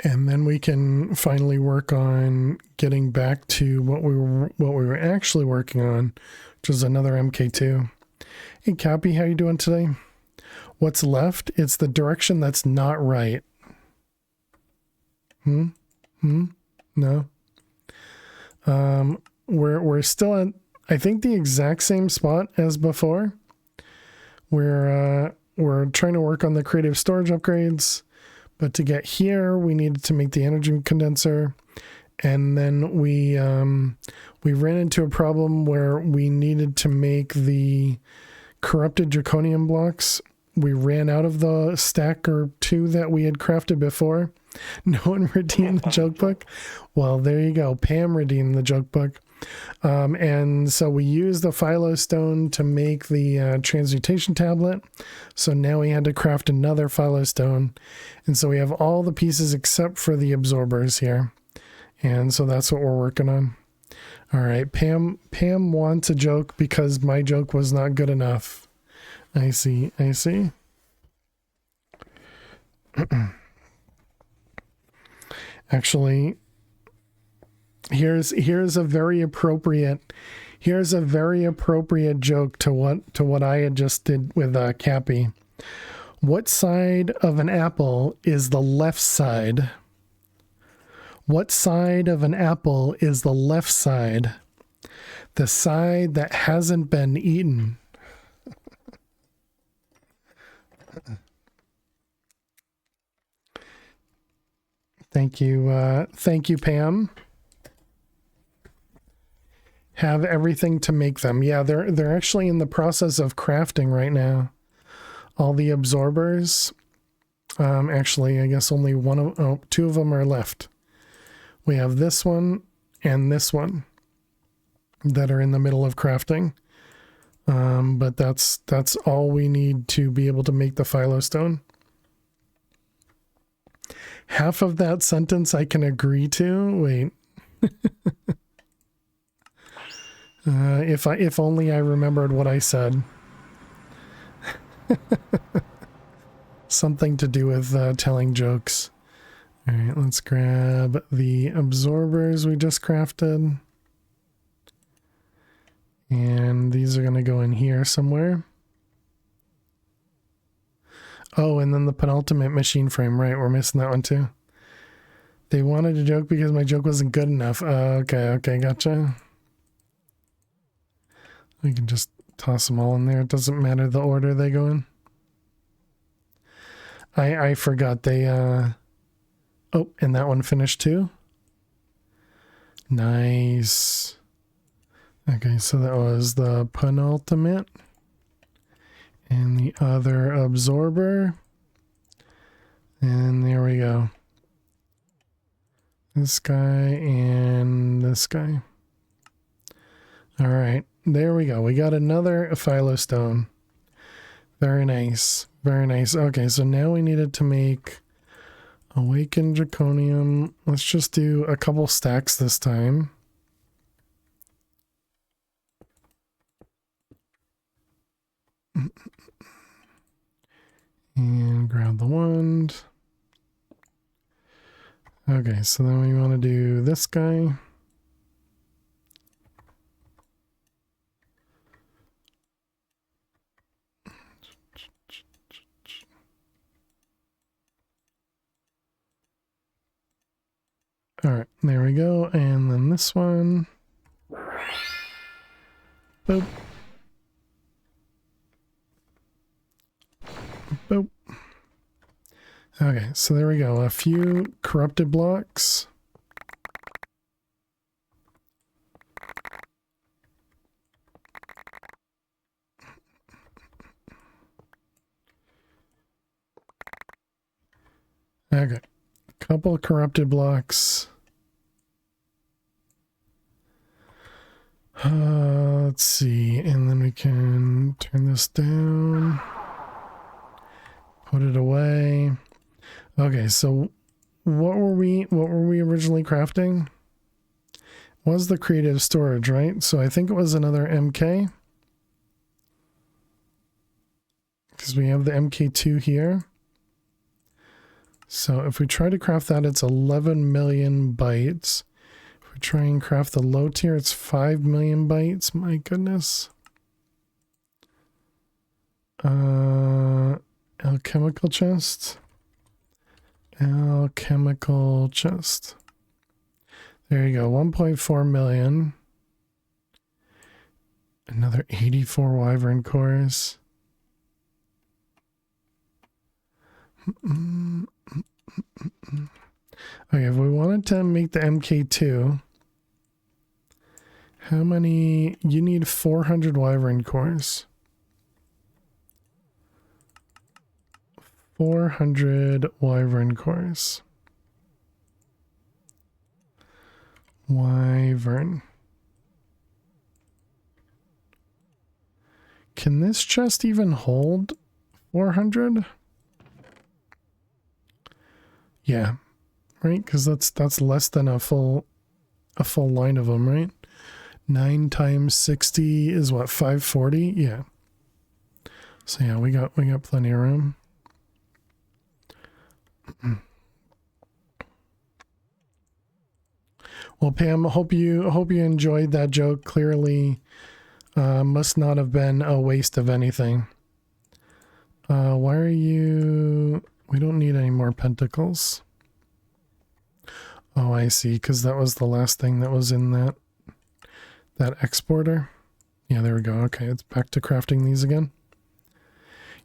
Speaker 2: And then we can finally work on getting back to what we were actually working on, which is another MK2. Hey Cappy, how you doing today? What's left? It's the direction that's not right. No. We're still at, I think, the exact same spot as before. We're trying to work on the creative storage upgrades, but to get here, we needed to make the energy condenser, and then we ran into a problem where we needed to make the corrupted draconium blocks. We ran out of the stack or two that we had crafted before. No one redeemed the joke book. Well, there you go. Pam redeemed the joke book. And so we used the philo stone to make the transmutation tablet. So now we had to craft another philo stone. And so we have all the pieces except for the absorbers here. And so that's what we're working on. All right. Pam wants a joke because my joke was not good enough. I see. Actually, here's a very appropriate joke to what I had just did with Cappy. What side of an apple is the left side? What side of an apple is the left side? The side that hasn't been eaten. Thank you, Pam. Have everything to make them. Yeah, they're actually in the process of crafting right now. All the absorbers. Actually, I guess only two of them are left. We have this one and this one that are in the middle of crafting. But that's all we need to be able to make the philo stone. Half of that sentence I can agree to. Wait. If only I remembered what I said. Something to do with telling jokes. All right, let's grab the absorbers we just crafted. And these are going to go in here somewhere. Oh, and then the penultimate machine frame, right? We're missing that one too. They wanted a joke because my joke wasn't good enough. Okay, gotcha. We can just toss them all in there. It doesn't matter the order they go in. I forgot they, oh, and that one finished too? Nice. Okay, so that was the penultimate. And the other absorber. And there we go. This guy and this guy. All right, there we go. We got another philo stone. Very nice. Very nice. Okay, so now we needed to make awakened draconium. Let's just do a couple stacks this time. And grab the wand. Okay, so then we want to do this guy. All right, there we go. And then this one. Boop. Boop. Okay, so there we go. A few corrupted blocks. Okay, couple corrupted blocks. Let's see, and then we can turn this down. Put it away. Okay, so what were we originally crafting? Was the creative storage, right? So I think it was another MK. Because we have the MK2 here. So if we try to craft that, it's 11 million bytes. If we try and craft the low tier, it's 5 million bytes. My goodness. Alchemical chest. Alchemical chest. There you go, 1.4 million. Another 84 wyvern cores. Okay, if we wanted to make the MK2, how many? You need 400 wyvern cores. 400 wyvern cores. Wyvern. Can this chest even hold 400? Yeah, right, because that's less than a full line of them, right? 9 times 60 is what, 540? Yeah. So yeah, we got plenty of room. Well, Pam, hope you enjoyed that joke. Clearly, must not have been a waste of anything. Why are you? We don't need any more pentacles. Oh, I see. Because that was the last thing that was in that exporter. Yeah, there we go. Okay, it's back to crafting these again.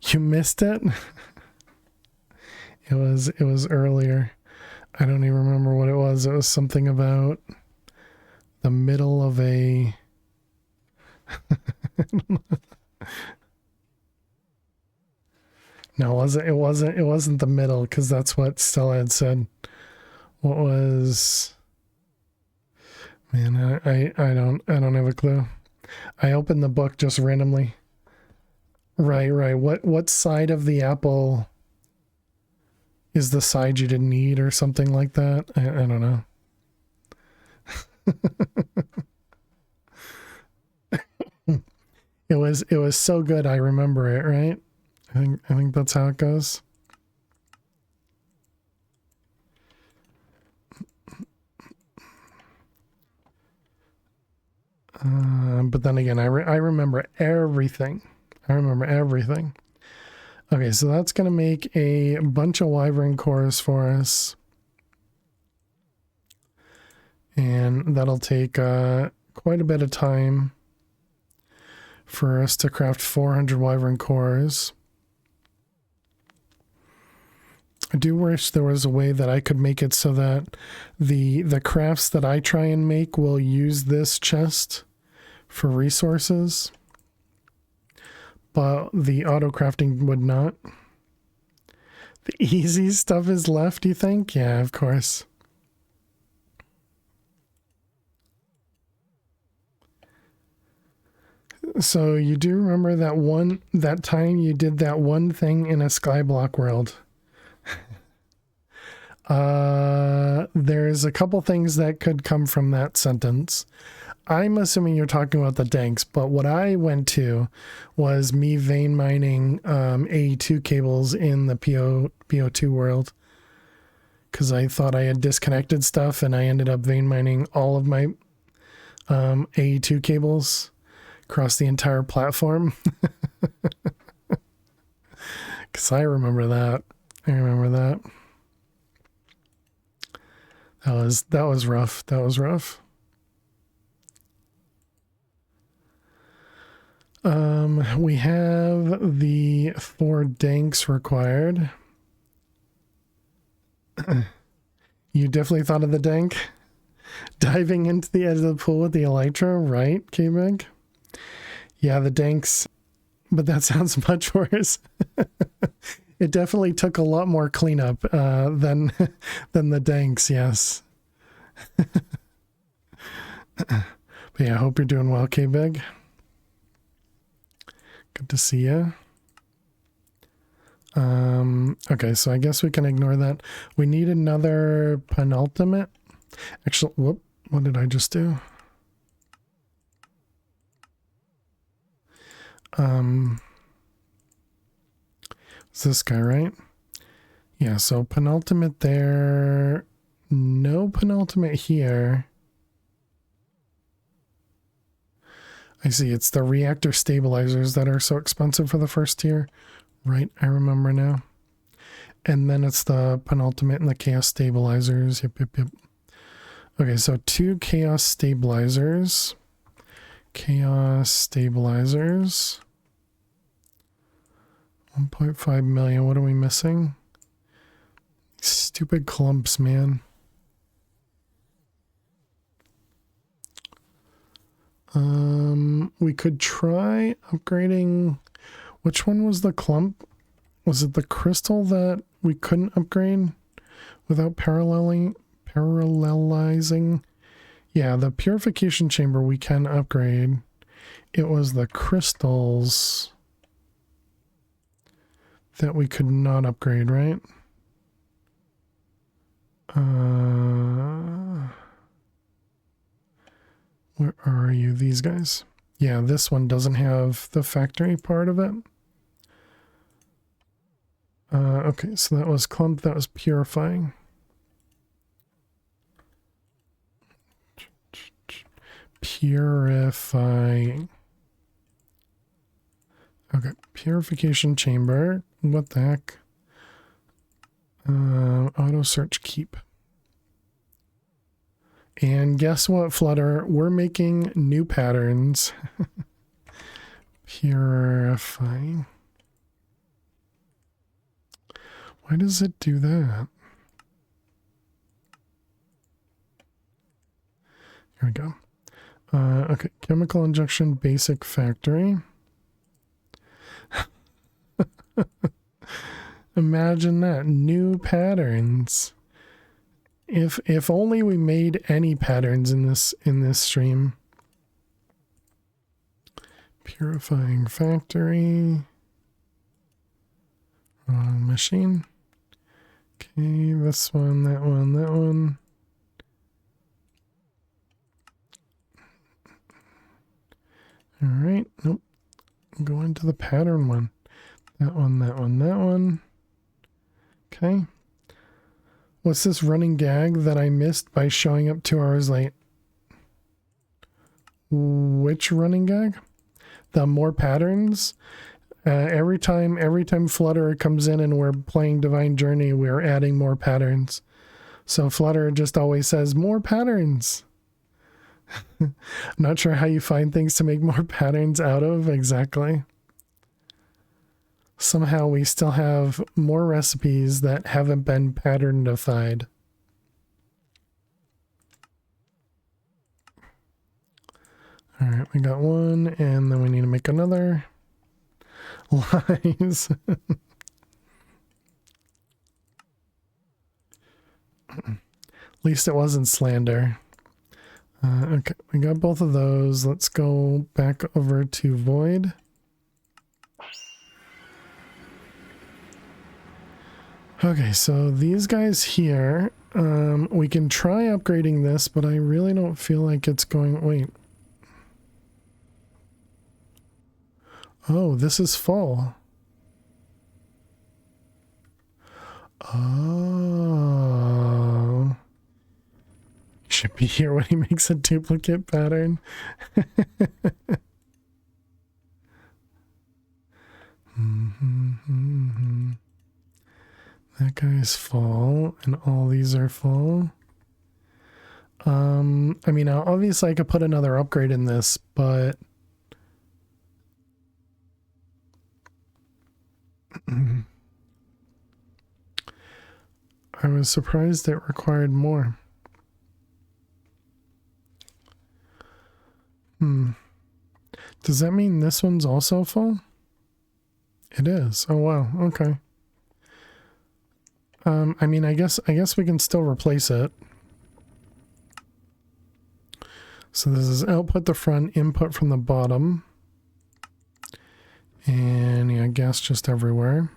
Speaker 2: You missed it. It was earlier. I don't even remember what it was. It was something about the middle of a No, it wasn't the middle, because that's what Stella had said. What was, man, I don't have a clue. I opened the book just randomly. Right. What side of the apple is the side you didn't eat or something like that? I don't know. It was so good I remember it, right? I think that's how it goes. But then again, I remember everything. I remember everything. Okay, so that's going to make a bunch of wyvern cores for us. And that'll take quite a bit of time for us to craft 400 wyvern cores. I do wish there was a way that I could make it so that the crafts that I try and make will use this chest for resources, but the auto crafting would not. The easy stuff is left, you think? Yeah, of course. So you do remember that time you did that one thing in a Skyblock world? There's a couple things that could come from that sentence. I'm assuming you're talking about the danks, but what I went to was me vein mining AE2 cables in the PO2 world, because I thought I had disconnected stuff, and I ended up vein mining all of my AE2 cables across the entire platform. Because I remember that. That was rough. That was rough. We have the 4 danks required. You definitely thought of the dank? Diving into the edge of the pool with the elytra, right, K-Meg? Yeah, the danks, but that sounds much worse. It definitely took a lot more cleanup than the danks, yes. But yeah, I hope you're doing well, K-Big. Good to see you. Okay, so I guess we can ignore that. We need another penultimate. Actually, whoop, what did I just do? It's this guy, right? Yeah, so penultimate there. No penultimate here. I see, it's the reactor stabilizers that are so expensive for the first tier. Right, I remember now. And then it's the penultimate and the chaos stabilizers. Yep, yep, yep. Okay, so 2 chaos stabilizers. Chaos stabilizers. 1.5 million. What are we missing? Stupid clumps, man. We could try upgrading. Which one was the clump? Was it the crystal that we couldn't upgrade without parallelizing? Yeah, the purification chamber we can upgrade. It was the crystals that we could not upgrade, right? Where are you? These guys. Yeah, this one doesn't have the factory part of it. Okay, so that was clump, that was purifying. Purifying. Okay, purification chamber. What the heck? Auto search keep. And guess what, Flutter? We're making new patterns. Purifying. Why does it do that? Here we go. Okay, chemical injection basic factory. Imagine that, new patterns. If only we made any patterns in this stream. Purifying factory. Wrong machine. Okay, this one, that one, that one. All right, nope. Go into the pattern one. That one, that one, that one. Okay. What's this running gag that I missed by showing up 2 hours late? Which running gag? The more patterns? Every time Flutter comes in and we're playing Divine Journey, we're adding more patterns. So Flutter just always says, more patterns. I'm not sure how you find things to make more patterns out of exactly. Somehow we still have more recipes that haven't been patternified. All right, we got one, and then we need to make another. Lies. At least it wasn't slander. Okay, we got both of those. Let's go back over to Void. Okay, so these guys here, we can try upgrading this, but I really don't feel like it's going... Wait. Oh, this is full. Oh. Should be here when he makes a duplicate pattern. That guy's full, and all these are full. I mean, obviously I could put another upgrade in this, but... I was surprised it required more. Does that mean this one's also full? It is. Oh wow, okay. I mean, I guess we can still replace it. So this is output the front, input from the bottom. And yeah, gas just everywhere.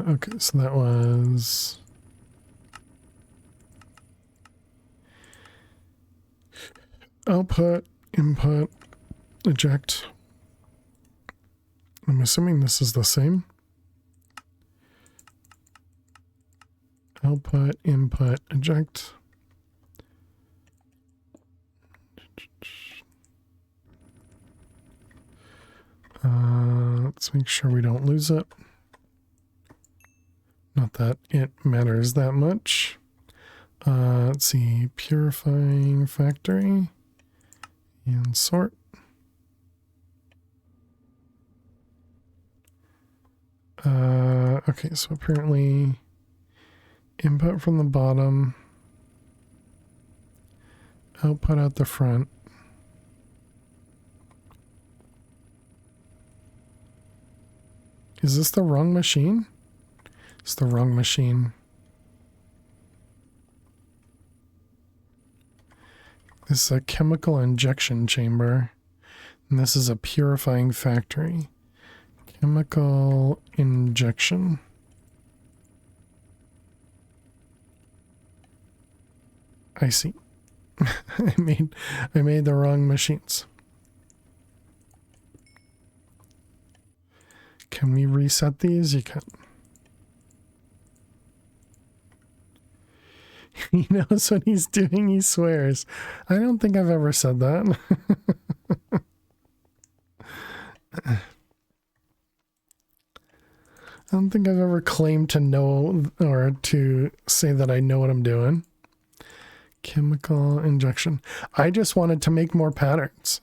Speaker 2: Okay, so that was output, input, eject. I'm assuming this is the same. Output, input, eject. Let's make sure we don't lose it. Not that it matters that much. Let's see, purifying factory and sort. Okay, so apparently input from the bottom, output at the front. Is this the wrong machine? It's the wrong machine. This is a chemical injection chamber, and this is a purifying factory. Chemical injection. I see. I made the wrong machines. Can we reset these? You can. He knows what he's doing, he swears. I don't think I've ever said that. I don't think I've ever claimed to know or to say that I know what I'm doing. Chemical injection. I just wanted to make more patterns.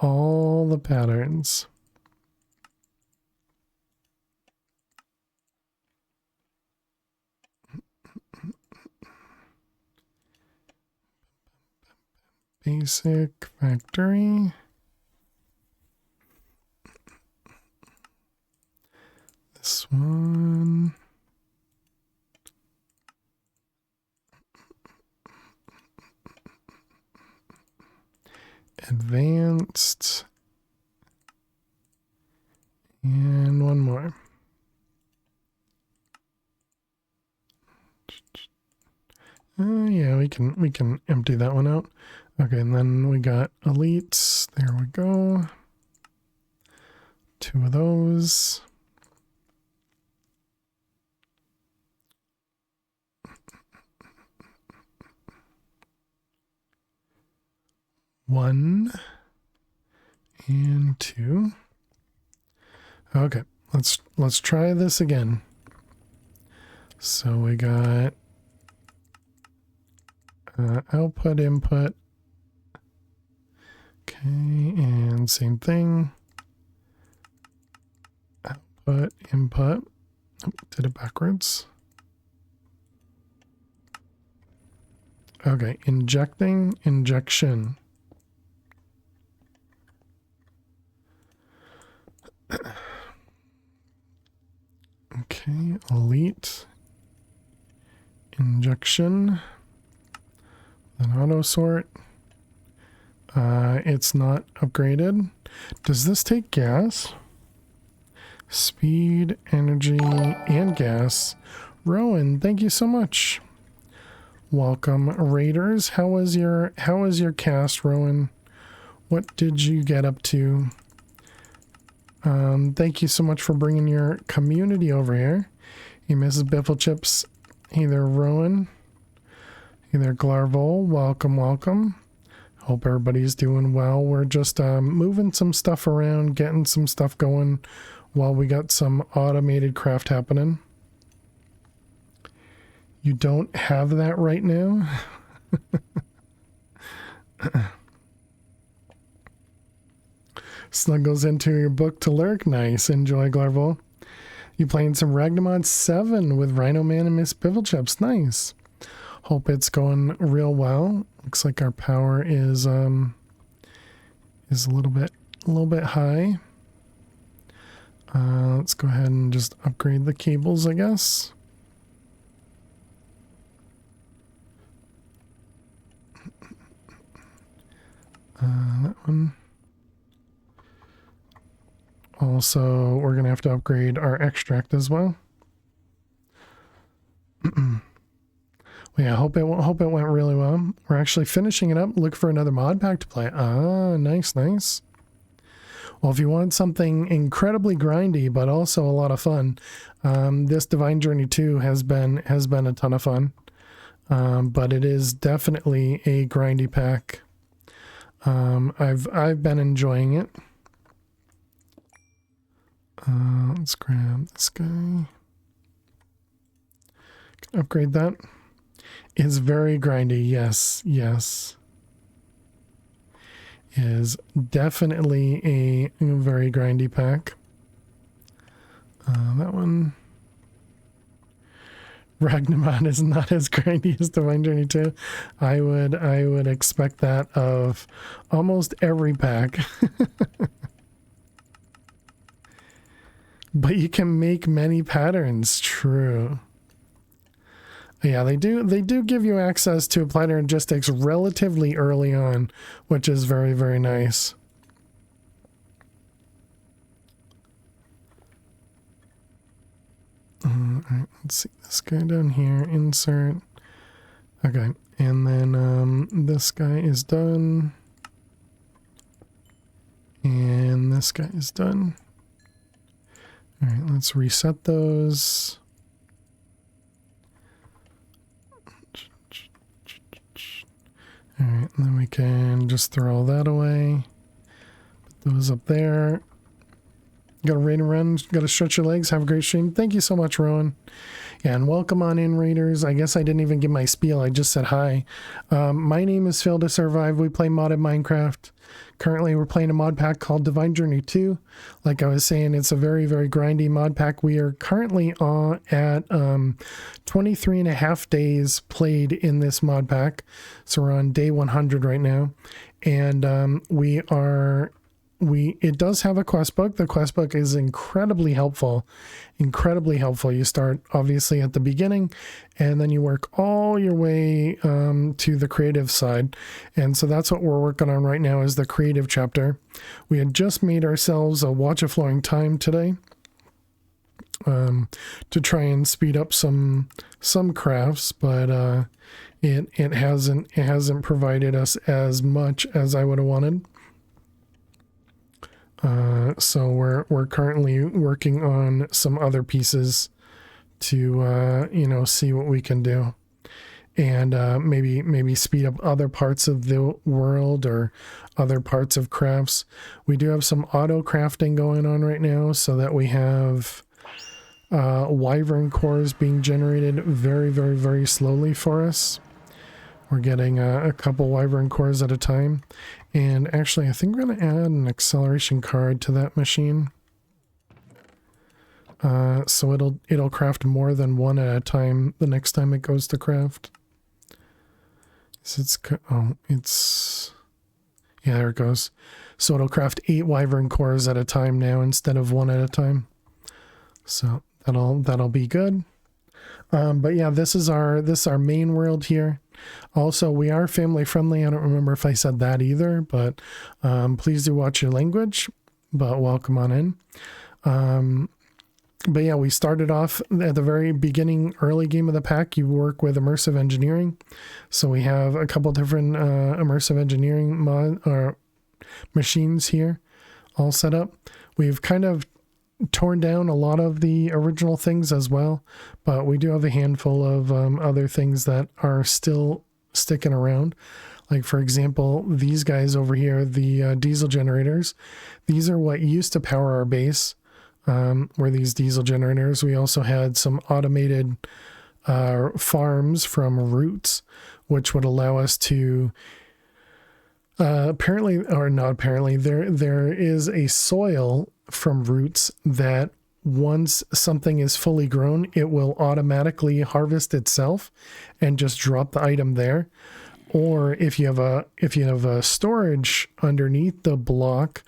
Speaker 2: All the patterns. Basic factory. This one. Advanced. And one more. Yeah, we can empty that one out. Okay, and then we got elites. There we go. 2 of those. One and 2. Okay, let's try this again. So we got output, input. Okay, and same thing. Output, input. Oh, did it backwards. Okay, injecting, injection. Okay, elite. Injection. Then auto sort. It's not upgraded. Does this take gas? Speed, energy, and gas. Rowan, thank you so much. Welcome, Raiders. How was your cast, Rowan? What did you get up to? Thank you so much for bringing your community over here. Hey, Mrs. Biffle Chips. Hey there, Rowan. Hey there, Glarvol. Welcome, welcome. Hope everybody's doing well. We're just moving some stuff around, getting some stuff going while we got some automated craft happening. You don't have that right now? Snuggles into your book to lurk. Nice. Enjoy, Glarvol. You playing some Ragnamod 7 with Rhino Man and Miss Bifflechips. Nice. Hope it's going real well. Looks like our power is a little bit high. Let's go ahead and just upgrade the cables, I guess. That one. Also, we're going to have to upgrade our extract as well. Yeah, hope it went really well. We're actually finishing it up. Look for another mod pack to play. Ah, nice, nice. Well, if you want something incredibly grindy but also a lot of fun, this Divine Journey 2 has been a ton of fun. But it is definitely a grindy pack. I've been enjoying it. Let's grab this guy. Upgrade that. It's very grindy. Yes, yes. Is definitely a very grindy pack. That one. Ragnamon is not as grindy as Divine Journey 2. I would expect that of almost every pack. But you can make many patterns. True. Yeah, they do give you access to applied energistics relatively early on, which is very, very nice. Alright, let's see this guy down here. Insert. Okay, and then this guy is done. And this guy is done. Alright, let's reset those. Alright, and then we can just throw all that away. Put those up there. Gotta raid and run, gotta stretch your legs, have a great stream. Thank you so much, Rowan. Yeah, and welcome on in, Raiders. I guess I didn't even give my spiel, I just said hi. My name is Phil to Survive. We play modded Minecraft. Currently, we're playing a mod pack called Divine Journey 2. Like I was saying, it's a very, very grindy mod pack. We are currently at 23 and a half days played in this mod pack. So we're on day 100 right now. And it does have a quest book. The quest book is incredibly helpful. Incredibly helpful. You start obviously at the beginning and then you work all your way to the creative side. And so that's what we're working on right now is the creative chapter. We had just made ourselves a watch of flowing time today to try and speed up some crafts, but it hasn't provided us as much as I would have wanted. So we're currently working on some other pieces to see what we can do, and maybe speed up other parts of the world or other parts of crafts. We do have some auto crafting going on right now, so that we have wyvern cores being generated very, very, very slowly for us. We're getting a couple wyvern cores at a time. And actually, I think we're going to add an acceleration card to that machine. So it'll craft more than one at a time the next time it goes to craft. So yeah, there it goes. So it'll craft 8 wyvern cores at a time now instead of 1 at a time. So that'll be good. But yeah, this is our main world here. Also, we are family friendly. I don't remember if I said that either, but please do watch your language, but welcome on in. But yeah, we started off at the very beginning, early game of the pack. You work with immersive engineering. So we have a couple different immersive engineering machines here all set up. We've kind of torn down a lot of the original things as well, but we do have a handful of other things that are still sticking around. Like, for example, these guys over here, the diesel generators. These are what used to power our base, were these diesel generators. We also had some automated farms from roots, which would allow us to apparently, or not apparently, there is a soil from roots that once something is fully grown, it will automatically harvest itself and just drop the item there. or if you have a storage underneath the block,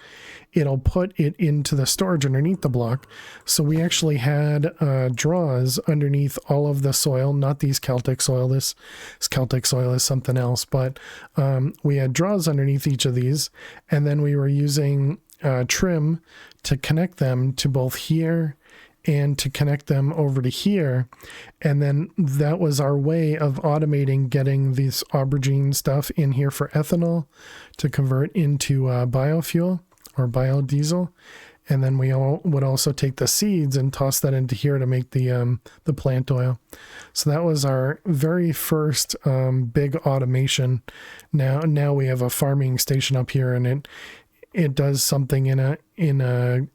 Speaker 2: it'll put it into the storage underneath the block. So we actually had draws underneath all of the soil, not these Celtic soil. This Celtic soil is something else, but we had draws underneath each of these, and then we were using trim to connect them to both here and to connect them over to here. And then that was our way of automating getting this aubergine stuff in here for ethanol to convert into biofuel or biodiesel. And then we would also take the seeds and toss that into here to make the plant oil. So that was our very first big automation. Now we have a farming station up here, and it does something in a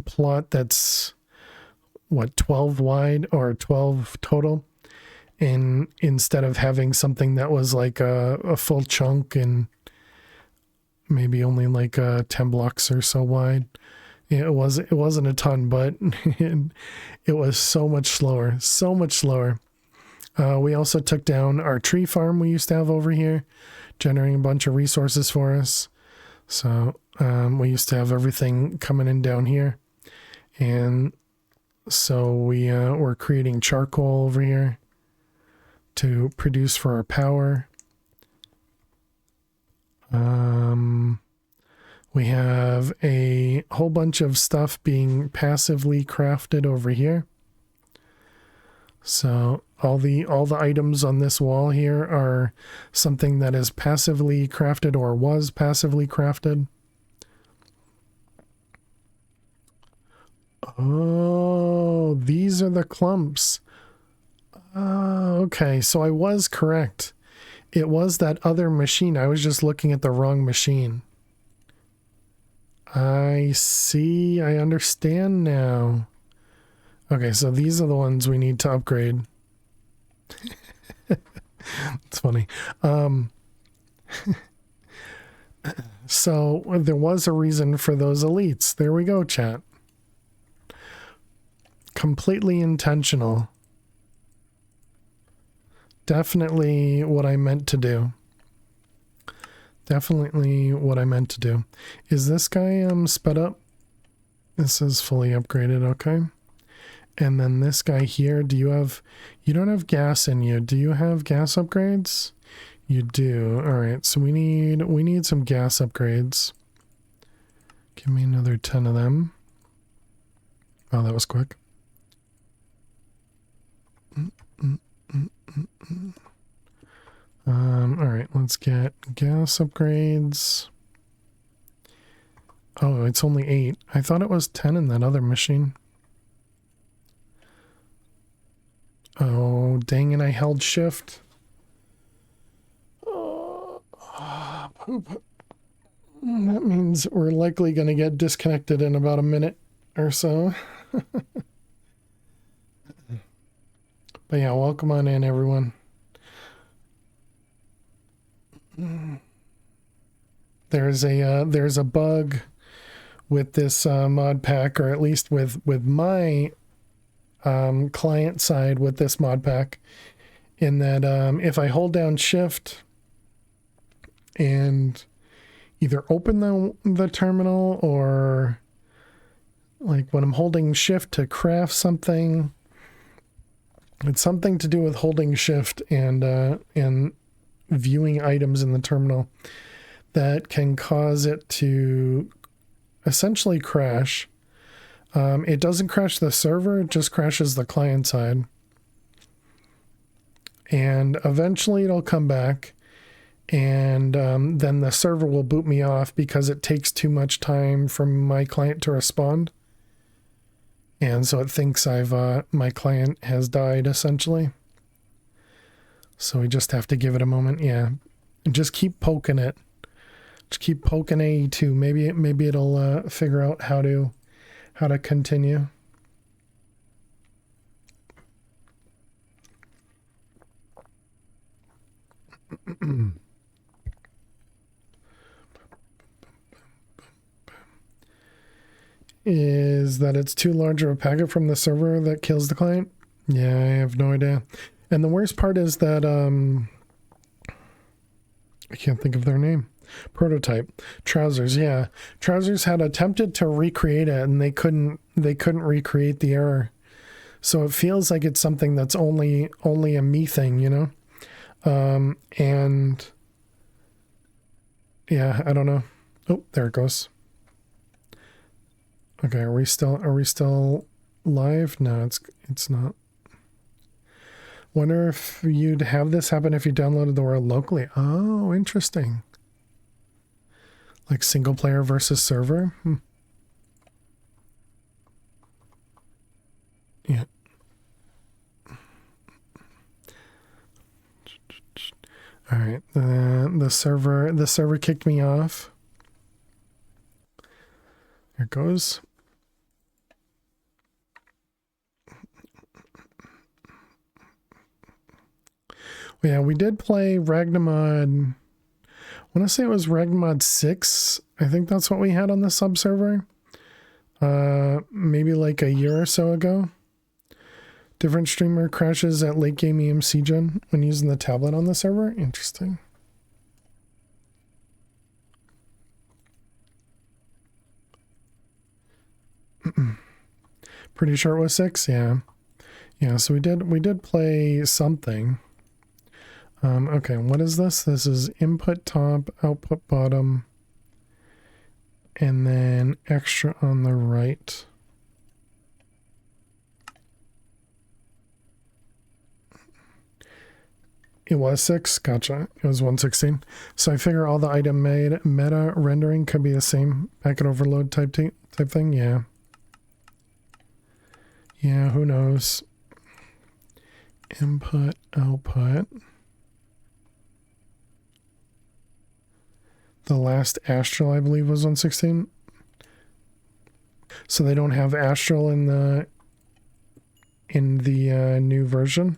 Speaker 2: plot that's what, 12 wide or 12 total. And instead of having something that was like a full chunk and maybe only like 10 blocks or so wide, it wasn't a ton, but it was so much slower. We also took down our tree farm we used to have over here, generating a bunch of resources for us. So we used to have everything coming in down here, and so we were creating charcoal over here to produce for our power. We have a whole bunch of stuff being passively crafted over here. So all the items on this wall here are something that is passively crafted or was passively crafted. Oh, these are the clumps. Okay, so I was correct. It was that other machine. I was just looking at the wrong machine. I see. I understand now. Okay, so these are the ones we need to upgrade. It's funny. So there was a reason for those elites. There we go, chat. Completely intentional. Definitely what I meant to do. Definitely what I meant to do. Is this guy sped up? This is fully upgraded, okay. And then this guy here, you don't have gas in you. Do you have gas upgrades? You do. All right, so we need some gas upgrades. Give me another 10 of them. Oh, that was quick. All right, let's get gas upgrades. Oh, it's only 8. I thought it was 10 in that other machine. Oh, dang it, I held shift. Poop. That means we're likely going to get disconnected in about a minute or so. But yeah, welcome on in, everyone. There's a bug with this mod pack, or at least with my client side with this mod pack, in that if I hold down shift and either open the terminal, or like when I'm holding shift to craft something, it's something to do with holding shift and viewing items in the terminal, that can cause it to essentially crash. It doesn't crash the server, it just crashes the client side. And eventually it'll come back, and then the server will boot me off because it takes too much time for my client to respond. And so it thinks my client has died, essentially. So we just have to give it a moment. Yeah. And just keep poking it. Just keep poking AE2. Maybe it'll figure out how to continue. Is that it's too large of a packet from the server that kills the client? Yeah, I have no idea. And the worst part is that I can't think of their name. Prototype. Trousers, yeah. Trousers had attempted to recreate it and they couldn't recreate the error. So it feels like it's something that's only a me thing, you know? And yeah, I don't know. Oh, there it goes. Okay, are we still live? No, it's not. Wonder if you'd have this happen if you downloaded the world locally. Oh, interesting. Like single player versus server? Yeah. All right. The server kicked me off. Here it goes. Yeah, we did play Ragnamod. I want to say it was Ragnamod 6. I think that's what we had on the sub server. Maybe like a year or so ago. Different streamer crashes at late game EMC gen when using the tablet on the server. Interesting. Pretty sure it was 6. Yeah. Yeah, so we did play something. Okay, what is this? This is input top, output bottom, and then extra on the right. It was 6, gotcha. It was 116. So I figure all the item made meta rendering could be the same packet overload type thing. Yeah. Yeah, who knows? Input, output. The last Astral, I believe, was 116. So they don't have Astral in the new version.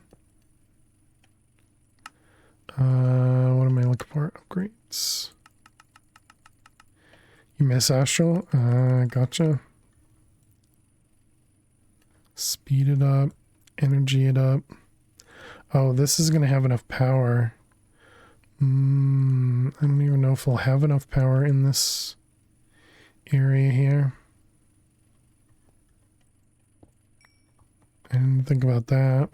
Speaker 2: What am I looking for? Upgrades. You miss Astral? Gotcha. Speed it up. Energy it up. Oh, this is going to have enough power. I don't even know if we'll have enough power in this area here. I didn't think about that.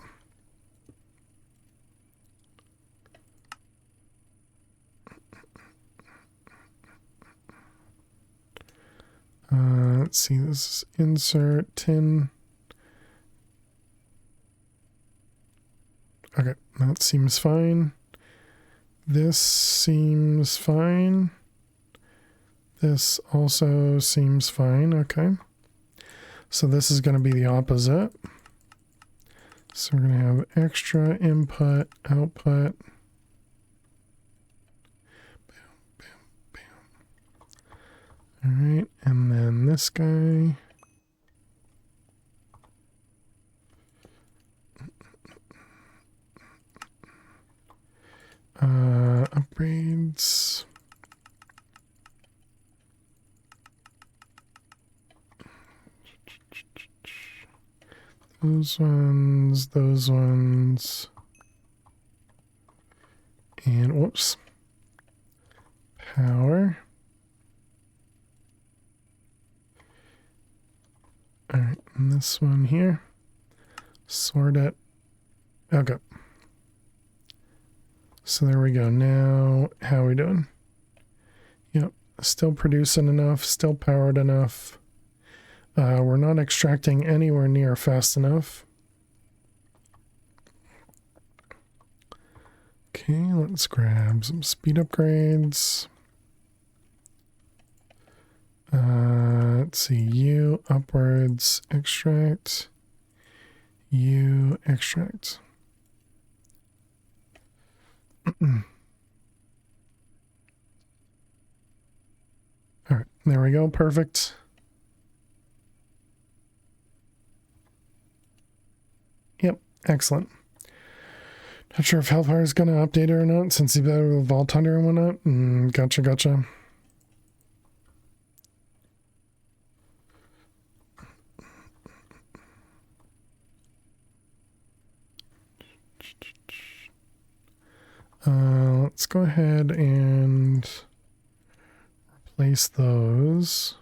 Speaker 2: Let's see, this is insert tin. Okay, that seems fine. This seems fine. This also seems fine. Okay. So this is going to be the opposite. So we're going to have extra input, output. All right, and then this guy. Upgrades. Those ones. And whoops. Power. All right, and this one here. Sort it. Okay. So there we go. Now, how are we doing? Yep, still producing enough, still powered enough. We're not extracting anywhere near fast enough. Okay, let's grab some speed upgrades. Let's see, U, upwards, extract. U, extract. All right, there we go, perfect. Yep, excellent. Not sure if Hellfire is going to update it or not, since he's better with Vault Hunter and whatnot. Gotcha. Let's let's go ahead and replace those.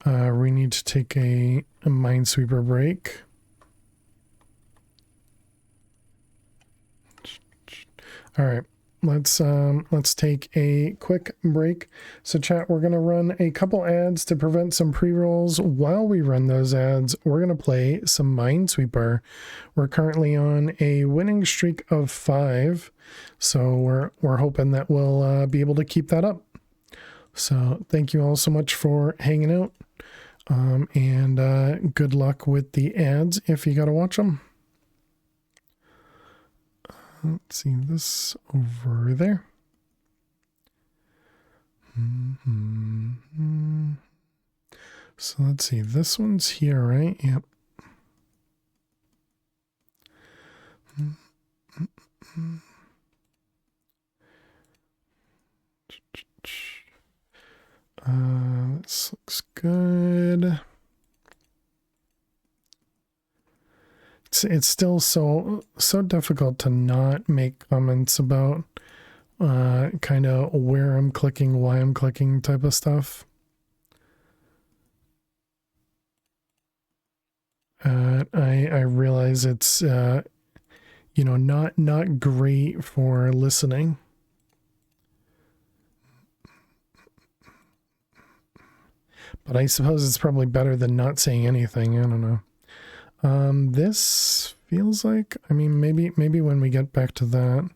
Speaker 2: We need to take a Minesweeper break. All right, let's take a quick break. So chat, we're gonna run a couple ads to prevent some pre-rolls. While we run those ads, we're gonna play some Minesweeper. We're currently on a winning streak of 5, so we're hoping that we'll be able to keep that up. So thank you all so much for hanging out, and good luck with the ads if you gotta watch them. Let's see this over there. So let's see, this one's here, right? Yep. This looks good. It's still so difficult to not make comments about kind of where I'm clicking, why I'm clicking type of stuff. I realize it's you know, not great for listening. But I suppose it's probably better than not saying anything. I don't know. This feels like, I mean, maybe when we get back to that.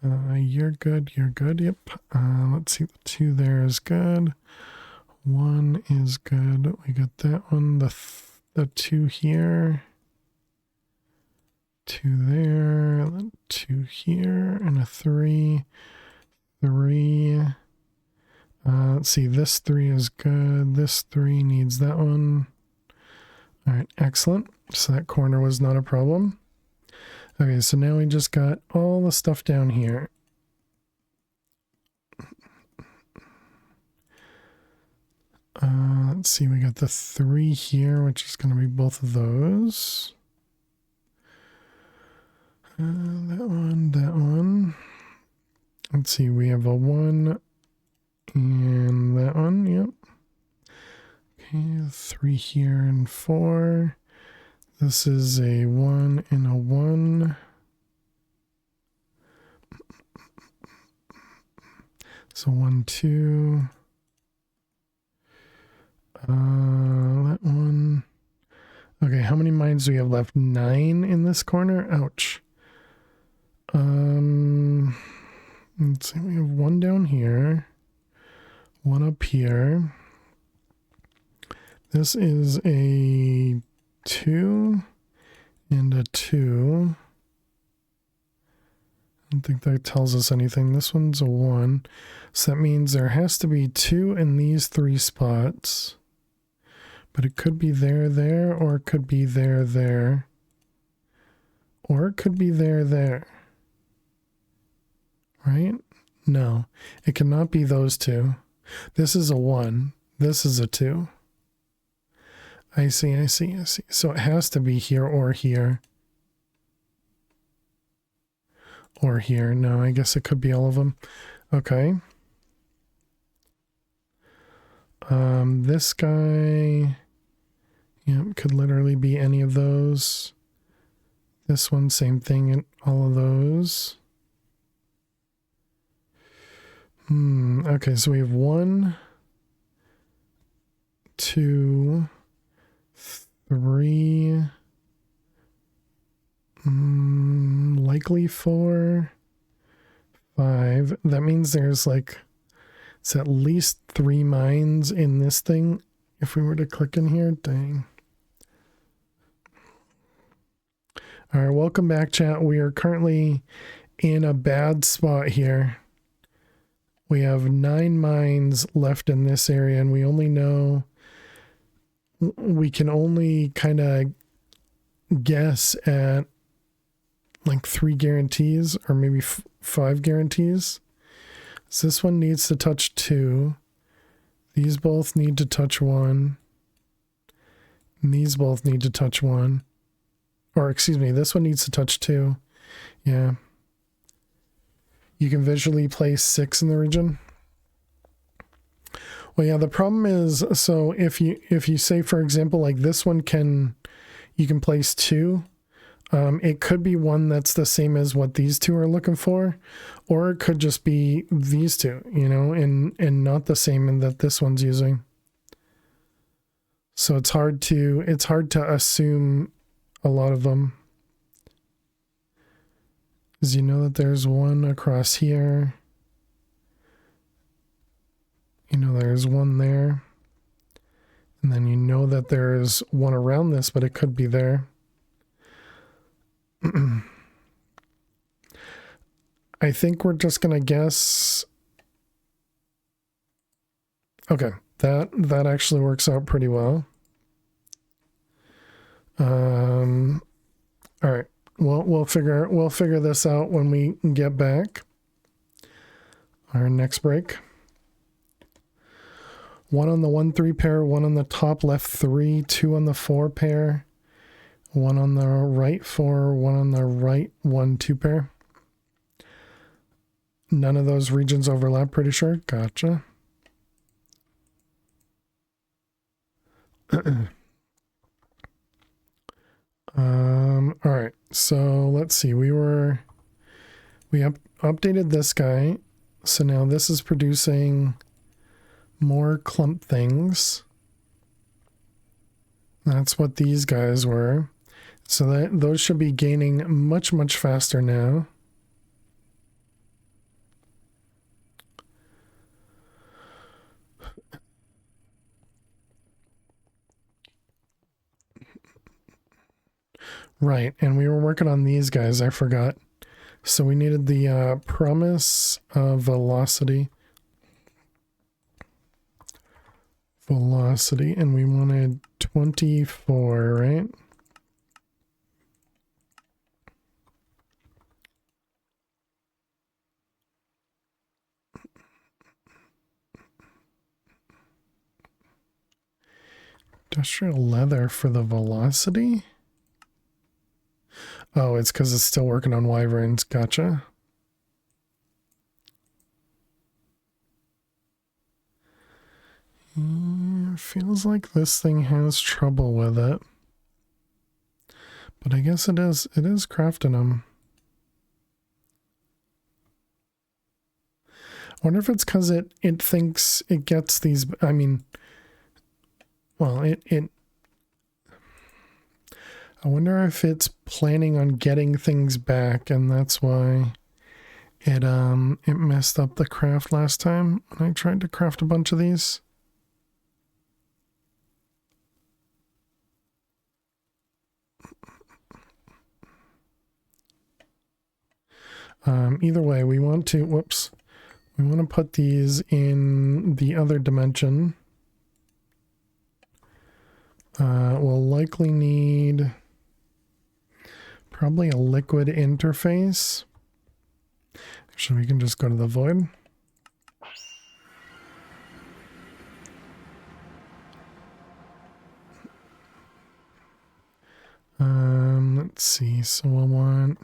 Speaker 2: You're good. Yep. Let's see, the 2 there is good. 1 is good. We got that one. The 2 here. 2 there. Then 2 here, and a 3. 3. Let's see, this 3 is good. This 3 needs that one. All right, excellent. So that corner was not a problem. Okay, so now we just got all the stuff down here. Let's see, we got the 3 here, which is going to be both of those. That one. Let's see, we have a 1 and that one, yep. Okay, 3 here and 4. This is a 1 and a 1. So 1, 2. That one. Okay, how many mines do we have left? 9 in this corner? Ouch. Let's see, we have 1 down here. 1 up here. This is a 2 and a 2. I don't think that tells us anything. This one's a 1. So that means there has to be 2 in these 3 spots. But it could be there, or it could be there. Or it could be there. Right? No, it cannot be those 2. This is a 1. This is a 2. I see. So it has to be here or here. Or here. No, I guess it could be all of them. Okay. This guy, yeah, could literally be any of those. This one, same thing in all of those. Okay, so we have 1, 2, 3, likely 4, 5. That means there's like, it's at least 3 mines in this thing. If we were to click in here, dang. All right, welcome back, chat. We are currently in a bad spot here. We have 9 mines left in this area, and we only know, we can only kind of guess at like 3 guarantees, or maybe 5 guarantees. So this one needs to touch 2. These both need to touch 1. And these both need to touch 1. or excuse me, this one needs to touch 2. Yeah. You can visually place 6 in the region. Well, yeah, the problem is, so if you say, for example, like this one you can place 2. It could be one that's the same as what these 2 are looking for, or it could just be these 2, you know, and not the same and that this one's using. So it's hard to assume a lot of them. Because you know that there's one across here. You know there's one there. And then you know that there's one around this, but it could be there. I think we're just gonna guess. Okay, that actually works out pretty well. All right. We'll figure this out when we get back. Our next break. 1 on the 1-3 pair, 1 on the top left 3, 2 on the 4 pair, 1 on the right 4, 1 on the right 1-2 pair. None of those regions overlap, pretty sure. Gotcha. All right. So let's see. We updated this guy. So now this is producing more clump things. That's what these guys were. So those should be gaining much, much faster now. Right, and we were working on these guys, I forgot. So we needed the promise of velocity. Velocity, and we wanted 24, right? Industrial leather for the velocity? Oh, it's because it's still working on wyverns. Gotcha. Feels like this thing has trouble with it. But I guess it is crafting them. I wonder if it's because it thinks it gets these, I mean, well, I wonder if it's planning on getting things back, and that's why it messed up the craft last time when I tried to craft a bunch of these. Either way, we want to put these in the other dimension. We'll likely need probably a liquid interface. Actually, we can just go to the void. Let's see. So we'll want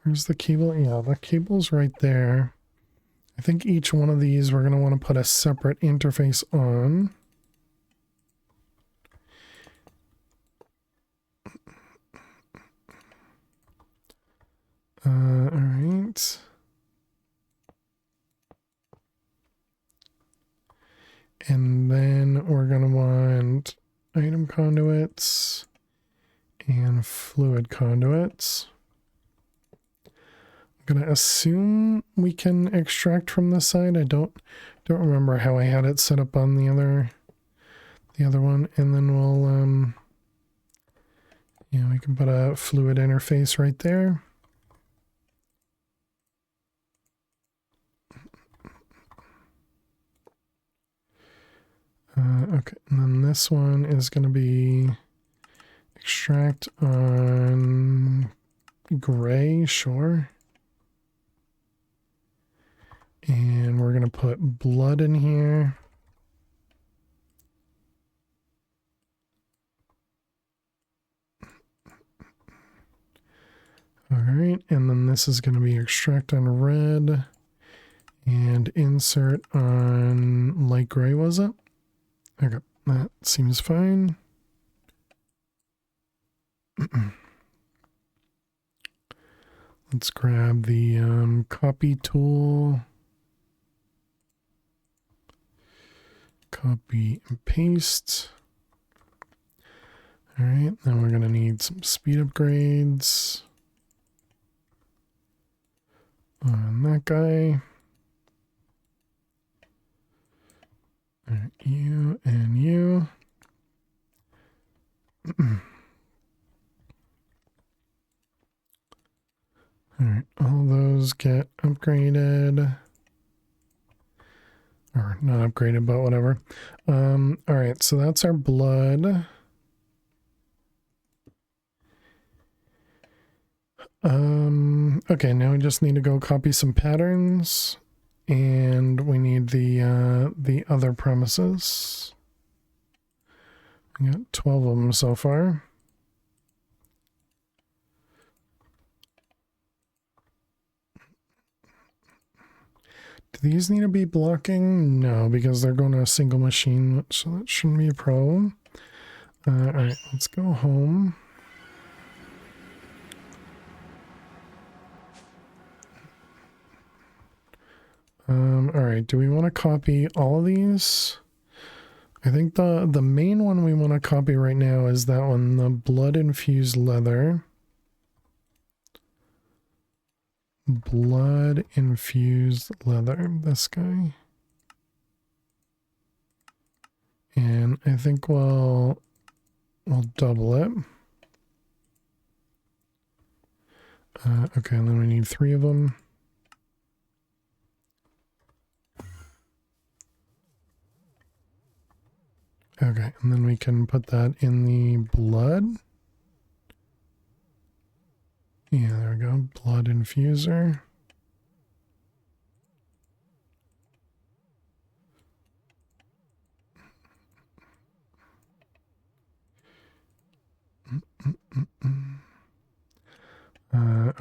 Speaker 2: where's the cable? Yeah, the cable's right there. I think each one of these we're going to want to put a separate interface on. All right. And then we're going to want item conduits and fluid conduits. I'm going to assume we can extract from this side. I don't remember how I had it set up on the other one. And then we'll we can put a fluid interface right there. Okay, and then this one is going to be extract on gray, sure. And we're going to put blood in here. All right, and then this is going to be extract on red and insert on light gray, was it? Okay, that seems fine. Let's grab the copy tool. Copy and paste. All right, then we're going to need some speed upgrades on that guy. All right, you and you. All right, all those get upgraded. Or not upgraded, but whatever. All right, so that's our blood. Okay, now we just need to go copy some patterns, and we need the other premises. We got 12 of them so far. Do these need to be blocking? No, because they're going to a single machine, so that shouldn't be a problem. All right, let's go home. All right, do we want to copy all of these? I think the main one we want to copy right now is that one, the blood infused leather. Blood infused leather, this guy. And I think we'll double it. Okay, and then we need 3 of them. Okay, and then we can put that in the blood. Yeah, there we go. Blood infuser.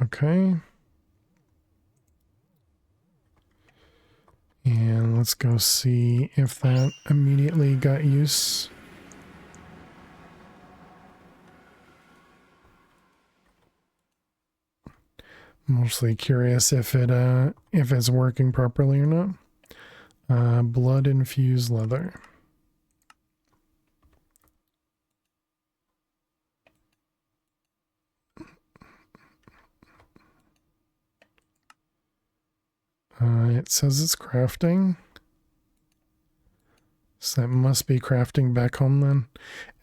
Speaker 2: Okay. And let's go see if that immediately got use. Mostly curious if it's working properly or not. Blood infused leather. It says it's crafting. So that must be crafting back home then.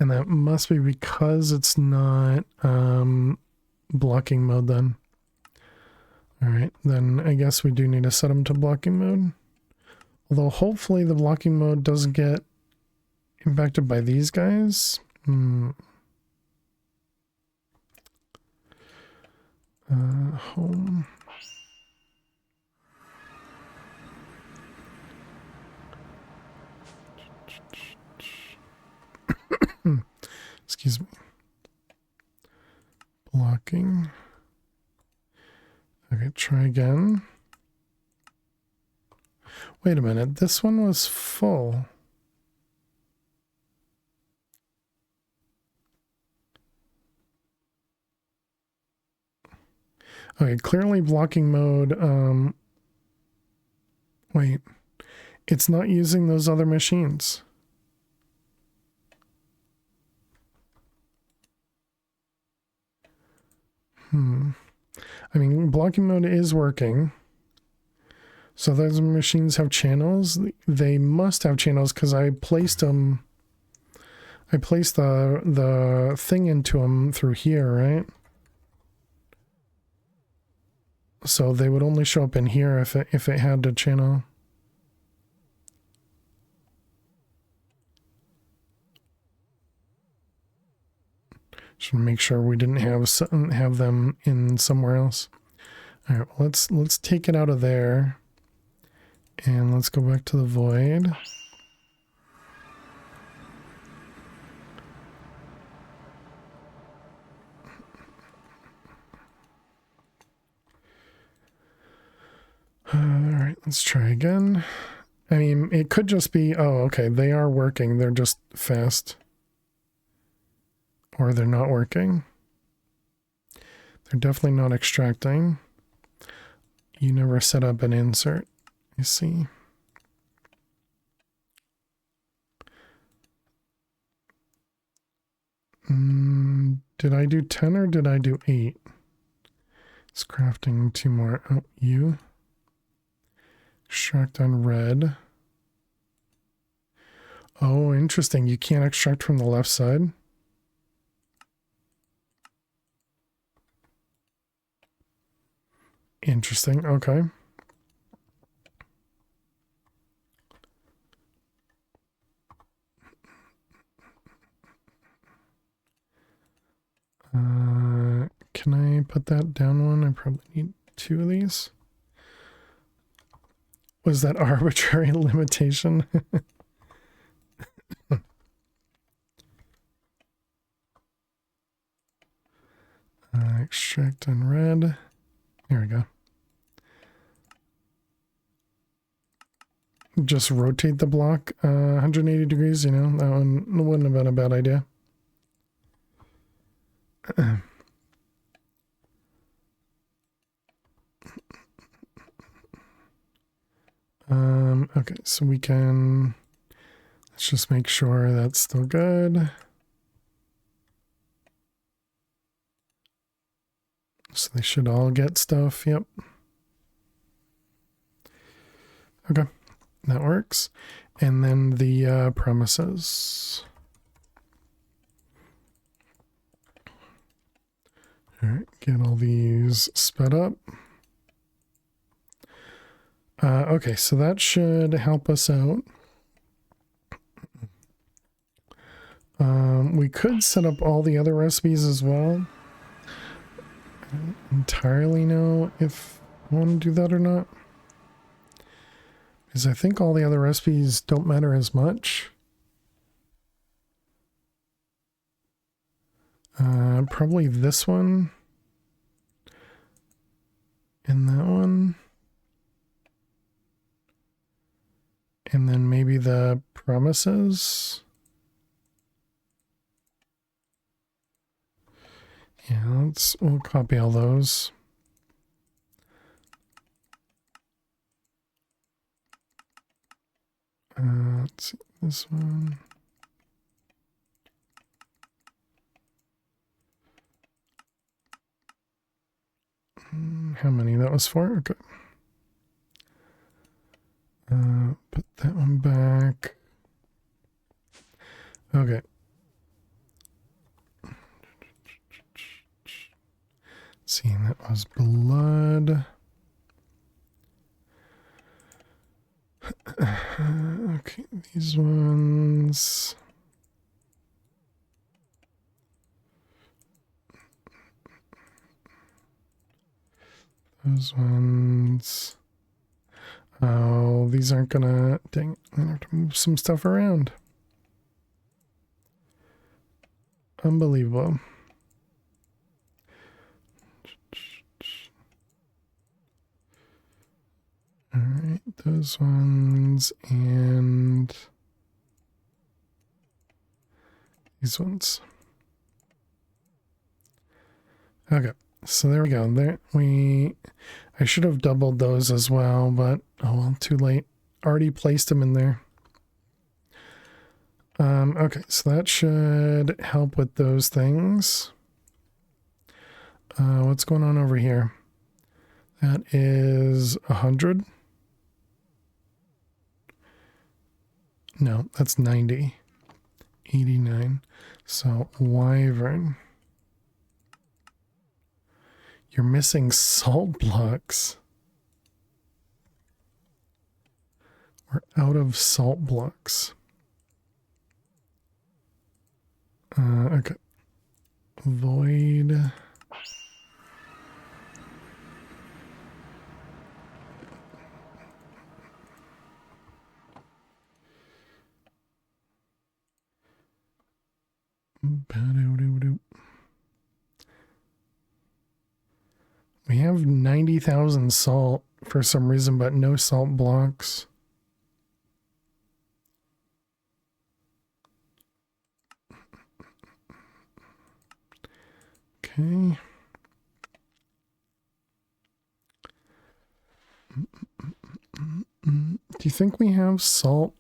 Speaker 2: And that must be because it's not blocking mode then. Alright, then I guess we do need to set them to blocking mode. Although hopefully the blocking mode doesn't get impacted by these guys. Home. Excuse me. Blocking. Okay, try again. Wait a minute, this one was full. Okay, clearly blocking mode, wait. It's not using those other machines. I mean, blocking mode is working. So those machines have channels. They must have channels because I placed them. I placed the thing into them through here, right? So they would only show up in here if it had a channel. Just want to make sure we didn't have them in somewhere else. All right, well, let's take it out of there, and let's go back to the void. All right, let's try again. I mean, it could just be, oh, okay, they are working. They're just fast. Or they're not working. They're definitely not extracting. You never set up an insert. You see. Did I do 10 or did I do 8? It's crafting 2 more. Oh, you. Extract on red. Oh, interesting. You can't extract from the left side. Interesting. Okay. Can I put that down one? I probably need 2 of these. Was that arbitrary limitation? Extract on red. There we go. Just rotate the block 180 degrees, you know, that one wouldn't have been a bad idea. Okay, so we can, let's just make sure that's still good. So they should all get stuff, yep. Okay, that works. And then the premises. All right, get all these sped up. Okay, so that should help us out. We could set up all the other recipes as well. I don't entirely know if I want to do that or not. Because I think all the other recipes don't matter as much. Probably this one. And that one. And then maybe the promises. Yeah, we'll copy all those. Let's see, this one. How many that was for? Okay. Put that one back. Okay. See, that was blood. Okay, these ones. Those ones. Oh, these aren't gonna. Dang it, I'm gonna have to move some stuff around. Unbelievable. All right, those ones and these ones. Okay, so there we go. I should have doubled those as well, but oh well, too late. Already placed them in there. Okay, so that should help with those things. What's going on over here? That is 100. No, that's 90. 89. So wyvern. You're missing salt blocks. We're out of salt blocks. Okay. Void. We have 90,000 salt for some reason, but no salt blocks. Okay. Do you think we have salt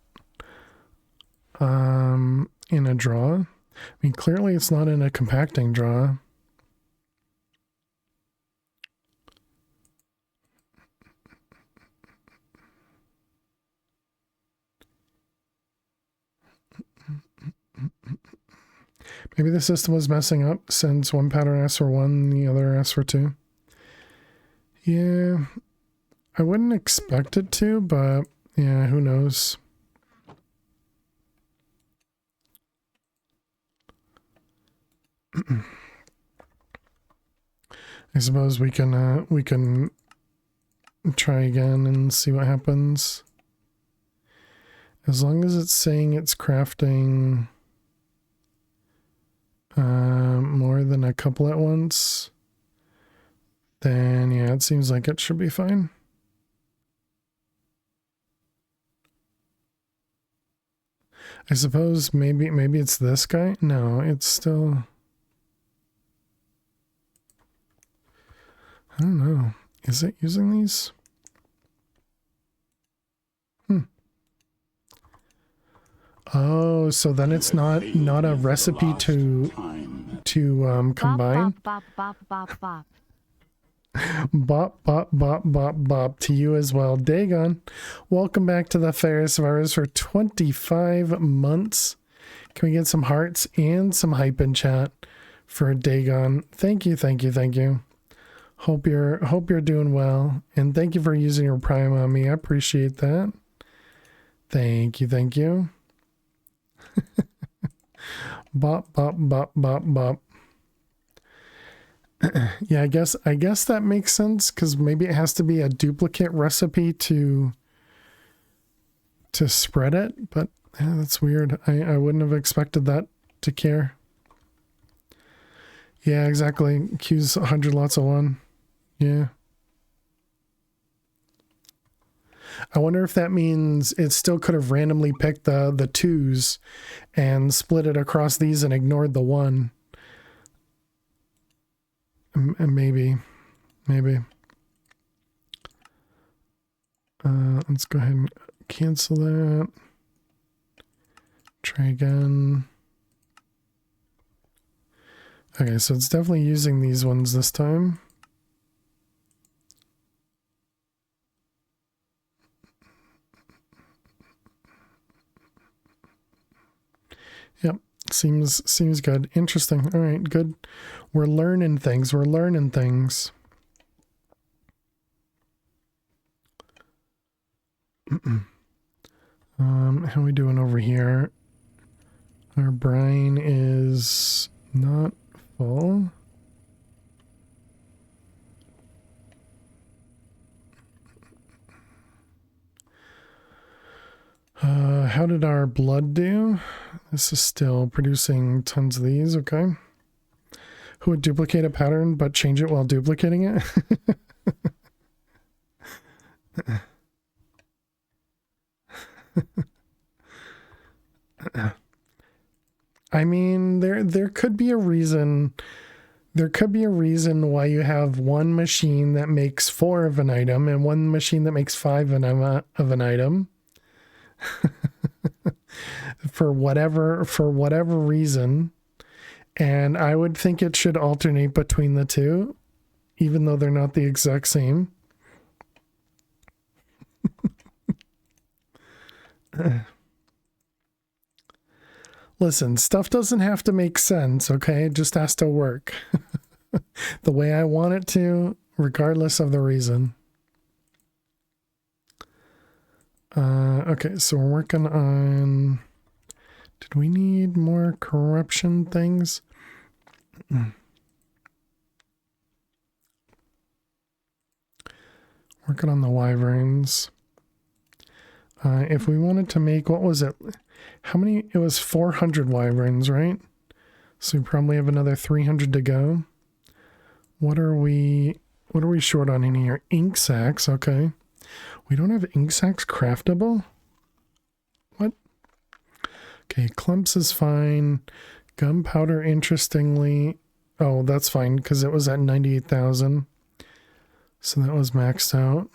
Speaker 2: in a draw? I mean, clearly it's not in a compacting draw. Maybe the system was messing up since one pattern asks for 1 and the other asks for 2. Yeah, I wouldn't expect it to, but yeah, who knows? I suppose we can try again and see what happens. As long as it's saying it's crafting more than a couple at once, then yeah, it seems like it should be fine. I suppose maybe it's this guy. No, it's still, I don't know. Is it using these? Oh, so then it's not a recipe to combine.
Speaker 4: Bop, bop, bop, bop, bop.
Speaker 2: Bop, bop, bop, bop, bop to you as well. Dagon, welcome back to the Ferris Virus for 25 months. Can we get some hearts and some hype in chat for Dagon? Thank you, thank you, thank you. Hope you're doing well, and thank you for using your Prime on me. I appreciate that. Thank you, thank you. Bop, bop, bop, bop, bop. Yeah, I guess that makes sense, because maybe it has to be a duplicate recipe to spread it, but yeah, that's weird. I wouldn't have expected that to care. Yeah, exactly. Q's 100 lots of 1. Yeah. I wonder if that means it still could have randomly picked the 2s and split it across these and ignored the 1. Maybe. Let's go ahead and cancel that. Try again. Okay, so it's definitely using these ones this time. Yep, seems good. Interesting. All right, good. We're learning things. How we doing over here? Our brine is not full. How did our blood do? This is still producing tons of these, okay. Who would duplicate a pattern but change it while duplicating it? I mean, there could be a reason. There could be a reason why you have one machine that makes 4 of an item and one machine that makes 5 of an item. for whatever reason, and I would think it should alternate between the two, even though they're not the exact same. Listen, stuff doesn't have to make sense, okay? It just has to work the way I want it to, regardless of the reason. Okay, so we're working on... Did we need more corruption things? Working on the wyverns. If we wanted to make, what was it? How many? It was 400 wyverns, right? So we probably have another 300 to go. What are we short on in here? Ink sacks, okay. We don't have ink sacks craftable? What? Okay, clumps is fine. Gunpowder, interestingly. Oh, that's fine, because it was at 98,000. So that was maxed out.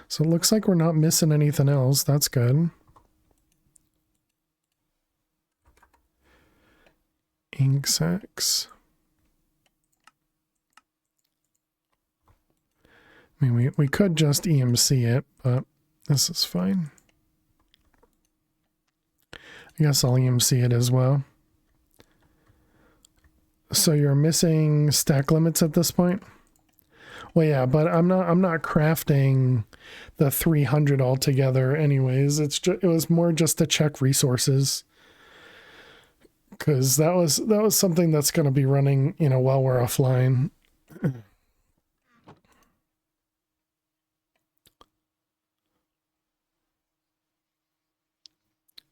Speaker 2: So it looks like we're not missing anything else. That's good. Ink sacks. I mean, we could just EMC it, but this is fine. I guess I'll EMC it as well. So you're missing stack limits at this point? Well, yeah, but I'm not crafting the 300 altogether anyways. It was more just to check resources. Cuz that was something that's going to be running, you know, while we're offline.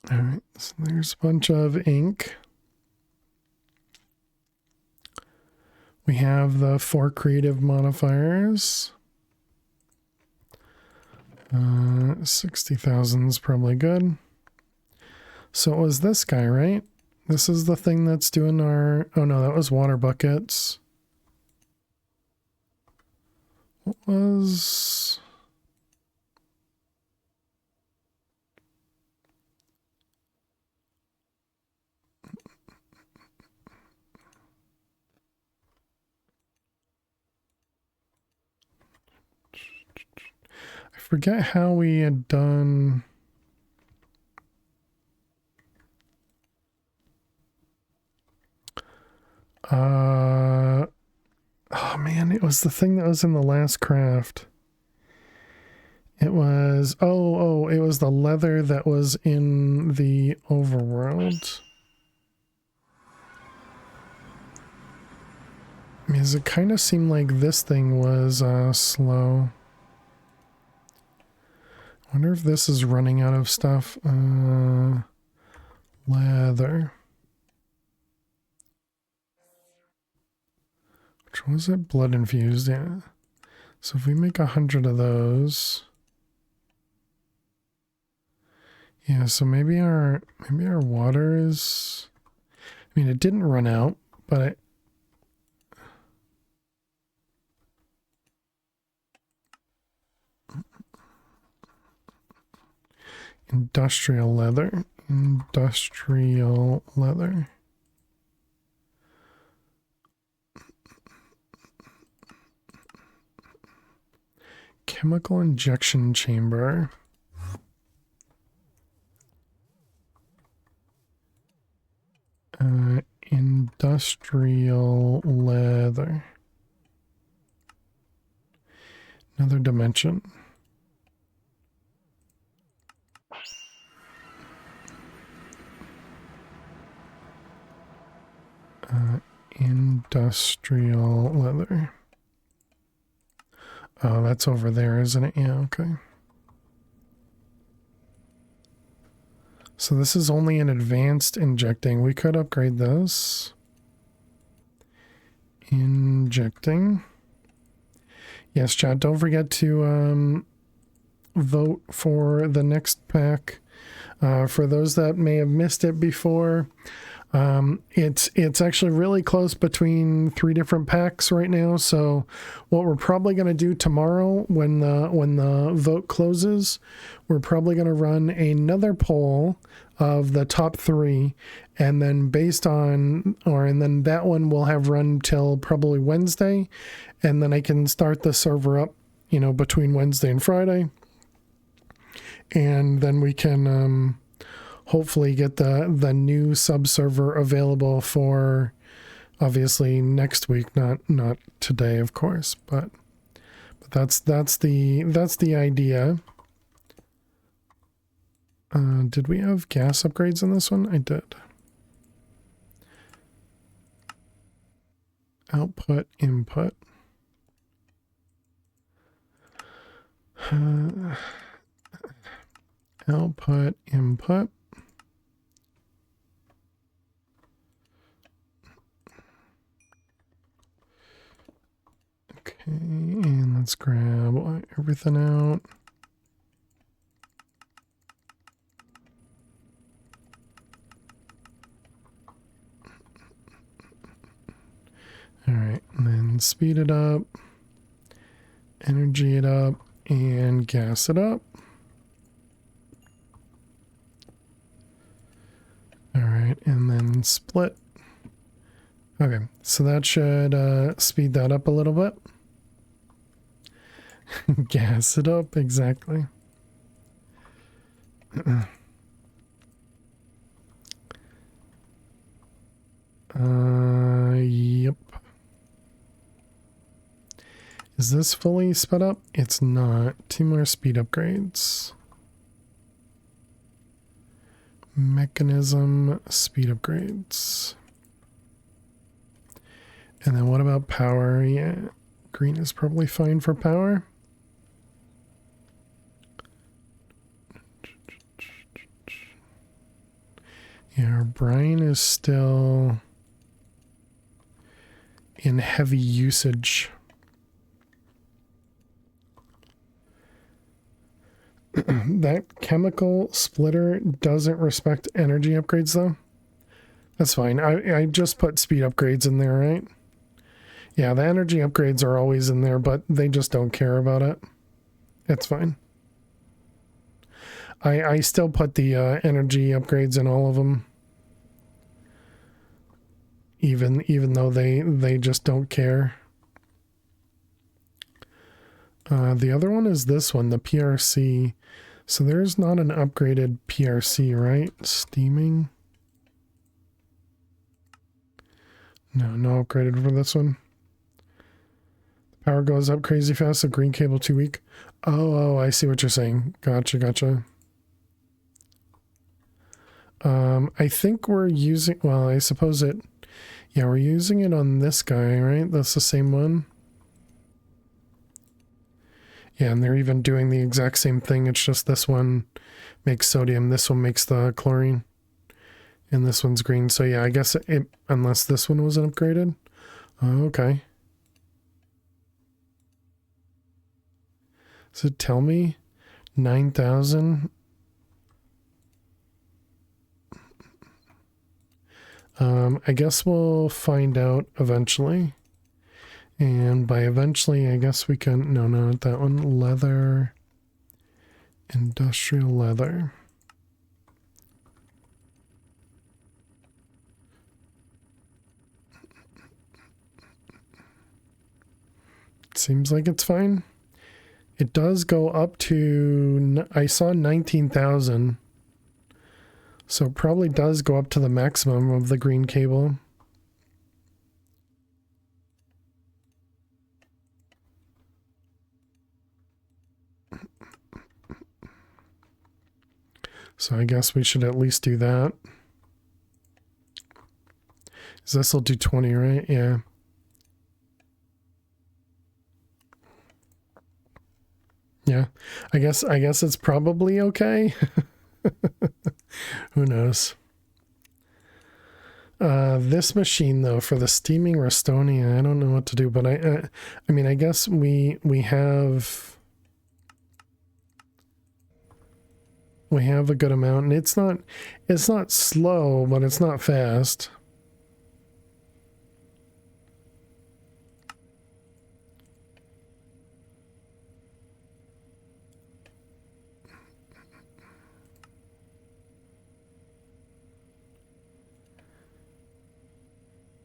Speaker 2: All right, so there's a bunch of ink. We have the 4 creative modifiers. 60,000 is probably good. So it was this guy, right? This is the thing that's doing our... Oh no, that was water buckets. What was... I forget how we had done... Oh man, it was the thing that was in the last craft. It was... Oh, it was the leather that was in the overworld. Because it kind of seemed like this thing was slow. I wonder if this is running out of stuff. Leather. Which was it? Blood infused, yeah. So if we make 100 of those. Yeah, so maybe our water is... I mean, it didn't run out, but industrial leather. Industrial leather. Chemical injection chamber. Industrial leather. Another dimension. Industrial leather. Oh, that's over there, isn't it? Yeah, okay. So this is only an advanced injecting. We could upgrade this. Injecting. Yes, chat, don't forget to vote for the next pack. For those that may have missed it before, it's actually really close between 3 different packs right now. So what we're probably going to do tomorrow when the vote closes, we're probably going to run another poll of the top 3, and then and then that one will have run till probably Wednesday, and then I can start the server up, you know, between Wednesday and Friday, and then we can hopefully get the new subserver available for obviously next week, not today, of course, but that's the idea. Did we have gas upgrades in this one? I did. output, input. Output, input. Okay, and let's grab everything out. All right, and then speed it up, energy it up, and gas it up. All right, and then split. Okay, so that should speed that up a little bit. Gas it up, exactly. Yep. Is this fully sped up? It's not. 2 more speed upgrades. Mechanism speed upgrades. And then what about power? Yeah, green is probably fine for power. Yeah, our brine is still in heavy usage. That chemical splitter doesn't respect energy upgrades though. That's fine. I just put speed upgrades in there, right? Yeah, the energy upgrades are always in there, but they just don't care about it. It's fine. I still put the energy upgrades in all of them. Even though they just don't care. The other one is this one, the PRC. So there's not an upgraded PRC, right? Steaming. No upgraded for this one. The power goes up crazy fast, the green cable too weak. Oh, I see what you're saying. Gotcha. I think we're using, well, I suppose it, yeah, we're using it on this guy, right? That's the same one. Yeah, and they're even doing the exact same thing. It's just this one makes sodium, this one makes the chlorine, and this one's green. So yeah, I guess it, unless this one wasn't upgraded. Oh, okay. Does it tell me? 9,000? I guess we'll find out eventually. And by eventually, I guess we can... No, not that one. Leather. Industrial leather. Seems like it's fine. It does go up to... I saw 19,000. So it probably does go up to the maximum of the green cable. So I guess we should at least do that. This will do 20, right? Yeah. Yeah. I guess it's probably okay. Who knows? This machine though, for the steaming Restonia, I don't know what to do, but I mean, I guess we have a good amount, and it's not slow, but it's not fast.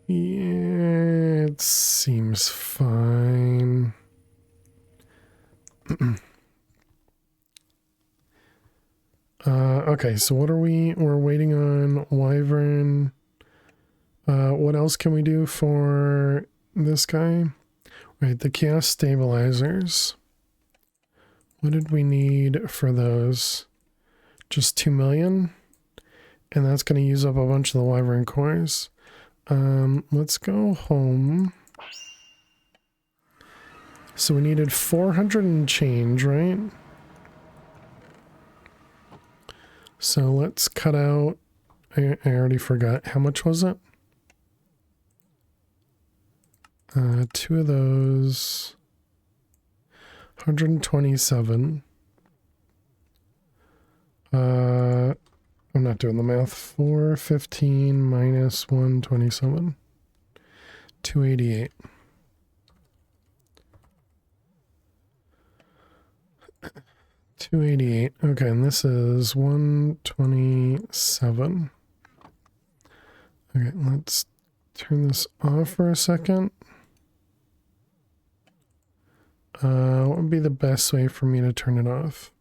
Speaker 2: Yeah, it seems fine. Okay, so what are we're waiting on Wyvern. What else can we do for this guy? Right, the chaos stabilizers. What did we need for those? Just 2 million? And that's going to use up a bunch of the Wyvern cores. Let's go home. So we needed 400 and change, right? So let's cut out, I already forgot. How much was it? Two of those. 127. I'm not doing the math. 415 minus 127. 288. $288. Okay, and this is 127. Okay, let's turn this off for a second. What would be the best way for me to turn it off?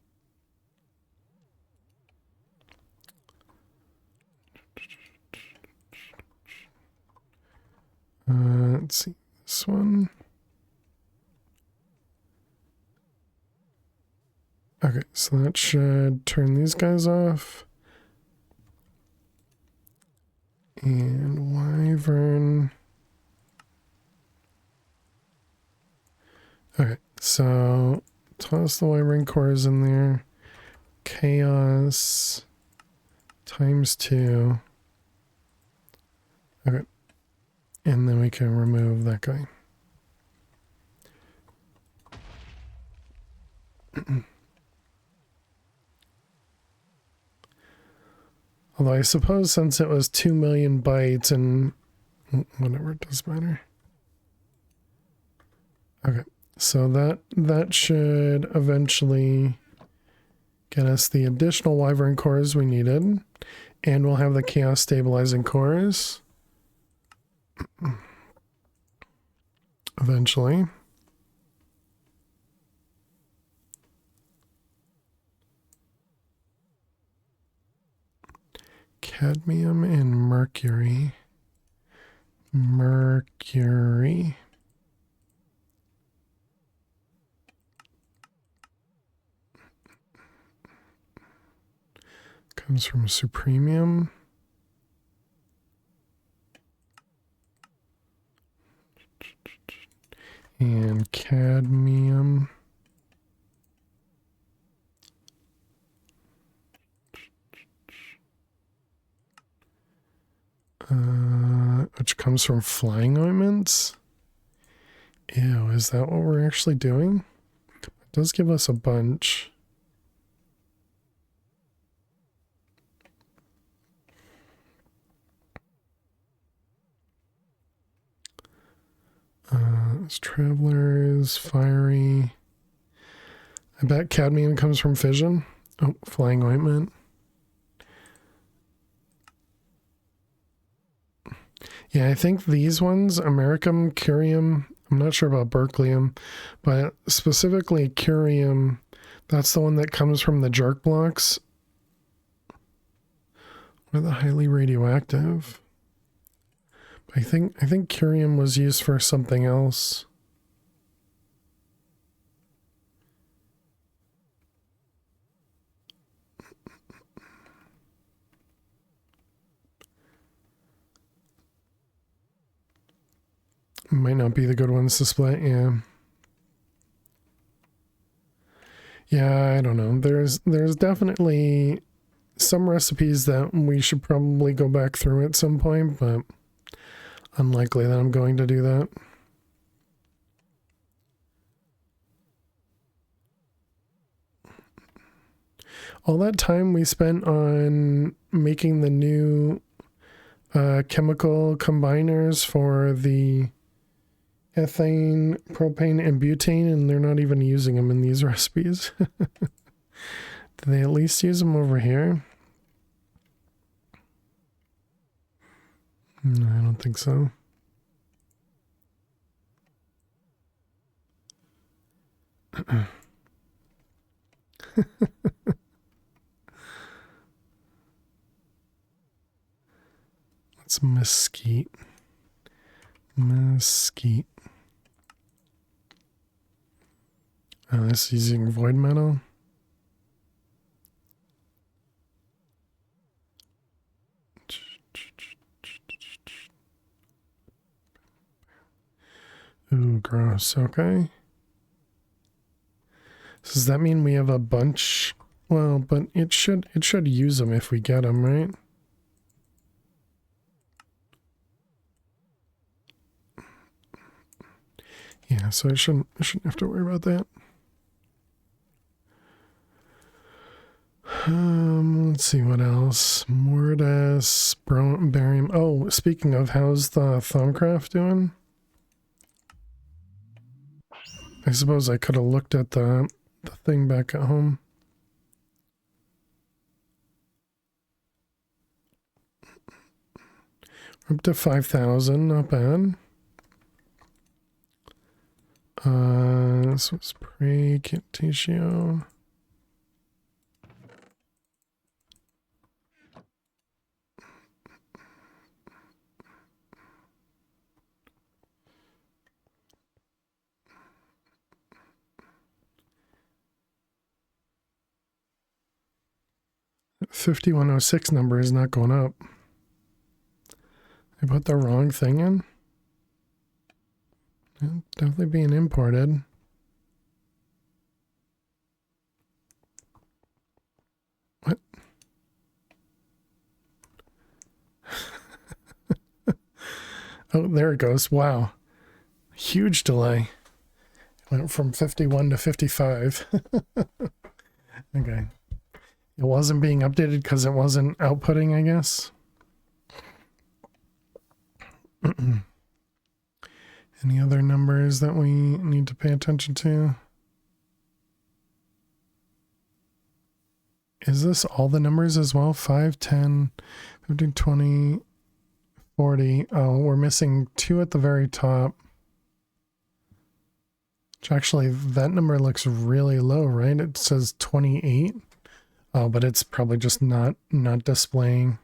Speaker 2: Let's see, this one. Okay, so that should turn these guys off. And Wyvern. Okay, so toss the Wyvern cores in there. Chaos times 2. Okay. And then we can remove that guy. Although I suppose since it was 2 million bytes and whatever, it does matter. Okay, so that should eventually get us the additional Wyvern cores we needed. And we'll have the chaos stabilizing cores. Eventually. Cadmium and mercury. Mercury. Comes from supremium. And cadmium. Which comes from flying ointments. Ew, is that what we're actually doing? It does give us a bunch. It's travelers, fiery. I bet cadmium comes from fission. Oh, flying ointment. Yeah, I think these ones, Americum, curium, I'm not sure about berkelium, but specifically curium, that's the one that comes from the jerk blocks. Or the highly radioactive. I think curium was used for something else. Might not be the good ones to split, yeah. Yeah, I don't know. There's definitely some recipes that we should probably go back through at some point, but unlikely that I'm going to do that. All that time we spent on making the new chemical combiners for the ethane, propane, and butane, and they're not even using them in these recipes. Do they at least use them over here? No, I don't think so. It's mesquite. Mesquite. Oh, this is using void metal. Ooh, gross. Okay. Does that mean we have a bunch? Well, but it should use them if we get them, right? Yeah, so I shouldn't have to worry about that. Let's see what else. Mortis, barium. Oh, speaking of, how's the Thumbcraft doing? I suppose I could have looked at the thing back at home. We're up to 5,000, not bad. This was pre-Cantatio. $5106 number is not going up. I put the wrong thing in. Yeah, definitely being imported. What? Oh, there it goes. Wow. Huge delay. Went from 51 to 55. Okay. It wasn't being updated because it wasn't outputting, I guess. Any other numbers that we need to pay attention to? Is this all the numbers as well? 5, 10, 15, 20, 40. Oh, we're missing 2 at the very top. Which actually, that number looks really low, right? It says 28. Oh, but it's probably just not displaying.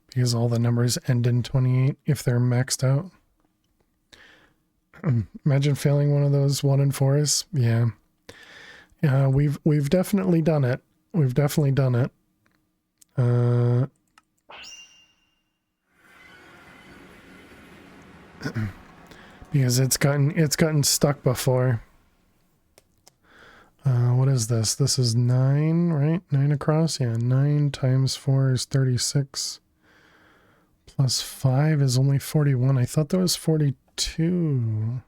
Speaker 2: Because all the numbers end in 28 if they're maxed out. Imagine failing one of those 1 and 4s. Yeah. Yeah, we've definitely done it. We've definitely done it. Because it's gotten stuck before. What is this? This is 9, right? 9 across? Yeah, 9 times 4 is 36. Plus 5 is only 41. I thought that was 42.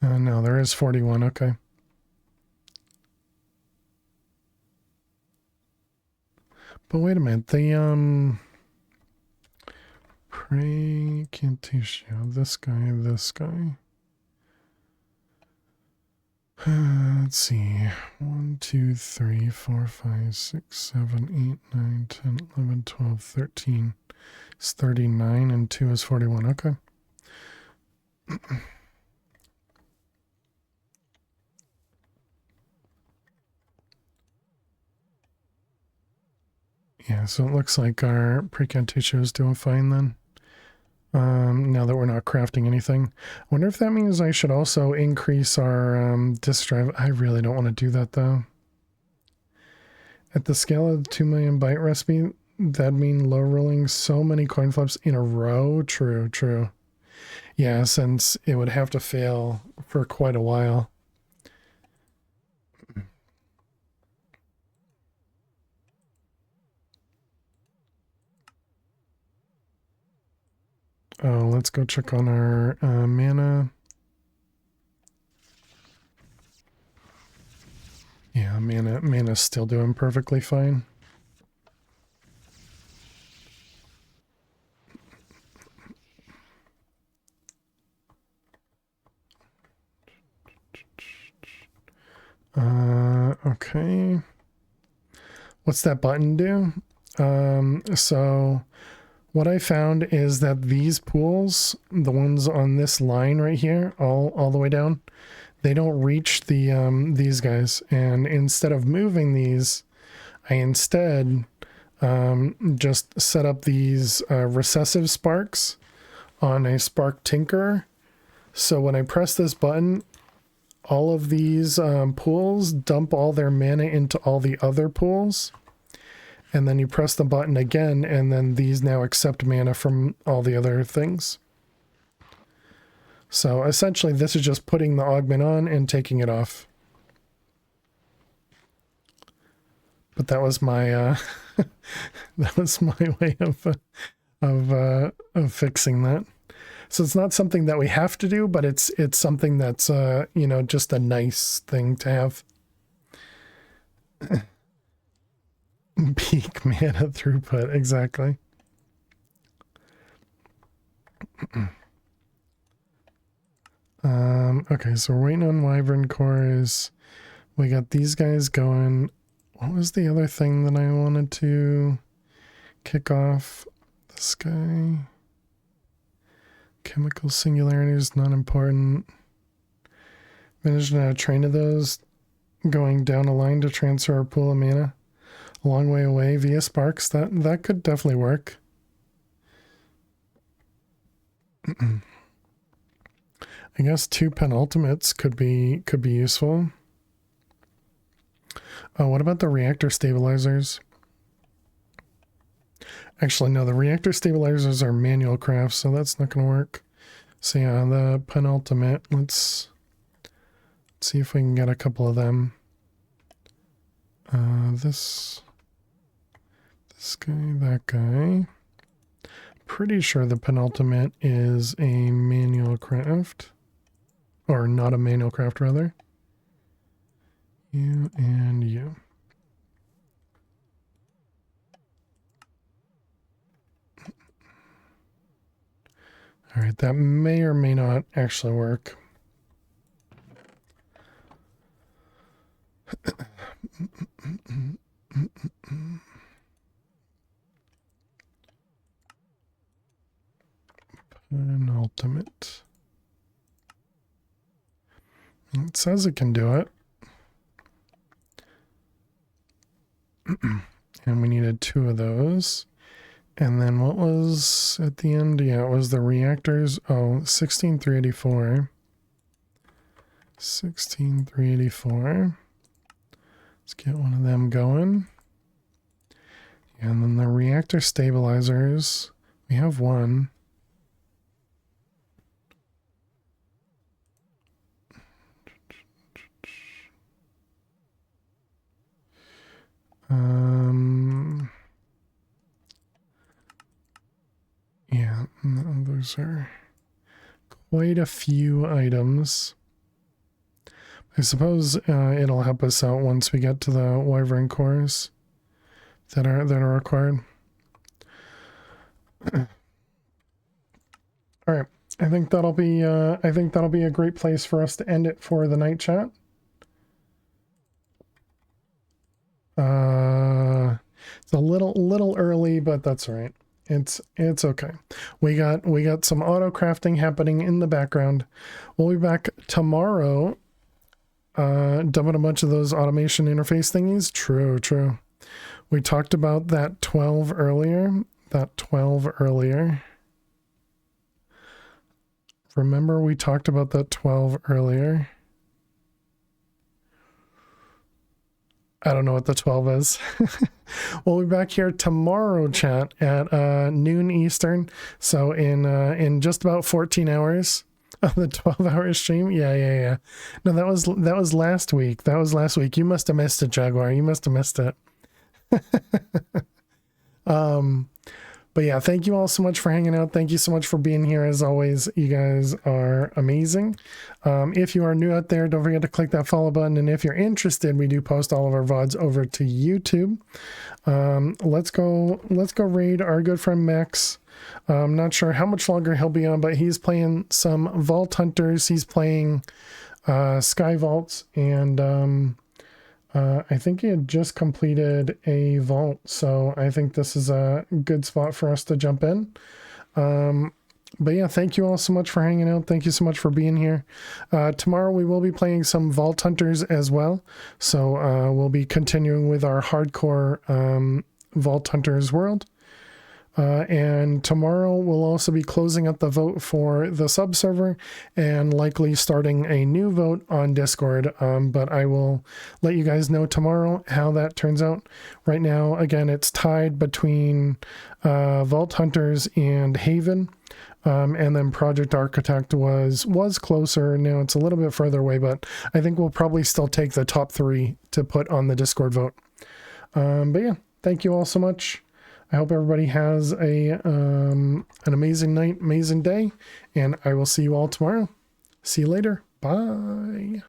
Speaker 2: No, there is 41. Okay. But wait a minute. The, Precantatio. This guy. Let's see. 1, 2, 3, 4, 5, 6, 7, 8, 9, 10, 11, 12, 13. It's 39 and 2 is 41. Okay. Yeah, so it looks like our Precantatio is doing fine then. Now that we're not crafting anything. I wonder if that means I should also increase our disk drive. I really don't want to do that though. At the scale of the 2 million byte recipe, that'd mean low rolling so many coin flips in a row. True. Yeah, since it would have to fail for quite a while. Oh, let's go check on our mana. Yeah, mana's still doing perfectly fine. Okay. What's that button do? So what I found is that these pools, the ones on this line right here, all the way down, they don't reach the these guys. And instead of moving these, I instead just set up these recessive sparks on a spark tinker. So when I press this button, all of these pools dump all their mana into all the other pools. And then you press the button again, and then these now accept mana from all the other things. So essentially this is just putting the augment on and taking it off. But that was my that was my way of fixing that. So it's not something that we have to do, but it's something that's you know, just a nice thing to have. Peak mana throughput, exactly. Okay, so we're waiting on Wyvern cores. We got these guys going. What was the other thing that I wanted to kick off? This guy. Chemical singularity is not important. Managed to train of those going down a line to transfer a pool of mana a long way away via sparks. That could definitely work. I guess 2 penultimates could be useful. Oh, what about the reactor stabilizers? Actually, no, the reactor stabilizers are manual crafts, so that's not going to work. So yeah, the penultimate, let's see if we can get a couple of them. This guy, that guy. Pretty sure the penultimate is a manual craft. Or not a manual craft, rather. You and you. All right, that may or may not actually work. Penultimate. It says it can do it. And we needed 2 of those. And then what was at the end? Yeah, it was the reactors. Oh, 16384. 16384. Let's get one of them going. And then the reactor stabilizers. We have one. Yeah, no, those are quite a few items. I suppose it'll help us out once we get to the Wyvern cores that are required. All right, I think that'll be a great place for us to end it for the night chat. It's a little early, but that's all right. It's okay. We got some auto crafting happening in the background. We'll be back tomorrow. Dumping a bunch of those automation interface thingies. True. We talked about that 12 earlier. Remember we talked about that 12 earlier? I don't know what the 12 is. We'll be back here tomorrow, chat, at noon Eastern. So in just about 14 hours of the 12-hour stream. Yeah. No, that was last week. That was last week. You must have missed it, Jaguar. You must have missed it. But yeah, thank you all so much for hanging out. Thank you so much for being here. As always, you guys are amazing. If you are new out there, don't forget to click that follow button. And if you're interested, we do post all of our VODs over to YouTube. Let's go raid our good friend Max. I'm not sure how much longer he'll be on, but he's playing some Vault Hunters. He's playing Sky Vaults, and I think he had just completed a vault, so I think this is a good spot for us to jump in. But yeah, thank you all so much for hanging out. Thank you so much for being here. Tomorrow we will be playing some Vault Hunters as well, so we'll be continuing with our hardcore Vault Hunters world. And tomorrow we'll also be closing up the vote for the sub server and likely starting a new vote on Discord. But I will let you guys know tomorrow how that turns out. Right now, again, it's tied between Vault Hunters and Haven. And then Project Architect was closer. Now it's a little bit further away, but I think we'll probably still take the top 3 to put on the Discord vote. But yeah, thank you all so much. I hope everybody has an amazing night, amazing day, and I will see you all tomorrow. See you later. Bye.